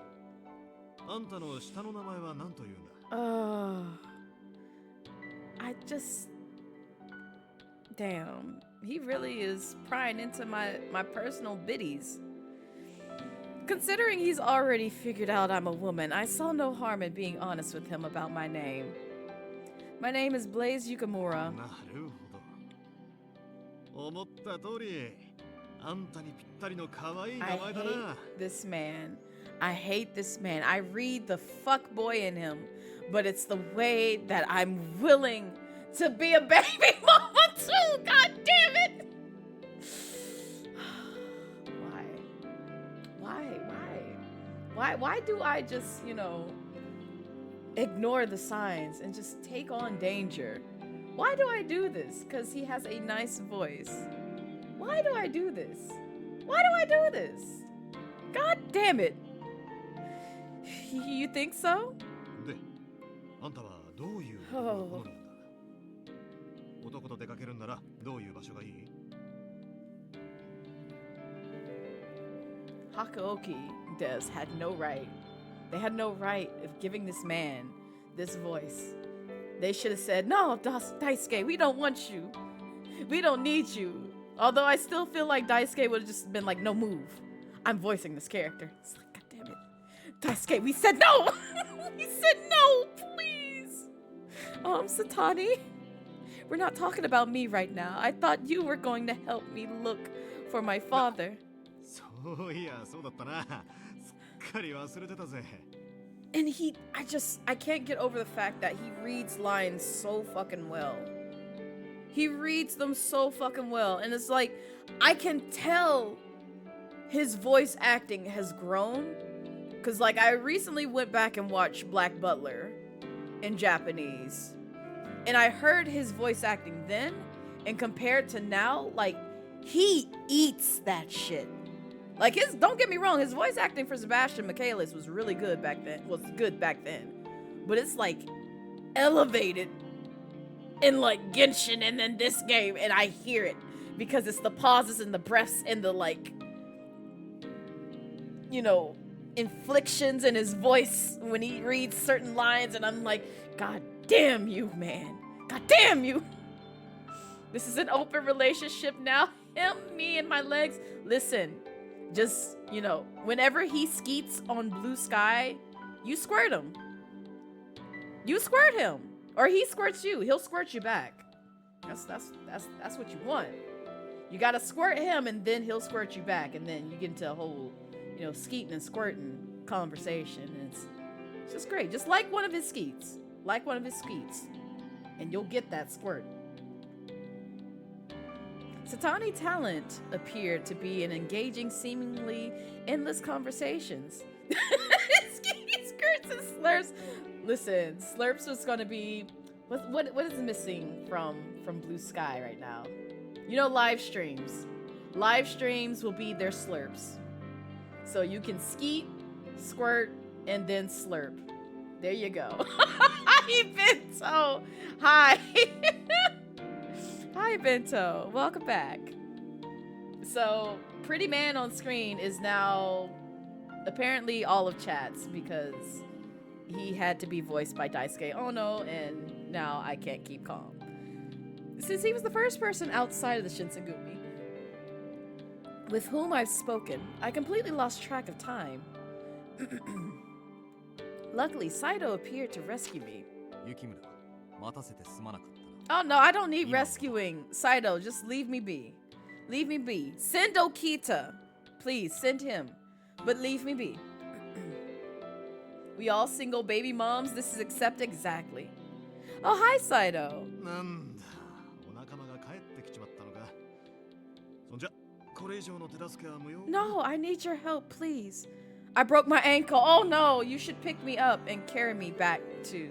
あんたの下の名前は何と言うんだ? I just. Damn. He really is prying into my personal biddies. Considering he's already figured out I'm a woman, I saw no harm in being honest with him about my name. My name is Blaze Yukamura. なるほど。思った通り、あんたにぴったりの可愛い名前だな。I hate this man. I hate this man. I read the fuck boy in him, but it's the way that I'm willing to be a baby mama too. God damn it. Why do I just, ignore the signs and just take on danger? Why do I do this? Because he has a nice voice. Why do I do this? Why do I do this? God damn it. You think so? で、あんたはどういう男の好みなんだ? 男と出かけるんならどういう場所がいい? Hakuoki devs had no right. They had no right of giving this man this voice. They should have said, no, Daisuke, we don't want you. We don't need you. Although I still feel like Daisuke would have just been like, no, move. I'm voicing this character. It's like, God damn it. Daisuke, we said no! We said no, please! Satani, we're not talking about me right now. I thought you were going to help me look for my father. そういや、そうだったな。すっかり忘れてたぜ。And I can't get over the fact that he reads lines so fucking well. He reads them so fucking well. And it's like, I can tell his voice acting has grown. Because, like, I recently went back and watched Black Butler in Japanese. And I heard his voice acting then. And compared to now, like, he eats that shit. Like, don't get me wrong, his voice acting for Sebastian Michaelis was really good back then. But it's, like, elevated in, like, Genshin and then this game. And I hear it. Because it's the pauses and the breaths and the, like, inflictions in his voice when he reads certain lines. And I'm like, God damn you, man. God damn you. This is an open relationship now. Him, me, and my legs. Listen. Just, whenever he skeets on blue sky, you squirt him. You squirt him, or he squirts you. He'll squirt you back. That's what you want. You gotta squirt him, and then he'll squirt you back, and then you get into a whole, you know, skeeting and squirting conversation. And it's just great. Just like one of his skeets, and you'll get that squirt. Satani talent appeared to be in engaging, seemingly endless conversations. Skirts and slurps. Listen, slurps was gonna be what is missing from Blue Sky right now? You know, live streams. Live streams will be their slurps. So you can skeet, squirt, and then slurp. There you go. Hi, Bento. Hi. Hi, Bento. Welcome back. So, Pretty Man on screen is now apparently all of chat's because he had to be voiced by Daisuke Ono, and now I can't keep calm. Since he was the first person outside of the Shinsengumi with whom I've spoken, I completely lost track of time. Luckily, Saito appeared to rescue me. Oh no, I don't need rescuing. Saito, just leave me be. Leave me be. Send Okita. Please, send him. But leave me be. We all single baby moms, this is accept exactly. Oh, hi, Saito. No, I need your help, please. I broke my ankle. Oh no, you should pick me up and carry me back to,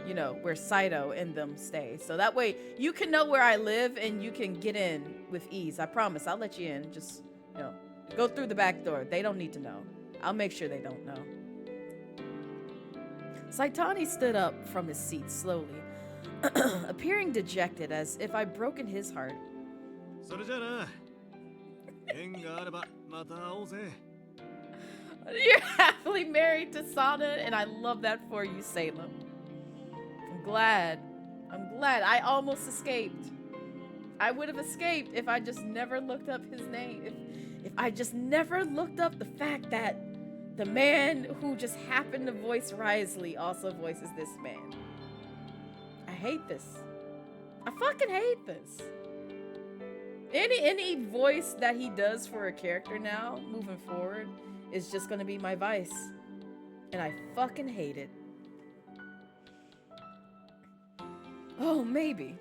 you know, where Saito and them stay. So that way you can know where I live and you can get in with ease. I promise, I'll let you in. Just, you know, go through the back door. They don't need to know. I'll make sure they don't know. Saitani stood up from his seat slowly, appearing dejected as if I'd broken his heart. You're happily married to Sana, and I love that for you, Salem. I'm glad. I almost escaped. I would have escaped if I just never looked up his name. If I just never looked up the fact that the man who just happened to voice Risley also voices this man. I hate this. I fucking hate this. Any voice that he does for a character now, moving forward, is just gonna be my vice. And I fucking hate it. Oh, maybe.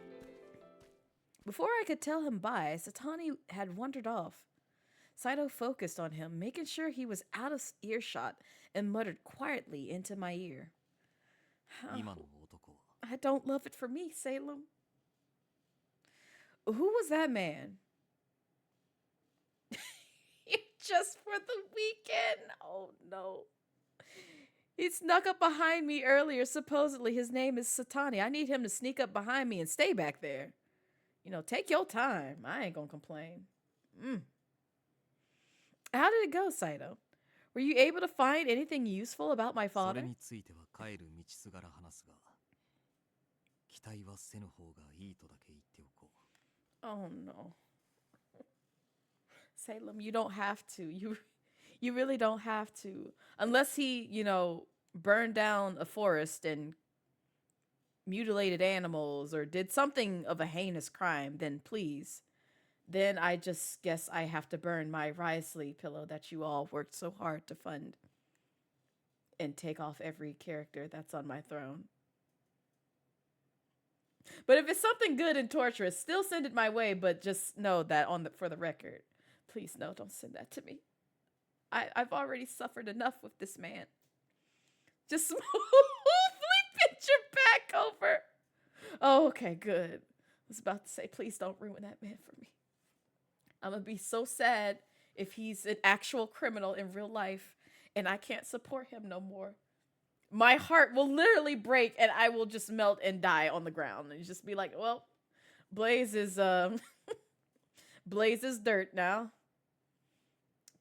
Before I could tell him bye, Satani had wandered off. Saito focused on him, making sure he was out of earshot, and muttered quietly into my ear. Oh, I don't love it for me, Salem. Who was that man? Just for the weekend? Oh no. He snuck up behind me earlier. Supposedly his name is Satani. I need him to sneak up behind me and stay back there. You know, take your time. I ain't gonna complain. How did it go, Saito? Were you able to find anything useful about my father? Oh no. Salem, you don't have to. You really don't have to. Unless he, you know, burned down a forest and mutilated animals or did something of a heinous crime, then please. Then I just guess I have to burn my Risley pillow that you all worked so hard to fund and take off every character that's on my throne. But if it's something good and torturous, still send it my way, but just know that for the record. Please, no, don't send that to me. I've already suffered enough with this man. Just smoothly pitch your back over. Oh, okay, good. I was about to say, please don't ruin that man for me. I'm going to be so sad if he's an actual criminal in real life and I can't support him no more. My heart will literally break and I will just melt and die on the ground and just be like, well, Blaze is Blaze is dirt now.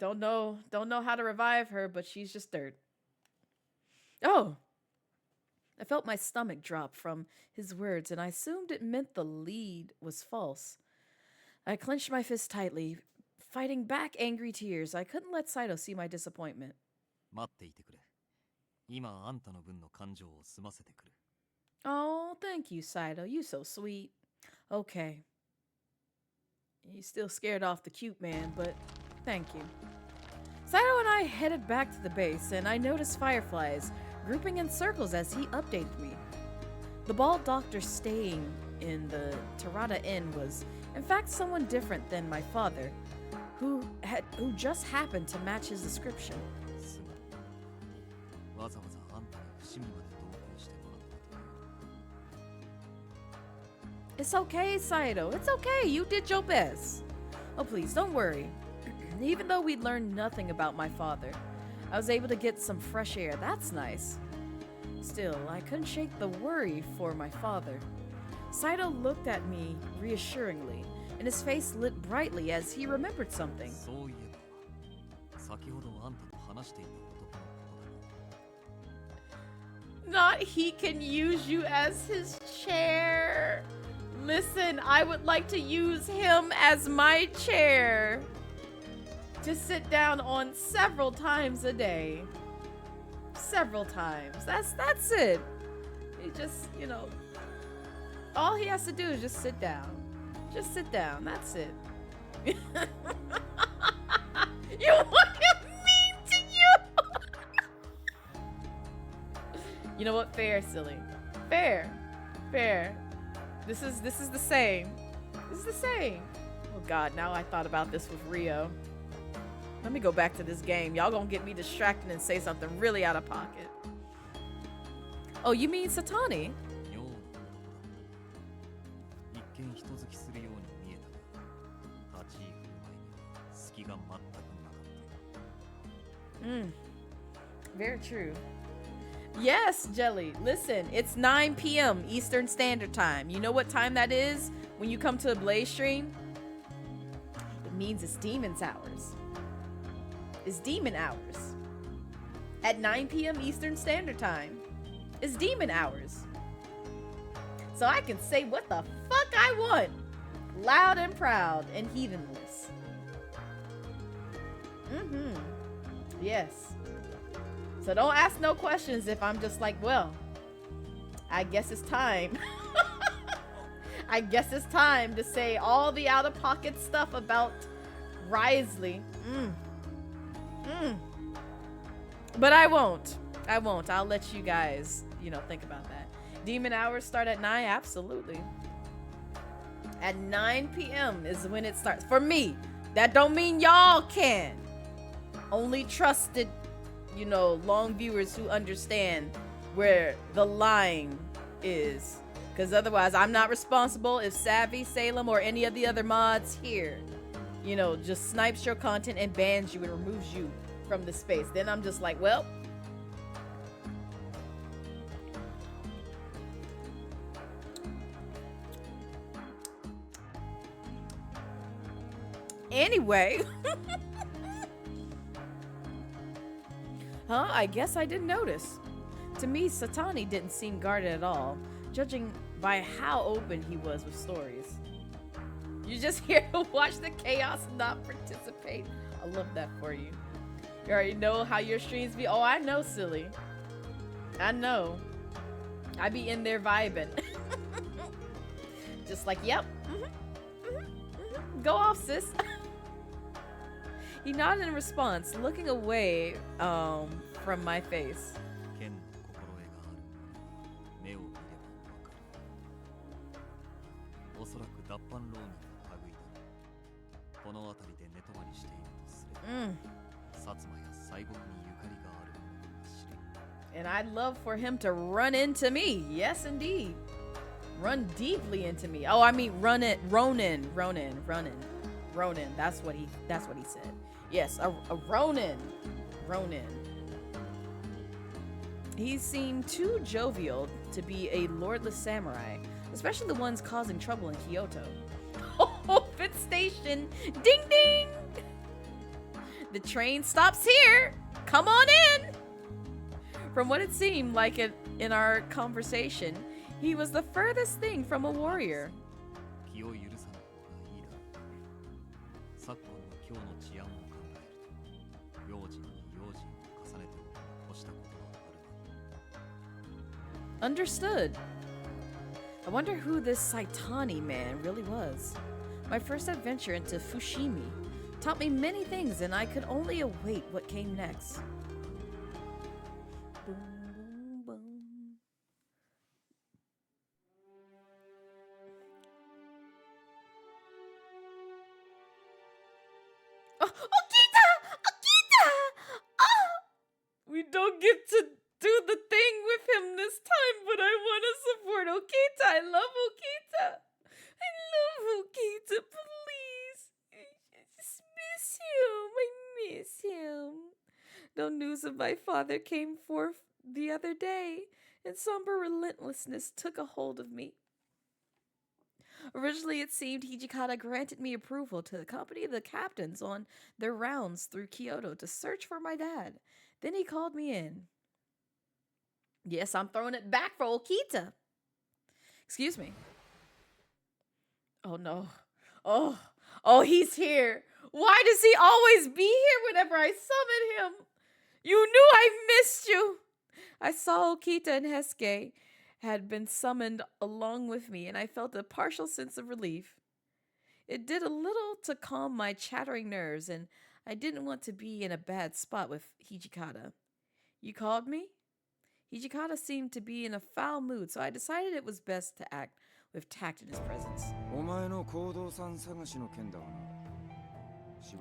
Don't know how to revive her, but she's just dirt. Oh. I felt my stomach drop from his words, and I assumed it meant the lead was false. I clenched my fist tightly, fighting back angry tears. I couldn't let Saito see my disappointment. Oh, thank you, Saito. You so sweet. Okay. He's still scared off the cute man, but thank you. Saito and I headed back to the base, and I noticed fireflies grouping in circles as he updated me. The bald doctor staying in the Terada Inn was, in fact, someone different than my father, who just happened to match his description. It's okay, Saito. It's okay. You did your best. Oh, please, don't worry. Even though we'd learned nothing about my father, I was able to get some fresh air. That's nice. Still, I couldn't shake the worry for my father. Saito looked at me reassuringly, and his face lit brightly as he remembered something. Not he can use you as his chair. Listen, I would like to use him as my chair to sit down on several times a day. Several times. That's it. He just, you know, all he has to do is just sit down. Just sit down. That's it. You want him mean to you? You know what? Fair, silly. Fair. Fair. This is the same. This is the same. Oh god, now I thought about this with Rio. Let me go back to this game. Y'all gonna get me distracted and say something really out of pocket. Oh, you mean Satani? Very true. Yes, Jelly. Listen, it's 9 p.m. Eastern Standard Time. You know what time that is when you come to a Blaze stream? It means it's Demon's hours. It's Demon hours. At 9 p.m. Eastern Standard Time, it's Demon hours. So I can say what the fuck I want. Loud and proud and heathenless. Yes. So don't ask no questions if I'm just like, well, I guess it's time. I guess it's time to say all the out-of-pocket stuff about Risley. But I won't. I won't. I'll let you guys, you know, think about that. Demon hours start at 9? Absolutely. At 9 p.m. is when it starts. For me. That don't mean y'all can. Only trusted, you know, long viewers who understand where the line is. Because otherwise, I'm not responsible if Savvy, Salem, or any of the other mods here, you know, just snipes your content and bans you and removes you from the space. Then I'm just like, well. Anyway. Huh? I guess I didn't notice. To me, Satani didn't seem guarded at all, judging by how open he was with stories. You're just here to watch the chaos and not participate. I love that for you. You already know how your streams be. Oh, I know, silly. I know. I be in there vibing. Just like, yep. Go off, sis. He nodded in response, looking away from my face. And I'd love for him to run into me. Yes, indeed. Run deeply into me. Oh, I mean, Ronin. That's what he said. Yes, a Ronin. He seemed too jovial to be a lordless samurai, especially the ones causing trouble in Kyoto. Oh, Fit Station! Ding ding! The train stops here! Come on in! From what it seemed like in our conversation, he was the furthest thing from a warrior. Understood. I wonder who this Saitani man really was. My first adventure into Fushimi taught me many things, and I could only await what came next. Boom, boom, boom. Oh, Okita! Okita! Oh! We don't get to do the thing with him this time, but I want to support Okita. I love Okita. I love Okita, please. I just miss him. I miss him. No news of my father came forth the other day, and somber relentlessness took a hold of me. Originally, it seemed Hijikata granted me approval to accompany the captains on their rounds through Kyoto to search for my dad. Then he called me in. Yes, I'm throwing it back for Okita. Excuse me. Oh, no. Oh, he's here. Why does he always be here whenever I summon him? You knew I missed you. I saw Okita and Hesuke had been summoned along with me, and I felt a partial sense of relief. It did a little to calm my chattering nerves, and I didn't want to be in a bad spot with Hijikata. You called me? Hijikata seemed to be in a foul mood, so I decided it was best to act with tact in his presence.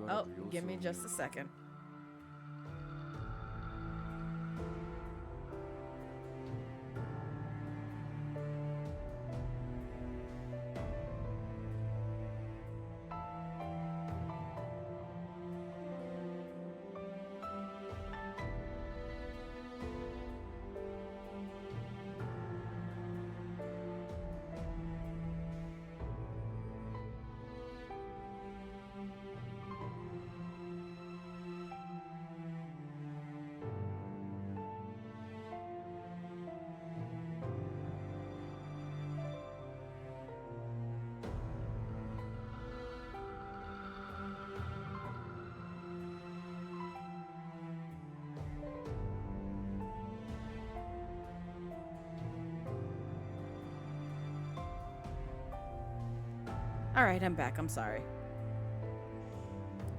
Oh, give me just a second. All right, I'm back. I'm sorry.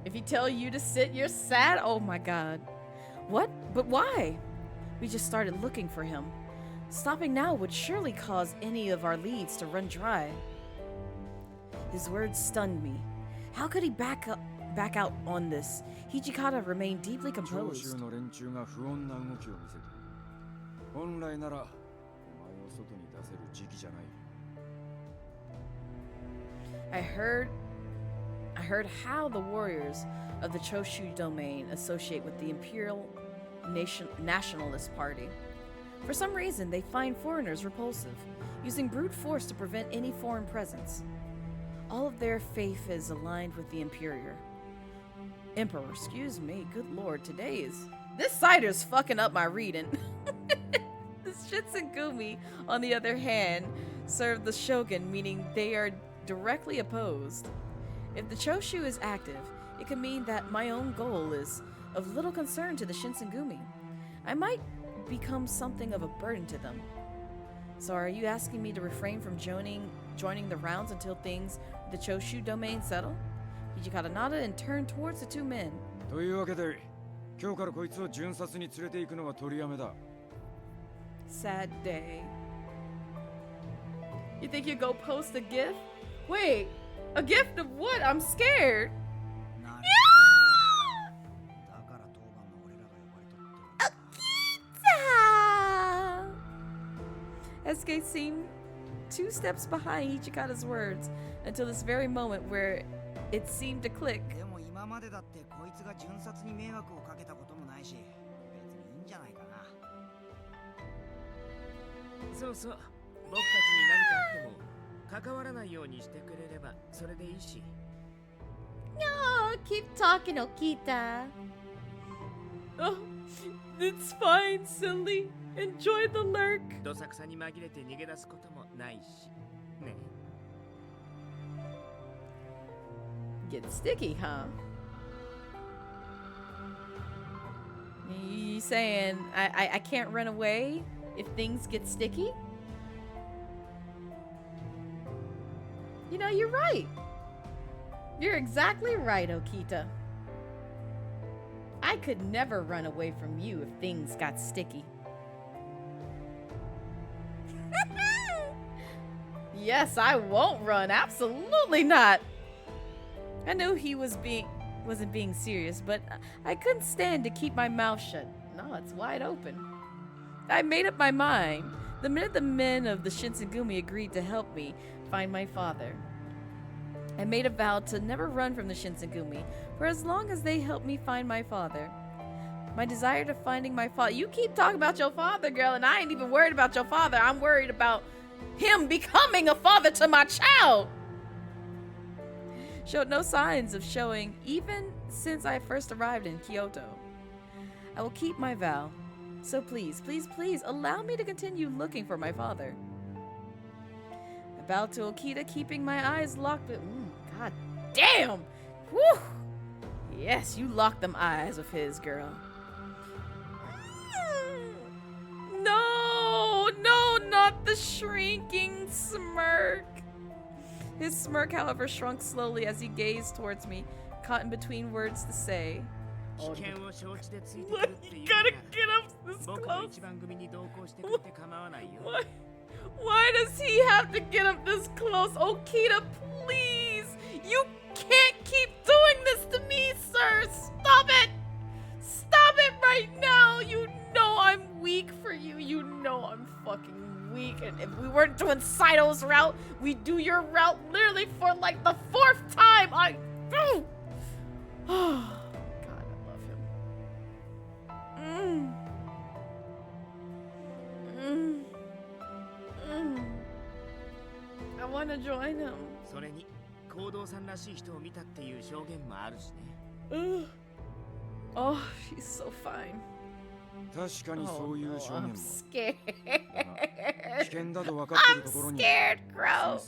If he tell you to sit, you're sad? Oh my god. What? But why? We just started looking for him. Stopping now would surely cause any of our leads to run dry. His words stunned me. How could he back out on this? Hijikata remained deeply composed. I heard how the warriors of the Choshu domain associate with the Imperial Nationalist Party. For some reason, they find foreigners repulsive, using brute force to prevent any foreign presence. All of their faith is aligned with the Emperor, excuse me, good lord, this cider's fucking up my reading. The Shinsengumi, on the other hand, serve the shogun, meaning they are directly opposed. If the Choshu is active, it could mean that my own goal is of little concern to the Shinsengumi. I might become something of a burden to them. So are you asking me to refrain from joining the rounds until things with the Choshu domain settle? Hijikata nodded and turned towards the two men. Sad day. You think you'd go post a gift? Wait, a gift of what? I'm scared. Akita! Hesuke seemed 2 steps behind Hijikata's words until this very moment where it seemed to click. No, keep talking, Okita. Oh, it's fine, silly. Enjoy the lurk. Get sticky, huh? You saying I can't run away if things get sticky? You know, you're right. You're exactly right, Okita. I could never run away from you if things got sticky. Yes, I won't run. Absolutely not. I knew he wasn't being serious, but I couldn't stand to keep my mouth shut. No, it's wide open. I made up my mind the minute the men of the Shinsengumi agreed to help me find my father. I made a vow to never run from the Shinsengumi for as long as they helped me find my father. My desire to finding my father. You keep talking about your father, girl, and I ain't even worried about your father. I'm worried about him becoming a father to my child. Showed no signs of showing even since I first arrived in Kyoto. I will keep my vow. So please, please, please allow me to continue looking for my father. I bowed to Okita, keeping my eyes locked with... God damn! Whew! Yes, you locked them eyes of his, girl. No! No, not the shrinking smirk. His smirk, however, shrunk slowly as he gazed towards me, caught in between words to say. Oh, you gotta get up this close. Why does he have to get up this close? Okita, please! You can't keep doing this to me, sir! Stop it! Stop it right now! You know I'm weak for you. You know I'm fucking weak. And if we weren't doing Saito's route, we'd do your route literally for like the 4th time. Oh, God, I love him. I want to join him. Oh, she's so fine. I'm scared. I'm scared, Crow.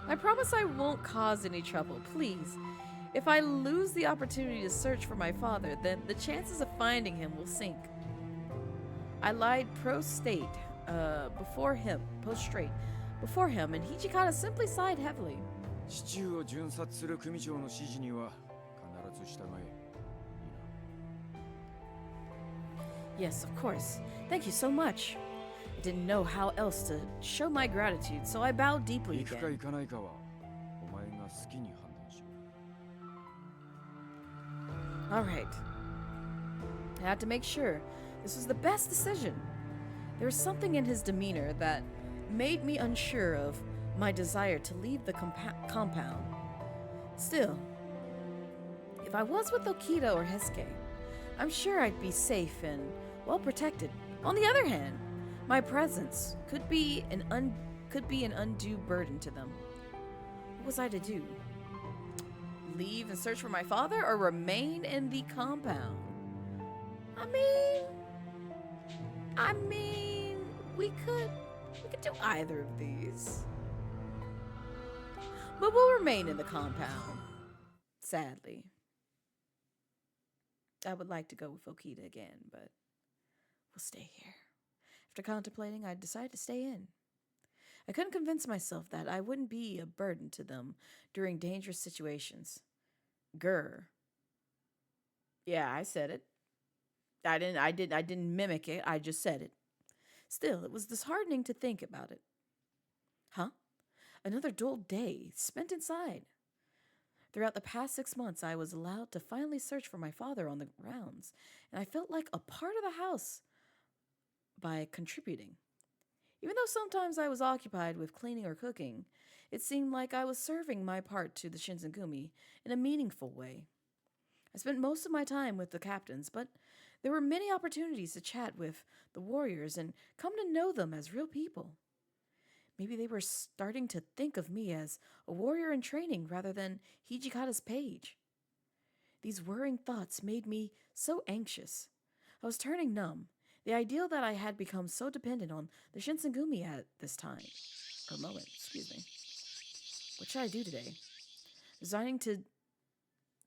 I promise I won't cause any trouble, please. If I lose the opportunity to search for my father, then the chances of finding him will sink. I lied prostrate before him, and Hijikata simply sighed heavily. Yes, of course. Thank you so much. I didn't know how else to show my gratitude, so I bowed deeply again. All right. I had to make sure this was the best decision. There was something in his demeanor that made me unsure of my desire to leave the compound. Still, if I was with Okita or Hesuke, I'm sure I'd be safe and well protected. On the other hand, my presence could be an undue burden to them. What was I to do? Leave and search for my father, or remain in the compound? I mean, we could do either of these. But we'll remain in the compound, sadly. I would like to go with Okita again, but we'll stay here. After contemplating, I decided to stay in. I couldn't convince myself that I wouldn't be a burden to them during dangerous situations. Grr. Yeah, I said it. I didn't mimic it. I just said it. Still, it was disheartening to think about it. Huh? Another dull day spent inside. Throughout the past 6 months, I was allowed to finally search for my father on the grounds, and I felt like a part of the house by contributing. Even though sometimes I was occupied with cleaning or cooking, it seemed like I was serving my part to the Shinsengumi in a meaningful way. I spent most of my time with the captains, but there were many opportunities to chat with the warriors and come to know them as real people. Maybe they were starting to think of me as a warrior in training rather than Hijikata's page. These worrying thoughts made me so anxious. I was turning numb. The ideal that I had become so dependent on the Shinsengumi at this time. Or moment, excuse me. What should I do today? Resigning to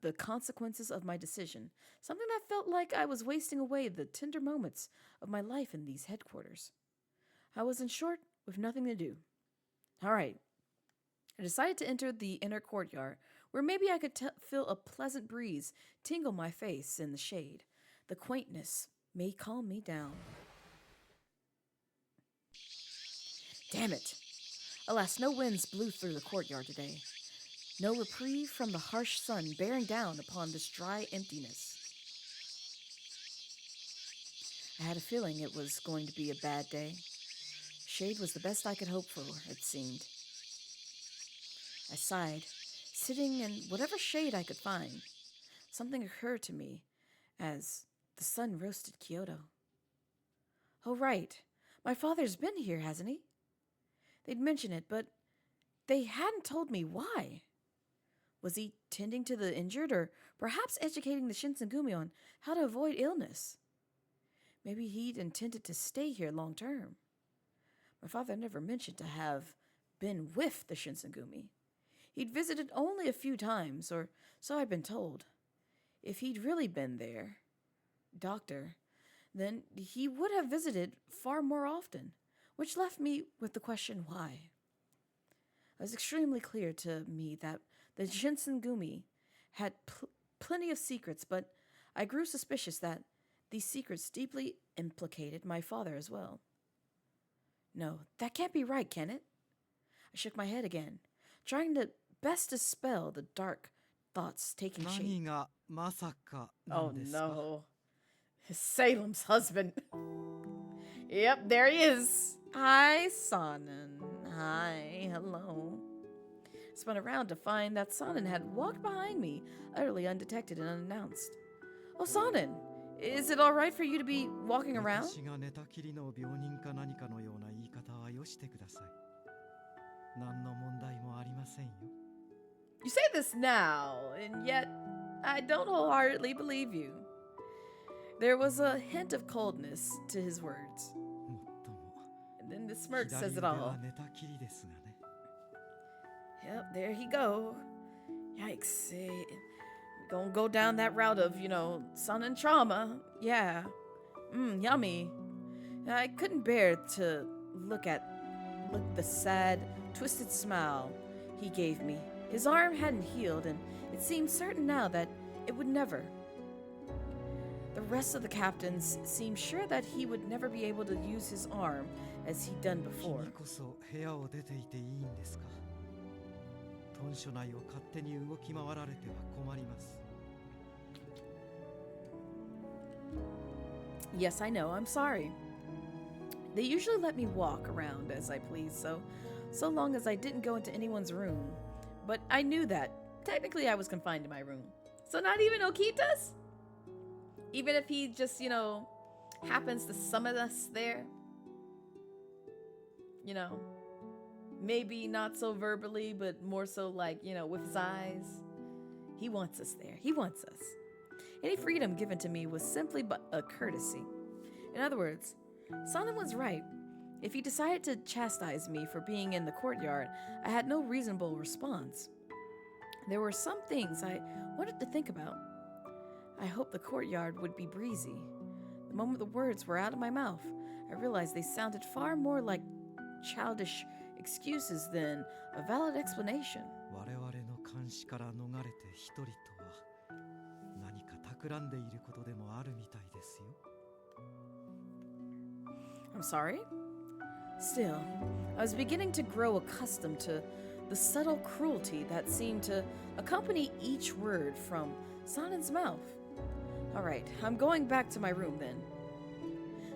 the consequences of my decision, something that felt like I was wasting away the tender moments of my life in these headquarters. I was, in short, with nothing to do. All right. I decided to enter the inner courtyard, where maybe I could feel a pleasant breeze tingle my face in the shade. The quaintness may calm me down. Damn it! Alas, no winds blew through the courtyard today. No reprieve from the harsh sun bearing down upon this dry emptiness. I had a feeling it was going to be a bad day. Shade was the best I could hope for, it seemed. I sighed, sitting in whatever shade I could find. Something occurred to me as the sun roasted Kyoto. Oh, right. My father's been here, hasn't he? They'd mention it, but they hadn't told me why. Was he tending to the injured, or perhaps educating the Shinsengumi on how to avoid illness? Maybe he'd intended to stay here long term. My father never mentioned to have been with the Shinsengumi. He'd visited only a few times, or so I'd been told. If he'd really been their doctor, then he would have visited far more often, which left me with the question why. It was extremely clear to me that the Shinsengumi had plenty of secrets, but I grew suspicious that these secrets deeply implicated my father as well. No, that can't be right, can it? I shook my head again, trying to best dispel the dark thoughts taking shape. Oh no. Salem's husband. Yep, there he is. Hi, Sonnen. Hi, hello. Spun around to find that Sonnen had walked behind me, utterly undetected and unannounced. Oh, Sonnen, is it all right for you to be walking around? You say this now, and yet I don't wholeheartedly believe you. There was a hint of coldness to his words. And then the smirk says it all. Yep, there he go. Yikes. We're gonna go down that route of, sun and trauma. Yeah. Yummy. I couldn't bear to look the sad, twisted smile he gave me. His arm hadn't healed, and it seemed certain now that it would never. The rest of the captains seemed sure that he would never be able to use his arm as he'd done before. Yes, I know, I'm sorry. They usually let me walk around as I please, so long as I didn't go into anyone's room. But I knew that technically I was confined to my room. So not even Okita's? Even if he just, happens to summon us there. Maybe not so verbally, but more so with his eyes. He wants us there. He wants us. Any freedom given to me was simply but a courtesy. In other words, Sonnen was right. If he decided to chastise me for being in the courtyard, I had no reasonable response. There were some things I wanted to think about. I hoped the courtyard would be breezy. The moment the words were out of my mouth, I realized they sounded far more like childish excuses than a valid explanation. I'm sorry? Still, I was beginning to grow accustomed to the subtle cruelty that seemed to accompany each word from Sonnen's mouth. All right, I'm going back to my room then.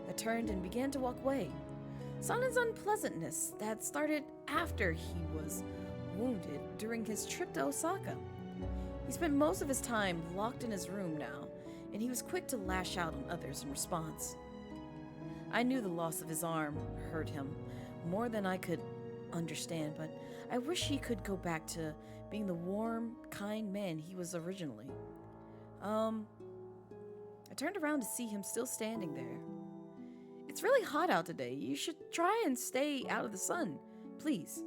I turned and began to walk away. Sonnen's unpleasantness that started after he was wounded during his trip to Osaka. He spent most of his time locked in his room now, and he was quick to lash out on others in response. I knew the loss of his arm hurt him more than I could understand, but I wish he could go back to being the warm, kind man he was originally. I turned around to see him still standing there. It's really hot out today. You should try and stay out of the sun. Please,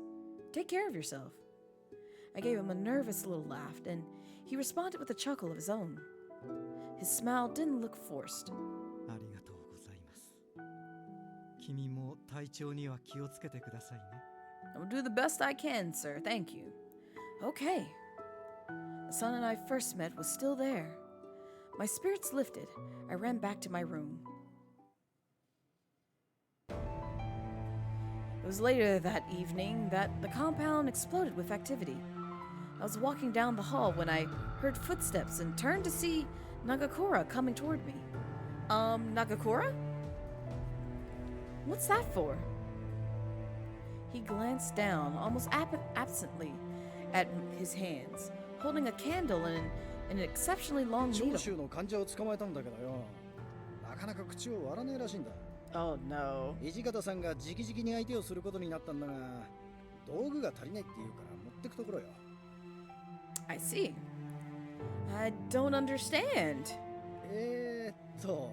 take care of yourself. I gave him a nervous little laugh, and he responded with a chuckle of his own. His smile didn't look forced. ありがとうございます。君も体調には気をつけてくださいね。I will do the best I can, sir. Thank you. Okay. The sun and I first met was still there. My spirits lifted. I ran back to my room. It was later that evening that the compound exploded with activity. I was walking down the hall when I heard footsteps and turned to see Nagakura coming toward me. Nagakura? What's that for? He glanced down, almost absently, at his hands, holding a candle and an exceptionally long needle. Oh no. 土方さんが直々に相手をすることになったんだが、道具が足りないって言うから持ってくところよ。I see. I don't understand. こ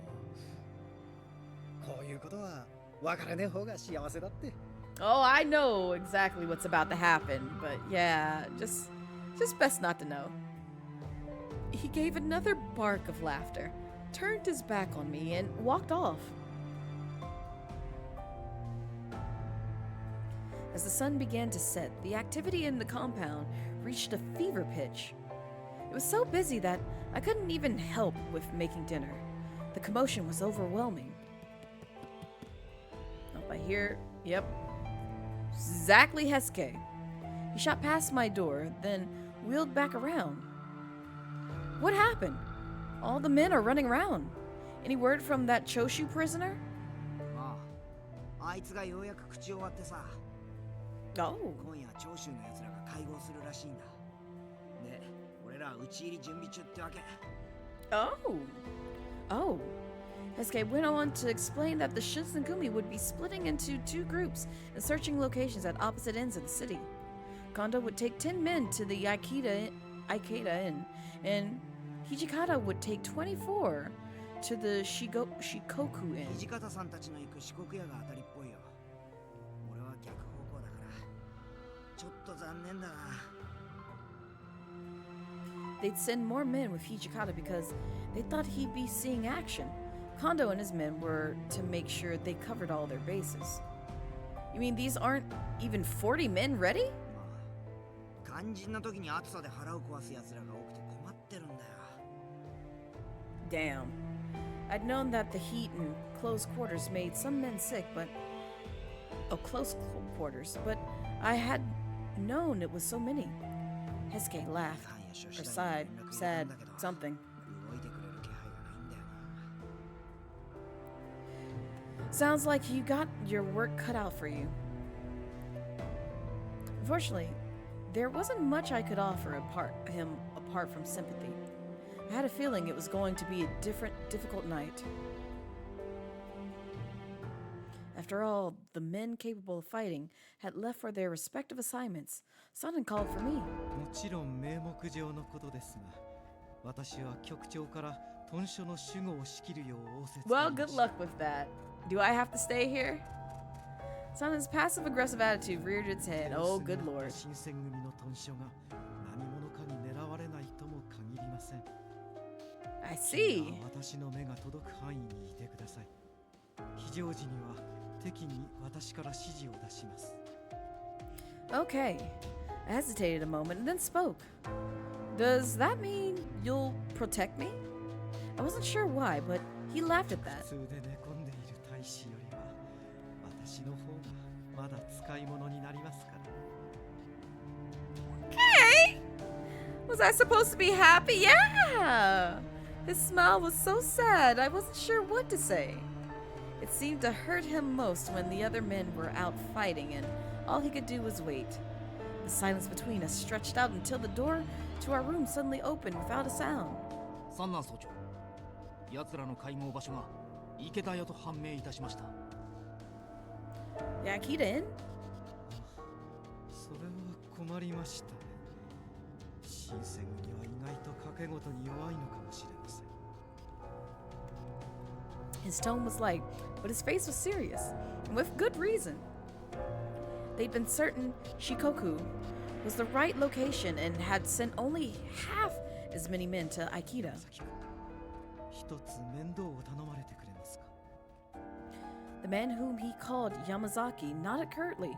ういうことは分からねえ方が幸せだって。Oh, I know exactly what's about to happen, but yeah, just best not to know. He gave another bark of laughter, turned his back on me, and walked off. As the sun began to set, the activity in the compound reached a fever pitch. It was so busy that I couldn't even help with making dinner. The commotion was overwhelming. Oh, I hear, yep, exactly Hesuke. He shot past my door, then wheeled back around. What happened? All the men are running around. Any word from that Choshu prisoner? Oh. Oh. Hesuke went on to explain that the Shinsengumi would be splitting into two groups and searching locations at opposite ends of the city. Kondo would take 10 men to the Ikeda Inn, and Hijikata would take 24 to the Shikoku Inn. They'd send more men with Hijikata because they thought he'd be seeing action. Kondo and his men were to make sure they covered all their bases. You mean these aren't even 40 men ready? Damn. I'd known that the heat and close quarters made some men sick, but... Oh, close quarters, but I had known it was so many. Hesuke laughed, or sighed, said something. Sounds like you got your work cut out for you. Unfortunately, there wasn't much I could offer apart from sympathy. I had a feeling it was going to be a difficult night. After all, the men capable of fighting had left for their respective assignments. Someone called for me. Well, good luck with that. Do I have to stay here? Sonen's passive-aggressive attitude reared its head. Oh, good lord. I see. Okay. I hesitated a moment and then spoke. Does that mean you'll protect me? I wasn't sure why, but he laughed at that. Okay! Was I supposed to be happy? Yeah! His smile was so sad, I wasn't sure what to say. It seemed to hurt him most when the other men were out fighting and all he could do was wait. The silence between us stretched out until the door to our room suddenly opened without a sound. Yakita Inn? His tone was light, but his face was serious, and with good reason. They'd been certain Shikoku was the right location and had sent only half as many men to Aikida. 一つ面倒を頼まれてくれますか The man whom he called Yamazaki nodded curtly.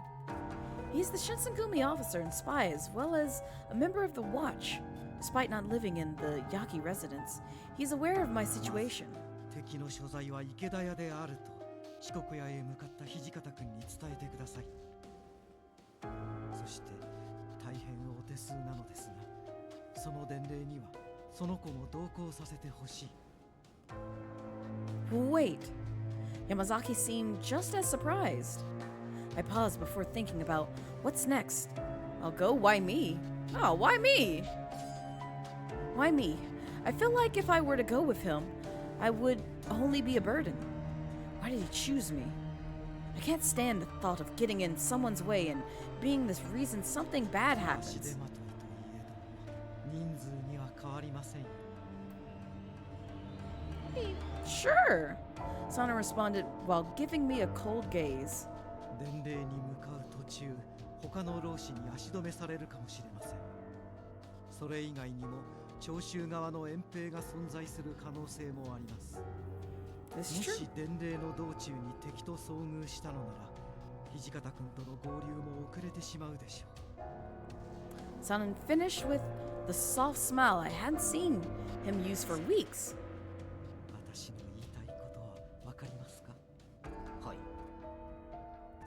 He's the Shinsengumi officer and spy as well as a member of the Watch. Despite not living in the Yaki residence, he's aware of my situation. 敵の所在は池田屋であると四国屋へ向かった土方君に伝えてください。そして大変お手数なのですが、その伝令にはその子も同行させてほしい。Wait. Yamazaki seemed just as surprised. I paused before thinking about what's next. I'll go, why me? Oh, why me? Why me? I feel like if I were to go with him, I would only be a burden. Why did he choose me? I can't stand the thought of getting in someone's way and being the reason something bad happens. 人数には変わりませんよ。 Sure, Sana responded while giving me a cold gaze. 伝令に向かう途中、他の老師に足止めされるかもしれません。それ以外にも長州側の遠兵が存在する可能性もあります。もし伝令の道中に敵と遭遇したのなら、土方君との合流も遅れてしまうでしょう。Sanan finished with the soft smile I hadn't seen him use for weeks. 私の言いたいことはわかりますか？はい。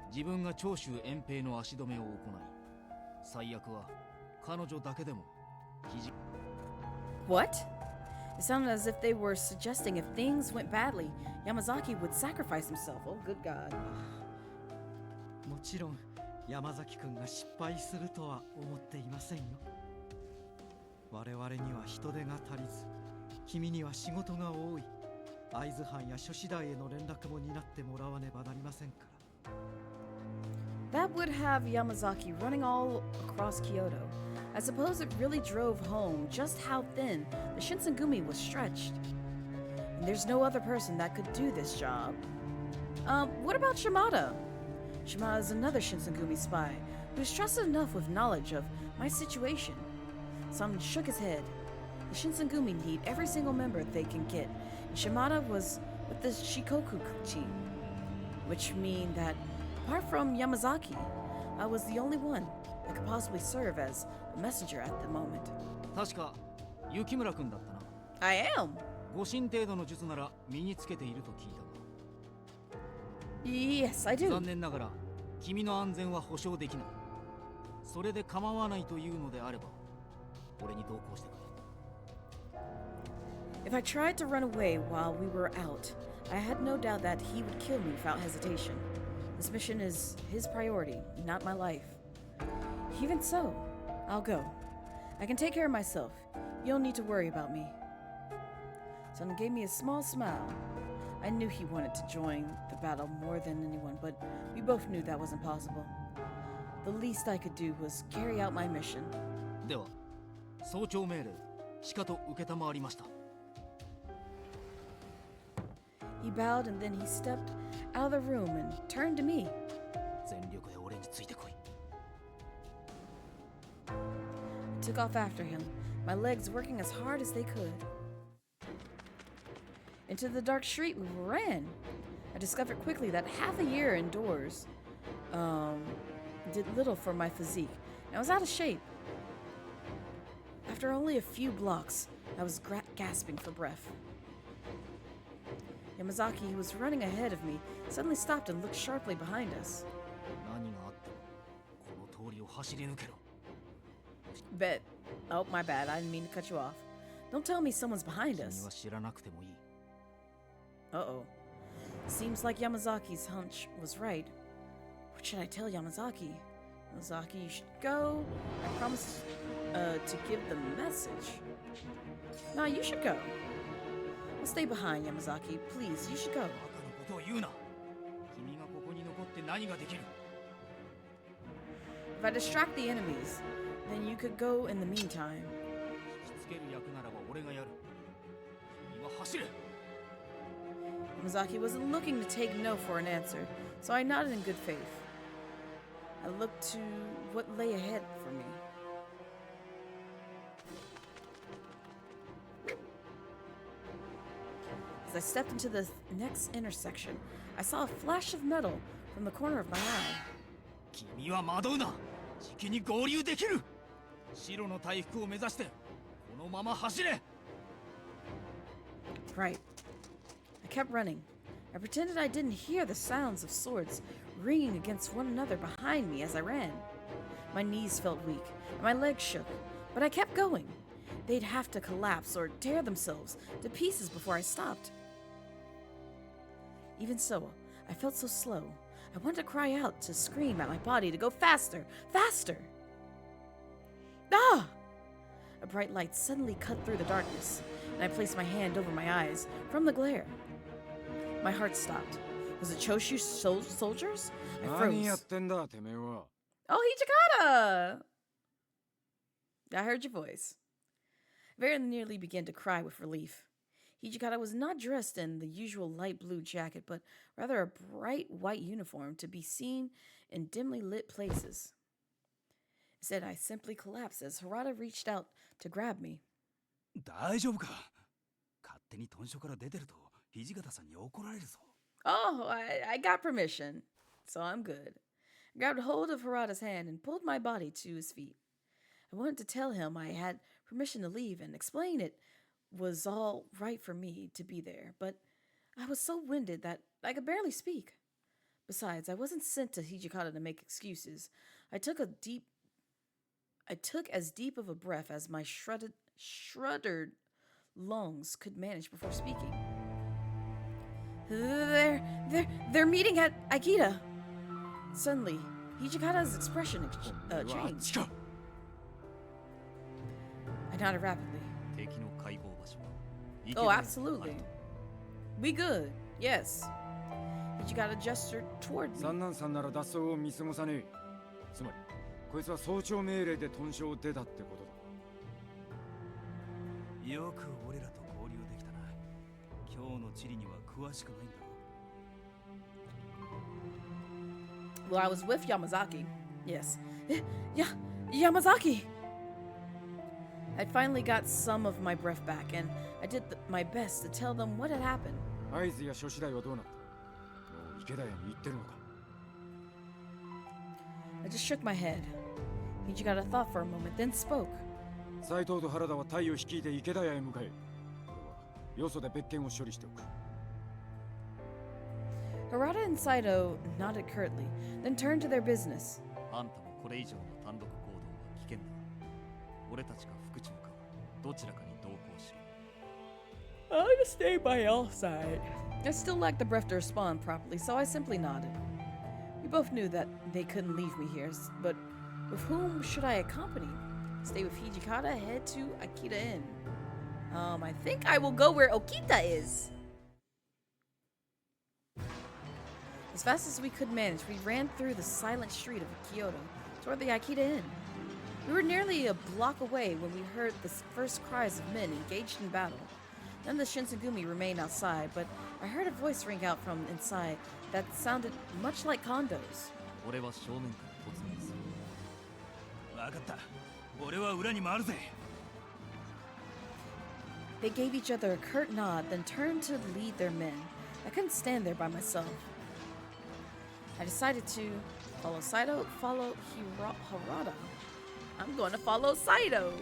自分が長州遠兵の足止めを行い、最悪は彼女だけでも What? It sounded as if they were suggesting if things went badly, Yamazaki would sacrifice himself. Oh, good God. もちろん山崎君が失敗するとは思っていませんよ。我々には人手が足りず、君には仕事が多い。会津藩や諸師大への連絡も担ってもらわねばなりませんから。That would have Yamazaki running all across Kyoto. I suppose it really drove home just how thin the Shinsengumi was stretched. And there's no other person that could do this job. What about Shimada? Shimada is another Shinsengumi spy who's trusted enough with knowledge of my situation. Some shook his head. The Shinsengumi need every single member they can get, and Shimada was with the Shikoku team, which mean that apart from Yamazaki, I was the only one that could possibly serve as a messenger at the moment. 確か雪村君だったな。I am. 護身程度の術なら身につけていると聞いたが。Yes, I do. 残念ながら君の安全は保証できない。それで構わないというのであれば、俺に同行してくれ。If I tried to run away while we were out, I had no doubt that he would kill me without hesitation. This mission is his priority, not my life. Even so, I'll go. I can take care of myself. You don't need to worry about me. Son gave me a small smile. I knew he wanted to join the battle more than anyone, but we both knew that wasn't possible. The least I could do was carry out my mission. では、早朝命令、しかと承りました。He bowed and then he stepped out of the room and turned to me. 全力で俺についてこい。I took off after him, my legs working as hard as they could. Into the dark street we ran. I discovered quickly that half a year indoors did little for my physique, and I was out of shape. After only a few blocks, I was gasping for breath. Yamazaki, who was running ahead of me, suddenly stopped and looked sharply behind us. 何があってもこの通りを走り抜けろ。Bet. Oh, my bad. I didn't mean to cut you off. Don't tell me someone's behind 君 us. は知らなくてもいい。Uh-oh. Seems like Yamazaki's hunch was right. What should I tell Yamazaki? Yamazaki, you should go. I promised to give the message. No, you should go. I'll stay behind, Yamazaki. Please, you should go. バカなことを言うな。君がここに残って何ができる？ If I distract the enemies, then you could go in the meantime. 引きつける役ならば俺がやる。君は走れ。 Yamazaki wasn't looking to take no for an answer, so I nodded in good faith. I looked to what lay ahead for me. As I stepped into the next intersection, I saw a flash of metal from the corner of my eye. 君は惑うな。じきに合流できる。白の大福を目指してこのまま走れ。Right. I kept running. I pretended I didn't hear the sounds of swords ringing against one another behind me as I ran. My knees felt weak, and my legs shook, but I kept going. They'd have to collapse or tear themselves to pieces before I stopped. Even so, I felt so slow. I wanted to cry out, to scream at my body, to go faster, faster! Ah! A bright light suddenly cut through the darkness, and I placed my hand over my eyes from the glare. My heart stopped. Was it Choshu soldiers? I froze. Oh, Hijikata! I heard your voice. I very nearly began to cry with relief. Hijikata was not dressed in the usual light blue jacket, but rather a bright white uniform to be seen in dimly lit places. Instead, I simply collapsed as Harada reached out to grab me. 大丈夫か？勝手に豚書から出てると土方さんに怒られるぞ。Oh, I got permission, so I'm good. I grabbed hold of Harada's hand and pulled my body to his feet. I wanted to tell him I had permission to leave and explain it was all right for me to be there, but I was so winded that I could barely speak. Besides, I wasn't sent to Hijikata to make excuses. I took as deep of a breath as my shuddered lungs could manage before speaking. They're meeting at Aikida. Suddenly, Hijikata's expression changed. I nodded rapidly. Oh, absolutely. We good. Yes. Hijikata gestured toward me. 三男さんなら脱走を見過ごさねえ。つまり、こいつは早朝命令で豚書を出たってことだ。よく俺らと合流できたな。今日の地理には詳しくないんだろ。Well, I was with Yamazaki. Yes. Yamazaki! I finally got some of my breath back, and I did my best to tell them what had happened. 合図や諸次第はどうなった？もう池田屋に行ってるのか？ I just shook my head. Hijikata thought for a moment, then spoke. 斎藤と原田は隊を率いて池田屋へ向かえ。よそで別件を処理しておく。 Harada and Saito nodded curtly, then turned to their business. あんたもこれ以上の単独行動は危険だ。俺たちか副長かどちらかに同行しろ。 I'll just stay by y'all's side. I still lacked the breath to respond properly, so I simply nodded. We both knew that they couldn't leave me here, but with whom should I accompany? Stay with Hijikata, head to Akita Inn. I think I will go where Okita is. As fast as we could manage, we ran through the silent street of Kyoto toward the Akita Inn. We were nearly a block away when we heard the first cries of men engaged in battle. None of the Shinsengumi remained outside, but I heard a voice ring out from inside that sounded much like Kondo's. 俺は正面から突入する。わかった。俺は裏に回るぜ。 They gave each other a curt nod, then turned to lead their men. I couldn't stand there by myself. I decided to follow Saito, follow Harada. I'm going to follow Saito.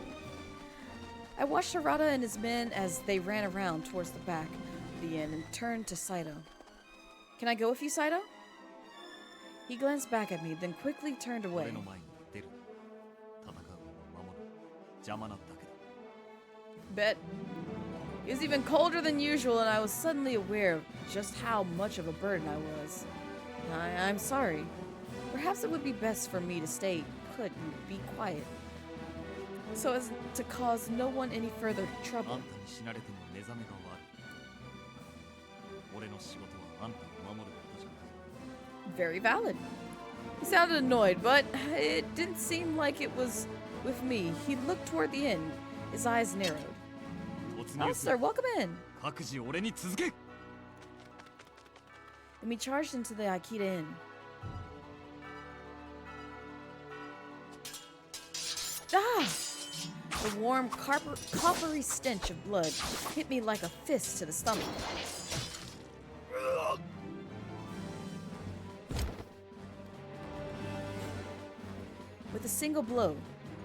I watched Harada and his men as they ran around towards the back of the inn and turned to Saito. Can I go with you, Saito? He glanced back at me, then quickly turned away. Bet. It was even colder than usual, and I was suddenly aware of just how much of a burden I was. I'm sorry. Perhaps it would be best for me to stay put and be quiet, so as to cause no one any further trouble. Very valid. He sounded annoyed, but it didn't seem like it was with me. He looked toward the inn, his eyes narrowed. Oh, sir, welcome in. And we charged into the Akita Inn. Ah! The warm, coppery stench of blood hit me like a fist to the stomach. With a single blow,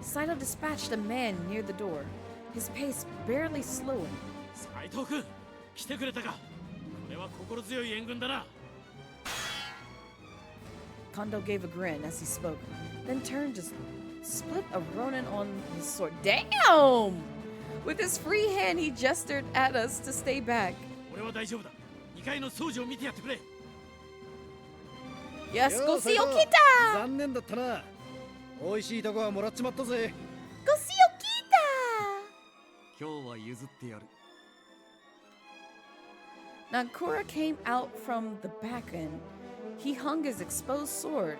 Saito dispatched a man near the door, his pace barely slowing. Saito-kun, 来てくれたか。これは心強い援軍だな。 Kondo gave a grin as he spoke, then turned to split a Ronin on his sword. Damn! With his free hand, he gestured at us to stay back. 俺は大丈夫だ。2階の掃除を見てやってくれ。Yes, go see Okita! 残念だったな。美味しいとこはもらっちまったぜ。Go see Okita! 今日は譲ってやる。 Nankura came out from the back end. He hung his exposed sword.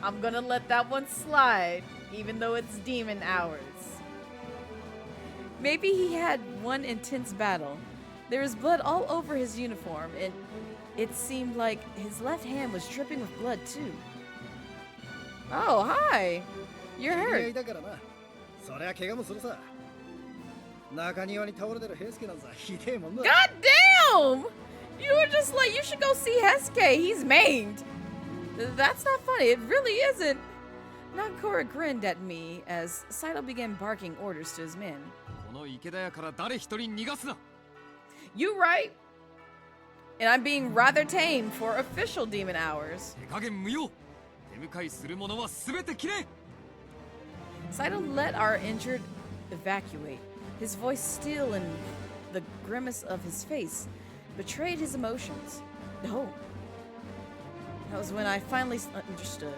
I'm gonna let that one slide, even though it's demon hours. Maybe he had one intense battle. There was blood all over his uniform, and it seemed like his left hand was dripping with blood too. Oh, hi! You're hurt. God damn! You were just like, you should go see Hesuke. He's maimed. That's not funny. It really isn't. Nankura grinned at me as Saito began barking orders to his men. You right. And I'm being rather tame for official demon hours. Saito let our injured evacuate. His voice still and the grimace of his face betrayed his emotions. No. That was when I finally understood.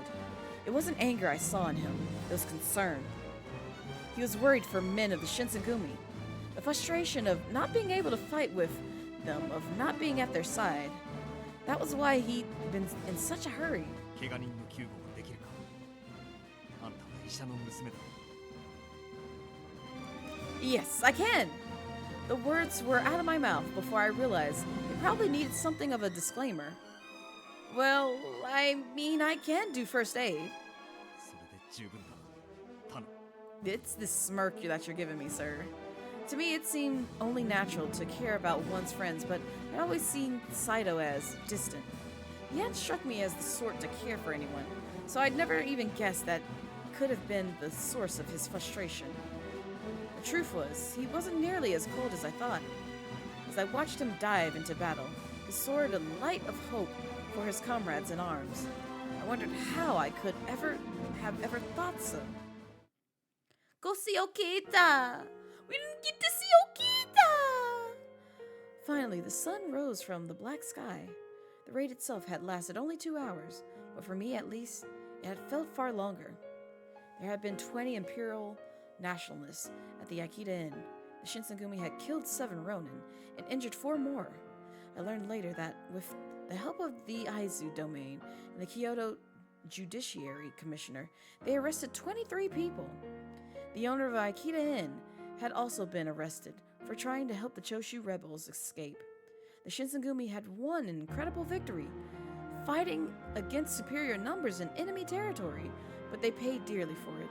It wasn't anger I saw in him. It was concern. He was worried for men of the Shinsengumi. The frustration of not being able to fight with them, of not being at their side. That was why he'd been in such a hurry. Yes, I can! The words were out of my mouth before I realized it probably needed something of a disclaimer. Well, I mean, I can do first aid. It's this smirk that you're giving me, sir. To me, it seemed only natural to care about one's friends, but I'd always seen Saito as distant. He hadn't struck me as the sort to care for anyone, so I'd never even guessed that could have been the source of his frustration. The truth was, he wasn't nearly as cold as I thought. As I watched him dive into battle, his sword a light of hope for his comrades in arms. I wondered how I could ever thought so. Go see Okita! We didn't get to see Okita! Finally, the sun rose from the black sky. The raid itself had lasted only 2 hours, but for me at least, it had felt far longer. There had been 20 Imperial nationalists at the Akita Inn. The Shinsengumi had killed 7 Ronin and injured 4 more. I learned later that with the help of the Aizu domain and the Kyoto Judiciary Commissioner, they arrested 23 people. The owner of Akita Inn had also been arrested for trying to help the Choshu rebels escape. The Shinsengumi had won an incredible victory, fighting against superior numbers in enemy territory, but they paid dearly for it.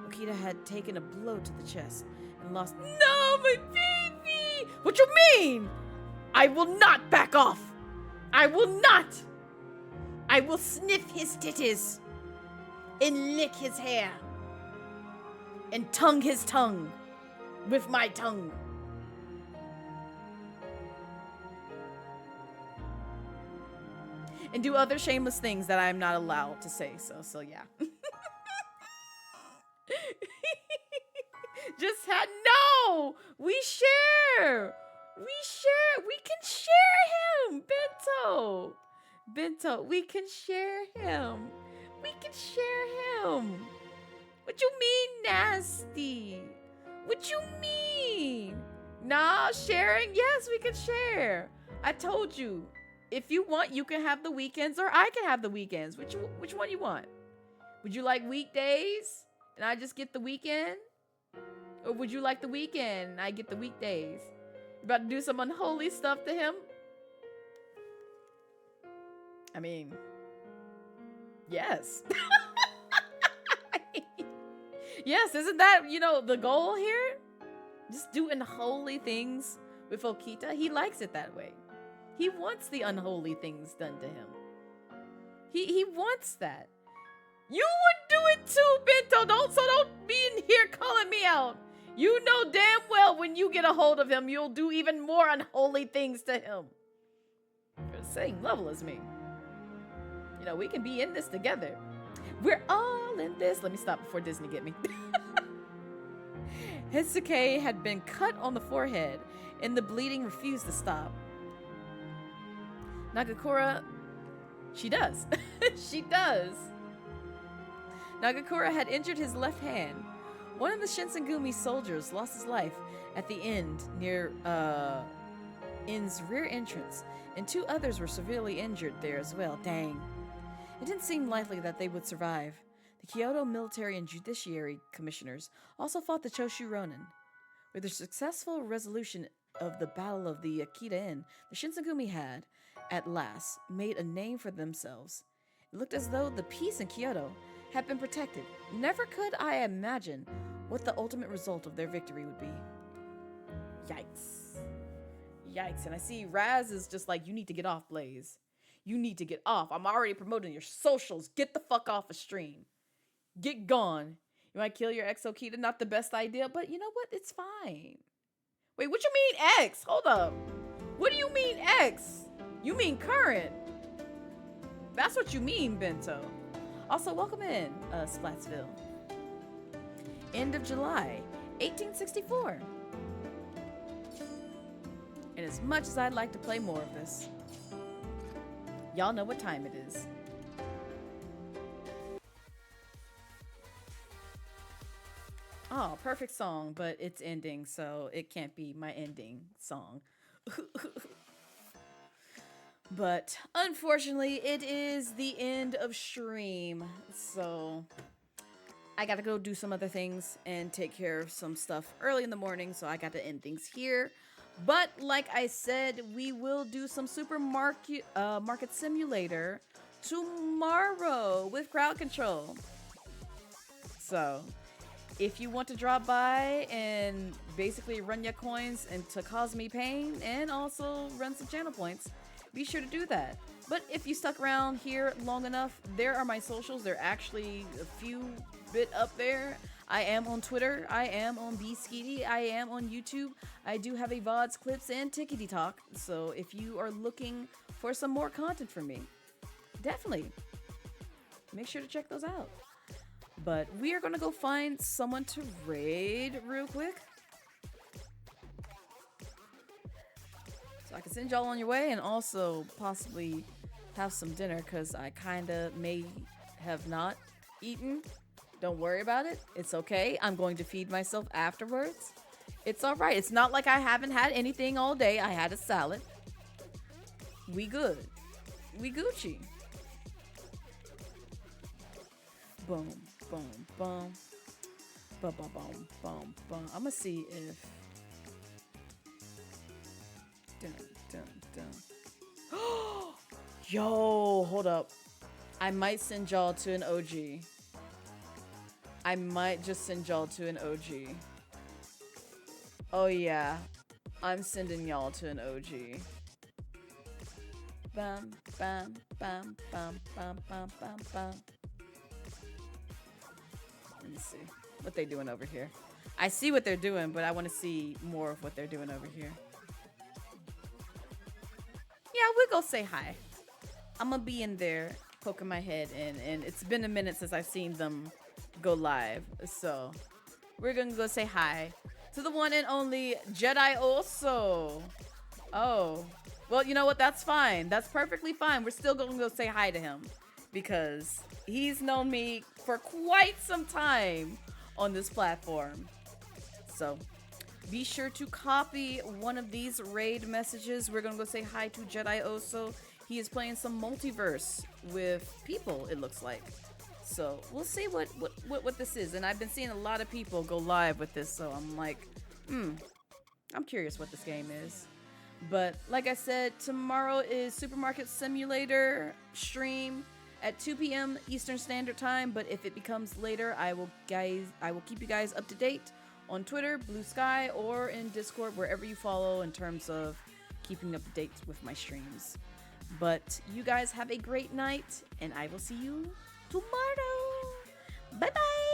Okita had taken a blow to the chest and lost— No, my baby! What you mean? I will not back off! I will not! I will sniff his titties and lick his hair and tongue his tongue with my tongue. And do other shameless things that I am not allowed to say, so yeah. Just had— No! We share! We share! We can share him! Bento, we can share him! We can share him! What you mean, nasty? What you mean? Nah, sharing? Yes, we can share. I told you. If you want, you can have the weekends, or I can have the weekends. Which one you want? Would you like weekdays and I just get the weekend? Or would you like the weekend and I get the weekdays? You about to do some unholy stuff to him? I mean, yes. Yes, isn't that, you know, the goal here? Just do unholy things with Okita. He likes it that way. He wants the unholy things done to him. He wants that. You would do it too, Bento. Don't be in here calling me out. You know damn well when you get a hold of him, you'll do even more unholy things to him. You're the same level as me. You know, we can be in this together. We're all in this. Let me stop before Disney get me. Hitsuke had been cut on the forehead, and the bleeding refused to stop. Nagakura, she does. She does. Nagakura had injured his left hand. One of the Shinsengumi soldiers lost his life at the end near Inn's rear entrance, and 2 others were severely injured there as well. Dang. It didn't seem likely that they would survive. The Kyoto military and judiciary commissioners also fought the Choshu Ronin. With the successful resolution of the Battle of the Akita Inn, the Shinsengumi had, at last, made a name for themselves. It looked as though the peace in Kyoto had been protected. Never could I imagine what the ultimate result of their victory would be. Yikes. Yikes. And I see Raz is just like, you need to get off, Blaze. You need to get off. I'm already promoting your socials. Get the fuck off a stream. Get gone. You might kill your ex Okita. Not the best idea, but you know what? It's fine. Wait, what you mean ex? Hold up. What do you mean ex? You mean current. That's what you mean, Bento. Also, welcome in, Splatsville. End of July, 1864. And as much as I'd like to play more of this, y'all know what time it is. Oh, perfect song, but it's ending, so it can't be my ending song. But unfortunately, it is the end of stream, so I gotta go do some other things and take care of some stuff early in the morning, so I gotta end things here. But like I said, we will do some Supermarket Market Simulator tomorrow with crowd control. So if you want to drop by and basically run your coins and to cause me pain and also run some channel points, be sure to do that. But if you stuck around here long enough, there are my socials. They're actually a few bit up there. I am on Twitter. I am on Bskeety. I am on YouTube. I do have a VODs, clips, and Tickety Talk. So if you are looking for some more content from me, definitely make sure to check those out. But we are going to go find someone to raid real quick, so I can send y'all on your way and also possibly have some dinner, because I kind of may have not eaten. Don't worry about it. It's okay. I'm going to feed myself afterwards. It's all right. It's not like I haven't had anything all day. I had a salad. We good. We Gucci. Boom, boom, boom. Boom, boom, boom, boom, boom. I'm going to see if... Dun, dun, dun. Yo, hold up. I might send y'all to an OG. I might just send y'all to an OG. Oh yeah, I'm sending y'all to an OG. Bam, bam, bam, bam, bam, bam, bam, bam. Let me see what they're doing over here. I see what they're doing, but I want to see more of what they're doing over here. Yeah, we'll go say hi. I'm gonna be in there poking my head in, and it's been a minute since I've seen them go live, so we're gonna go say hi to the one and only Jedi Oso. Oh, well, you know what? That's fine. That's perfectly fine. We're still gonna go say hi to him because he's known me for quite some time on this platform. So be sure to copy one of these raid messages. We're gonna go say hi to Jedi Oso. He is playing some multiverse with people, it looks like. So we'll see what this is. And I've been seeing a lot of people go live with this, so I'm like, I'm curious what this game is. But like I said, tomorrow is Supermarket Simulator stream at 2 p.m. Eastern Standard Time, but if it becomes later, I will keep you guys up to date on Twitter, Blue Sky, or in Discord, wherever you follow in terms of keeping up to date with my streams. But you guys have a great night, and I will see you tomorrow. Bye-bye!